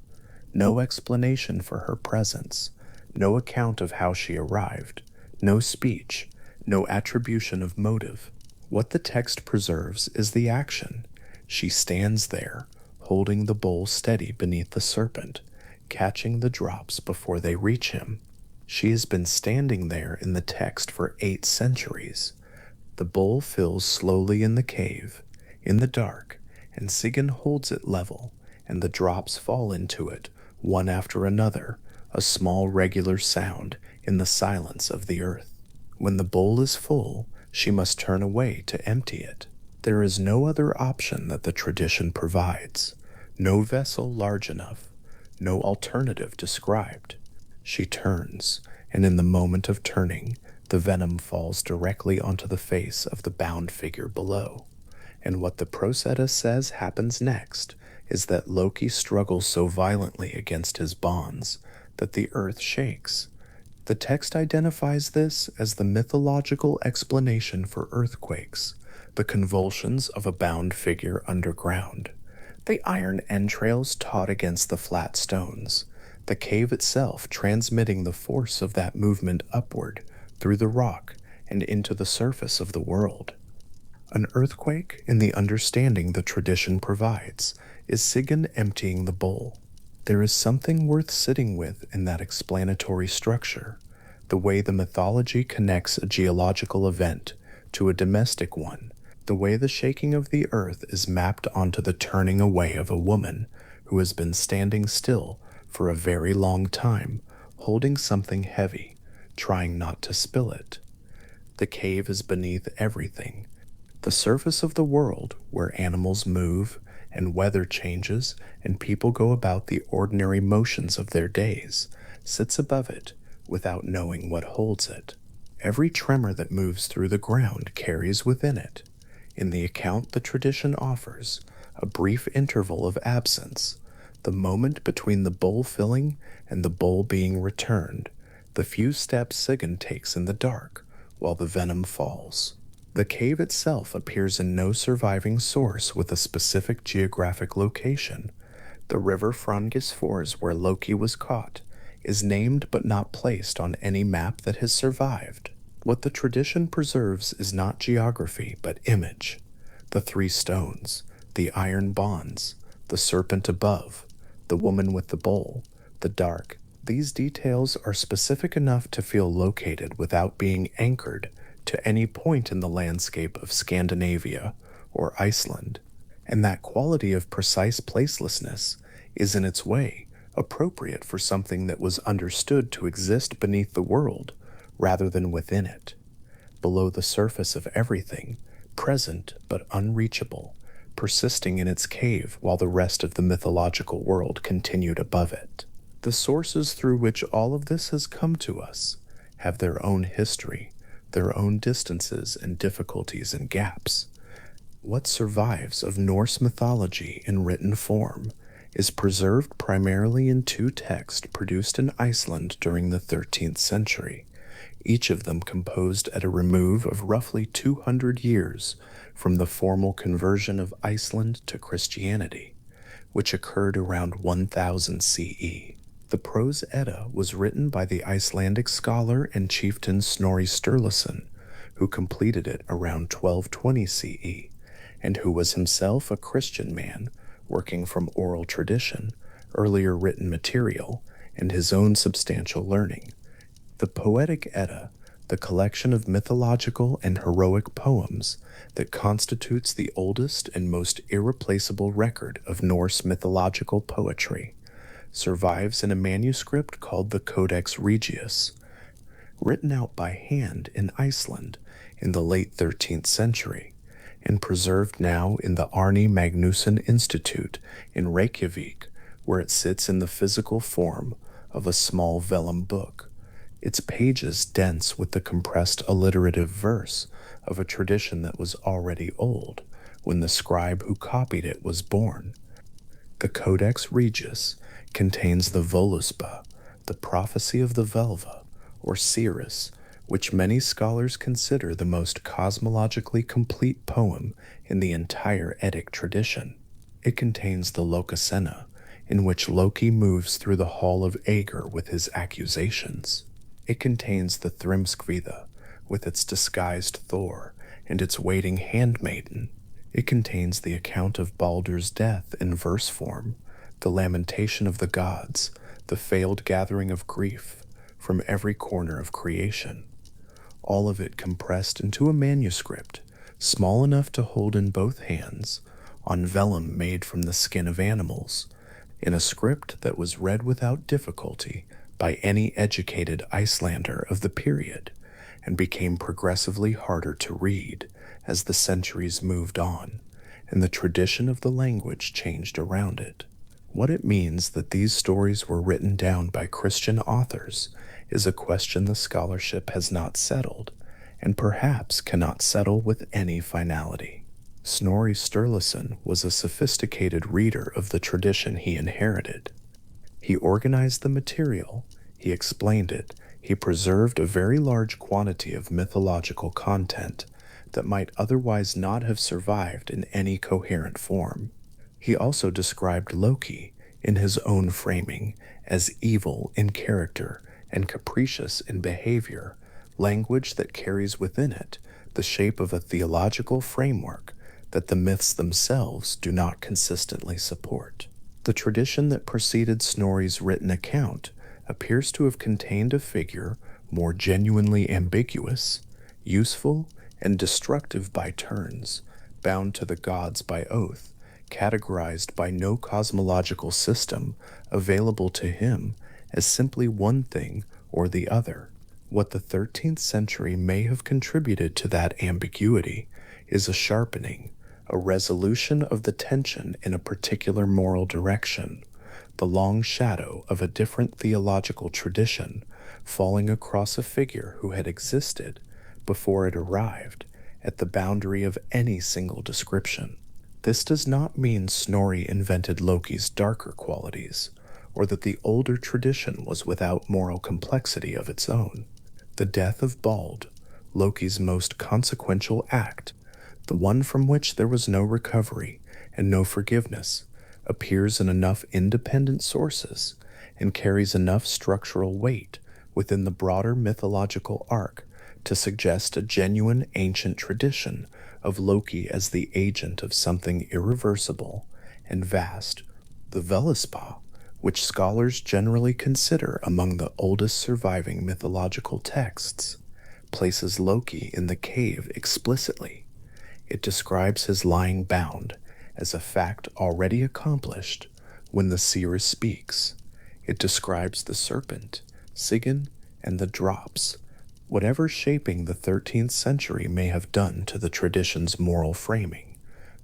No explanation for her presence, no account of how she arrived, no speech, no attribution of motive. What the text preserves is the action. She stands there, holding the bowl steady beneath the serpent, catching the drops before they reach him. She has been standing there in the text for 8 centuries. The bowl fills slowly in the cave, in the dark, and Sigyn holds it level, and the drops fall into it, one after another, a small regular sound in the silence of the earth. When the bowl is full, she must turn away to empty it. There is no other option that the tradition provides, no vessel large enough, no alternative described. She turns, and in the moment of turning, the venom falls directly onto the face of the bound figure below. And what the Prose Edda says happens next is that Loki struggles so violently against his bonds that the earth shakes. The text identifies this as the mythological explanation for earthquakes, the convulsions of a bound figure underground, the iron entrails taut against the flat stones, the cave itself transmitting the force of that movement upward through the rock and into the surface of the world. An earthquake, in the understanding the tradition provides, is Sigyn emptying the bowl. There is something worth sitting with in that explanatory structure, the way the mythology connects a geological event to a domestic one, the way the shaking of the earth is mapped onto the turning away of a woman who has been standing still for a very long time, holding something heavy, trying not to spill it. The cave is beneath everything. The surface of the world, where animals move and weather changes and people go about the ordinary motions of their days, sits above it without knowing what holds it. Every tremor that moves through the ground carries within it, in the account the tradition offers, a brief interval of absence, the moment between the bowl filling and the bowl being returned, the few steps Sigyn takes in the dark while the venom falls. The cave itself appears in no surviving source with a specific geographic location. The river Frangisfors, where Loki was caught, is named but not placed on any map that has survived. What the tradition preserves is not geography but image. The three stones, the iron bonds, the serpent above, the woman with the bowl, the dark. These details are specific enough to feel located without being anchored to any point in the landscape of Scandinavia or Iceland, and that quality of precise placelessness is in its way appropriate for something that was understood to exist beneath the world rather than within it, below the surface of everything, present but unreachable, persisting in its cave while the rest of the mythological world continued above it. The sources through which all of this has come to us have their own history, their own distances and difficulties and gaps. What survives of Norse mythology in written form is preserved primarily in two texts produced in Iceland during the 13th century, each of them composed at a remove of roughly 200 years from the formal conversion of Iceland to Christianity, which occurred around 1000 CE. The prose Edda was written by the Icelandic scholar and chieftain Snorri Sturluson, who completed it around 1220 CE, and who was himself a Christian man working from oral tradition, earlier written material, and his own substantial learning. The Poetic Edda, the collection of mythological and heroic poems that constitutes the oldest and most irreplaceable record of Norse mythological poetry, survives in a manuscript called the Codex Regius, written out by hand in Iceland in the late 13th century, and preserved now in the Arni Magnusson Institute in Reykjavik, where it sits in the physical form of a small vellum book, its pages dense with the compressed alliterative verse of a tradition that was already old when the scribe who copied it was born. The Codex Regius contains the Voluspa, the prophecy of the Velva, or Cirrus, which many scholars consider the most cosmologically complete poem in the entire Eddic tradition. It contains the Lokasenna, in which Loki moves through the hall of Aegir with his accusations. It contains the Thrimskvida, with its disguised Thor and its waiting handmaiden. It contains the account of Baldur's death in verse form, the lamentation of the gods, the failed gathering of grief from every corner of creation. All of it compressed into a manuscript, small enough to hold in both hands, on vellum made from the skin of animals, in a script that was read without difficulty by any educated Icelander of the period, and became progressively harder to read as the centuries moved on, and the tradition of the language changed around it. What it means that these stories were written down by Christian authors is a question the scholarship has not settled, and perhaps cannot settle with any finality. Snorri Sturluson was a sophisticated reader of the tradition he inherited. He organized the material, he explained it, he preserved a very large quantity of mythological content that might otherwise not have survived in any coherent form. He also described Loki, in his own framing, as evil in character and capricious in behavior, language that carries within it the shape of a theological framework that the myths themselves do not consistently support. The tradition that preceded Snorri's written account appears to have contained a figure more genuinely ambiguous, useful, and destructive by turns, bound to the gods by oath, categorized by no cosmological system available to him as simply one thing or the other. What the 13th century may have contributed to that ambiguity is a sharpening, a resolution of the tension in a particular moral direction, the long shadow of a different theological tradition falling across a figure who had existed before it arrived at the boundary of any single description. This does not mean Snorri invented Loki's darker qualities, or that the older tradition was without moral complexity of its own. The death of Bald, Loki's most consequential act, the one from which there was no recovery and no forgiveness, appears in enough independent sources and carries enough structural weight within the broader mythological arc to suggest a genuine ancient tradition of Loki as the agent of something irreversible and vast. The Völuspá, which scholars generally consider among the oldest surviving mythological texts, places Loki in the cave explicitly. It describes his lying bound as a fact already accomplished when the seer speaks. It describes the serpent, Sigyn, and the drops. Whatever shaping the 13th century may have done to the tradition's moral framing,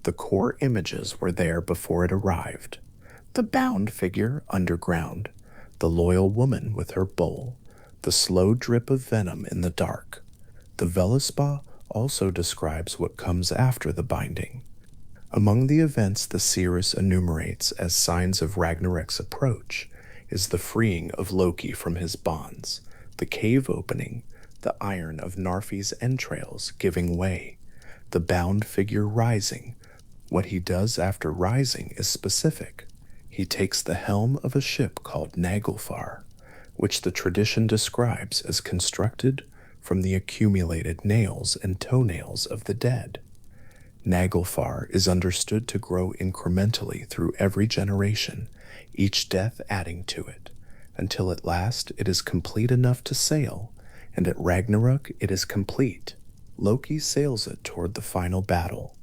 the core images were there before it arrived. The bound figure underground, the loyal woman with her bowl, the slow drip of venom in the dark. The Völuspá also describes what comes after the binding. Among the events the seeress enumerates as signs of Ragnarok's approach is the freeing of Loki from his bonds, the cave opening, the iron of Narfi's entrails giving way, the bound figure rising. What he does after rising is specific. He takes the helm of a ship called Naglfar, which the tradition describes as constructed from the accumulated nails and toenails of the dead. Naglfar is understood to grow incrementally through every generation, each death adding to it, until at last it is complete enough to sail, and at Ragnarok it is complete. Loki sails it toward the final battle,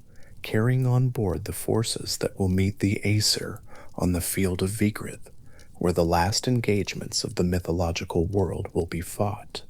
carrying on board the forces that will meet the Aesir on the field of Vigrid, where the last engagements of the mythological world will be fought.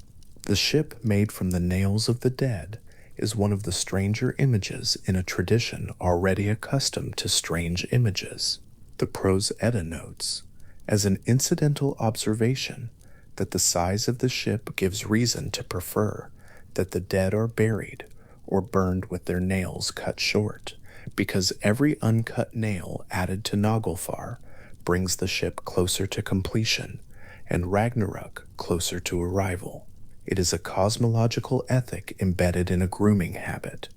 The ship made from the nails of the dead is one of the stranger images in a tradition already accustomed to strange images. The Prose Edda notes, as an incidental observation, that the size of the ship gives reason to prefer that the dead are buried or burned with their nails cut short, because every uncut nail added to Naglfar brings the ship closer to completion and Ragnarok closer to arrival. It is a cosmological ethic embedded in a grooming habit,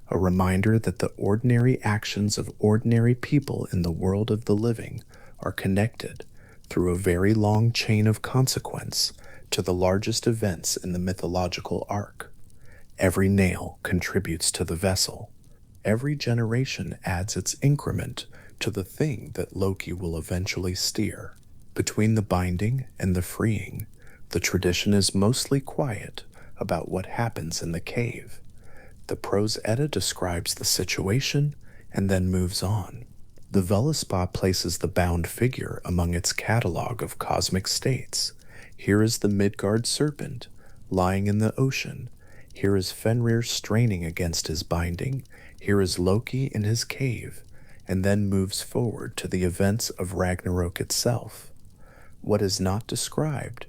a reminder that the ordinary actions of ordinary people in the world of the living are connected through a very long chain of consequence to the largest events in the mythological arc. Every nail contributes to the vessel. Every generation adds its increment to the thing that Loki will eventually steer. Between the binding and the freeing, the tradition is mostly quiet about what happens in the cave. The Prose Edda describes the situation and then moves on. The Völuspá places the bound figure among its catalog of cosmic states. Here is the Midgard serpent, lying in the ocean. Here is Fenrir straining against his binding. Here is Loki in his cave, and then moves forward to the events of Ragnarok itself. What is not described,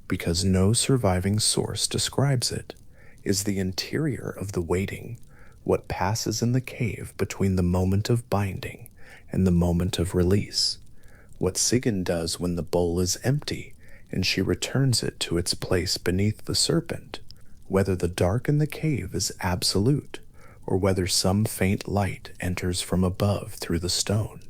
because no surviving source describes it, is the interior of the waiting, what passes in the cave between the moment of binding and the moment of release, what Sigyn does when the bowl is empty and she returns it to its place beneath the serpent, whether the dark in the cave is absolute or whether some faint light enters from above through the stone.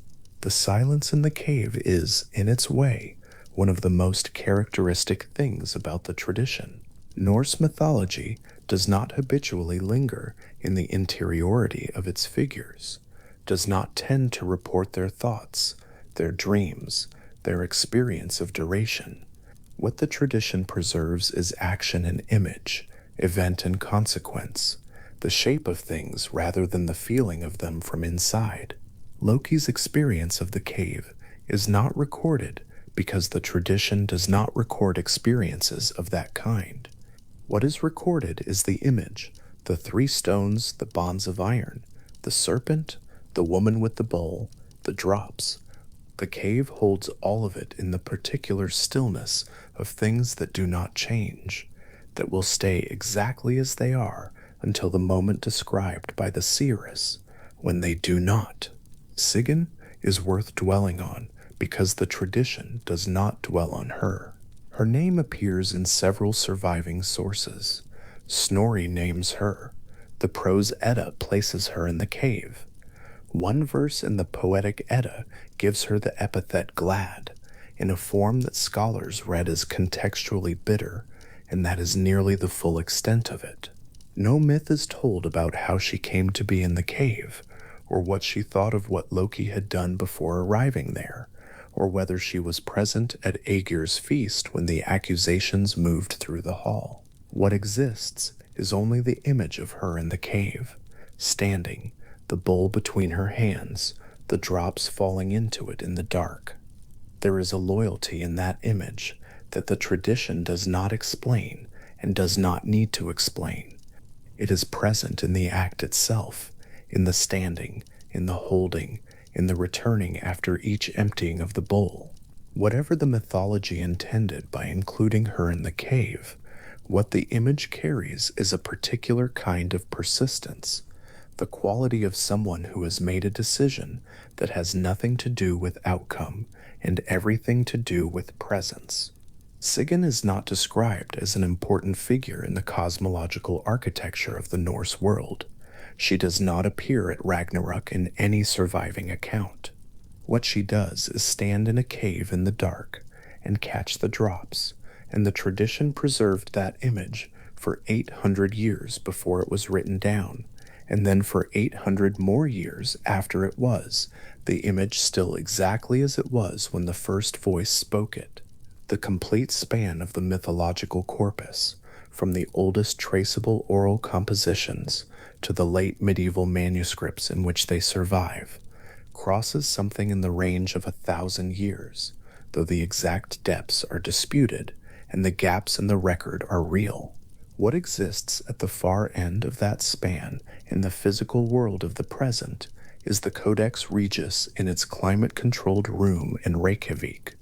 The silence in the cave is, in its way, one of the most characteristic things about the tradition. Norse mythology does not habitually linger in the interiority of its figures, does not tend to report their thoughts, their dreams, their experience of duration. What the tradition preserves is action and image, event and consequence, the shape of things rather than the feeling of them from inside. Loki's experience of the cave is not recorded because the tradition does not record experiences of that kind. What is recorded is the image, the three stones, the bonds of iron, the serpent, the woman with the bowl, the drops. The cave holds all of it in the particular stillness of things that do not change, that will stay exactly as they are until the moment described by the seeress, when they do not. Sigyn is worth dwelling on because the tradition does not dwell on her. Her name appears in several surviving sources. Snorri names her. The prose Edda places her in the cave. One verse in the poetic Edda gives her the epithet glad, in a form that scholars read as contextually bitter, and that is nearly the full extent of it. No myth is told about how she came to be in the cave, or what she thought of what Loki had done before arriving there, or whether she was present at Aegir's feast when the accusations moved through the hall. What exists is only the image of her in the cave, standing, the bowl between her hands, the drops falling into it in the dark. There is a loyalty in that image that the tradition does not explain and does not need to explain. It is present in the act itself, in the standing, in the holding, in the returning after each emptying of the bowl. Whatever the mythology intended by including her in the cave, what the image carries is a particular kind of persistence, the quality of someone who has made a decision that has nothing to do with outcome and everything to do with presence. Sigyn is not described as an important figure in the cosmological architecture of the Norse world. She does not appear at Ragnarok in any surviving account. What she does is stand in a cave in the dark and catch the drops, and the tradition preserved that image for 800 years before it was written down, and then for 800 more years after it was, the image still exactly as it was when the first voice spoke it. The complete span of the mythological corpus, from the oldest traceable oral compositions to the late medieval manuscripts in which they survive, crosses something in the range of 1,000 years, though the exact depths are disputed and the gaps in the record are real. What exists at the far end of that span in the physical world of the present is the Codex Regius in its climate-controlled room in Reykjavik,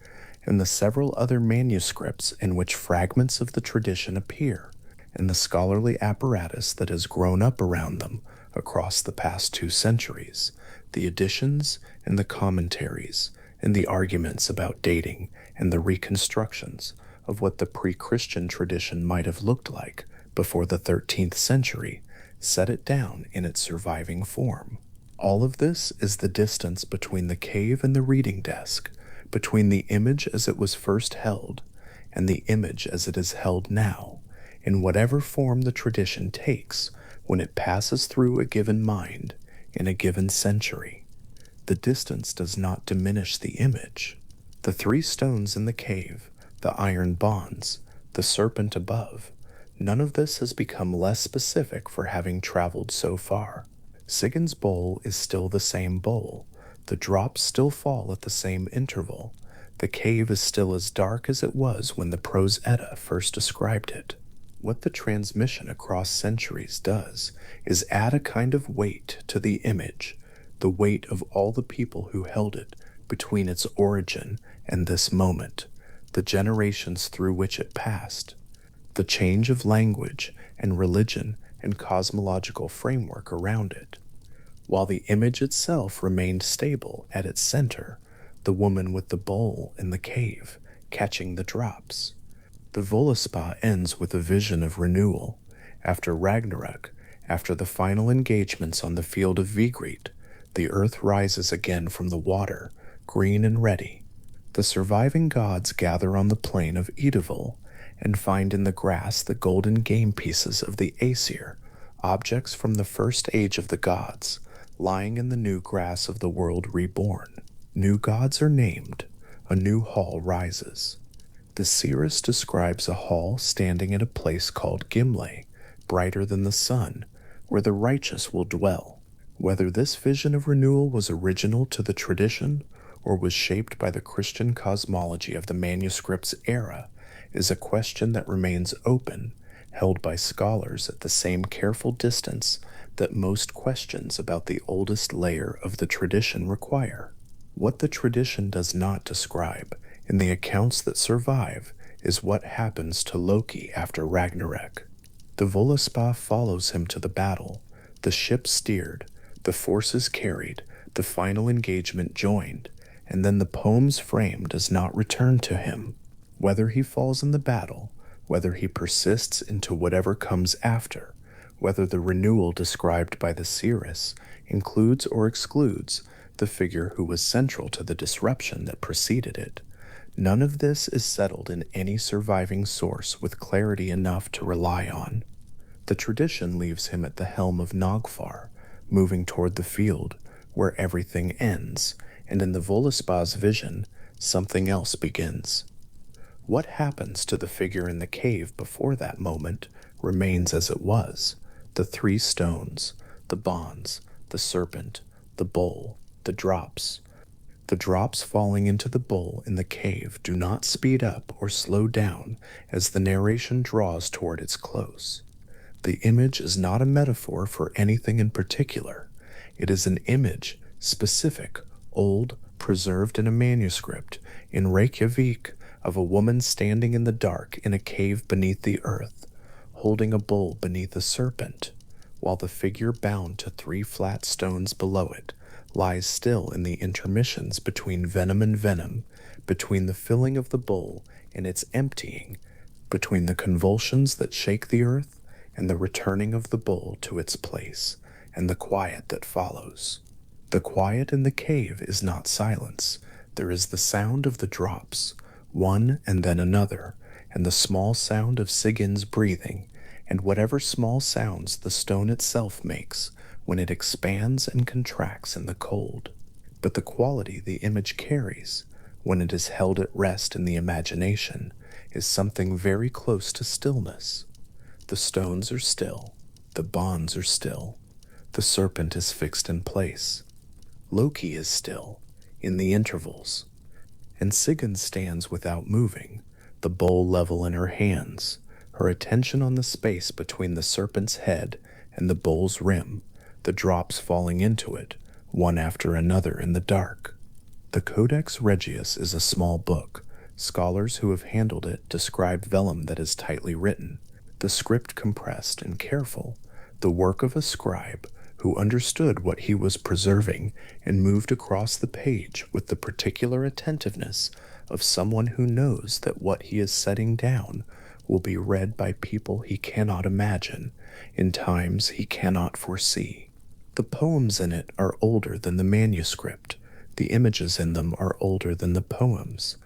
and the several other manuscripts in which fragments of the tradition appear, and the scholarly apparatus that has grown up around them across the past 2 centuries, the editions and the commentaries, and the arguments about dating and the reconstructions of what the pre-Christian tradition might have looked like before the 13th century, set it down in its surviving form. All of this is the distance between the cave and the reading desk, between the image as it was first held and the image as it is held now, in whatever form the tradition takes when it passes through a given mind in a given century. The distance does not diminish the image. The 3 stones in the cave, the iron bonds, the serpent above, none of this has become less specific for having traveled so far. Sigyn's bowl is still the same bowl. The drops still fall at the same interval. The cave is still as dark as it was when the prose Edda first described it. What the transmission across centuries does is add a kind of weight to the image, the weight of all the people who held it between its origin and this moment, the generations through which it passed, the change of language and religion and cosmological framework around it. While the image itself remained stable at its center, the woman with the bowl in the cave, catching the drops. The Voluspa ends with a vision of renewal. After Ragnarok, after the final engagements on the field of Vigrid, the earth rises again from the water, green and ready. The surviving gods gather on the plain of Idavul and find in the grass the golden game pieces of the Aesir, objects from the first age of the gods, lying in the new grass of the world reborn. New gods are named. A new hall rises. The seeress describes a hall standing at a place called Gimle, brighter than the sun, where the righteous will dwell. Whether this vision of renewal was original to the tradition or was shaped by the Christian cosmology of the manuscript's era is a question that remains open, held by scholars at the same careful distance that most questions about the oldest layer of the tradition require. What the tradition does not describe in the accounts that survive is what happens to Loki after Ragnarok. The Voluspa follows him to the battle, the ship steered, the forces carried, the final engagement joined, and then the poem's frame does not return to him. Whether he falls in the battle, whether he persists into whatever comes after, whether the renewal described by the seeress includes or excludes the figure who was central to the disruption that preceded it, none of this is settled in any surviving source with clarity enough to rely on. The tradition leaves him at the helm of Nogfar, moving toward the field where everything ends, and in the Voluspa's vision, something else begins. What happens to the figure in the cave before that moment remains as it was: the three stones, the bonds, the serpent, the bowl, the drops. The drops falling into the bowl in the cave do not speed up or slow down as the narration draws toward its close. The image is not a metaphor for anything in particular. It is an image, specific, old, preserved in a manuscript, in Reykjavik, of a woman standing in the dark in a cave beneath the earth, holding a bowl beneath a serpent, while the figure bound to three flat stones below it lies still in the intermissions between venom and venom, between the filling of the bowl and its emptying, between the convulsions that shake the earth and the returning of the bowl to its place, and the quiet that follows. The quiet in the cave is not silence. There is the sound of the drops, one and then another, and the small sound of Sigin's breathing, and whatever small sounds the stone itself makes when it expands and contracts in the cold. But the quality the image carries, when it is held at rest in the imagination, is something very close to stillness. The stones are still, the bonds are still, the serpent is fixed in place. Loki is still, in the intervals, and Sigyn stands without moving, the bowl level in her hands, her attention on the space between the serpent's head and the bowl's rim, the drops falling into it, one after another in the dark. The Codex Regius is a small book. Scholars who have handled it describe vellum that is tightly written, the script compressed and careful, the work of a scribe who understood what he was preserving and moved across the page with the particular attentiveness of someone who knows that what he is setting down will be read by people he cannot imagine, in times he cannot foresee. The poems in it are older than the manuscript. The images in them are older than the poems.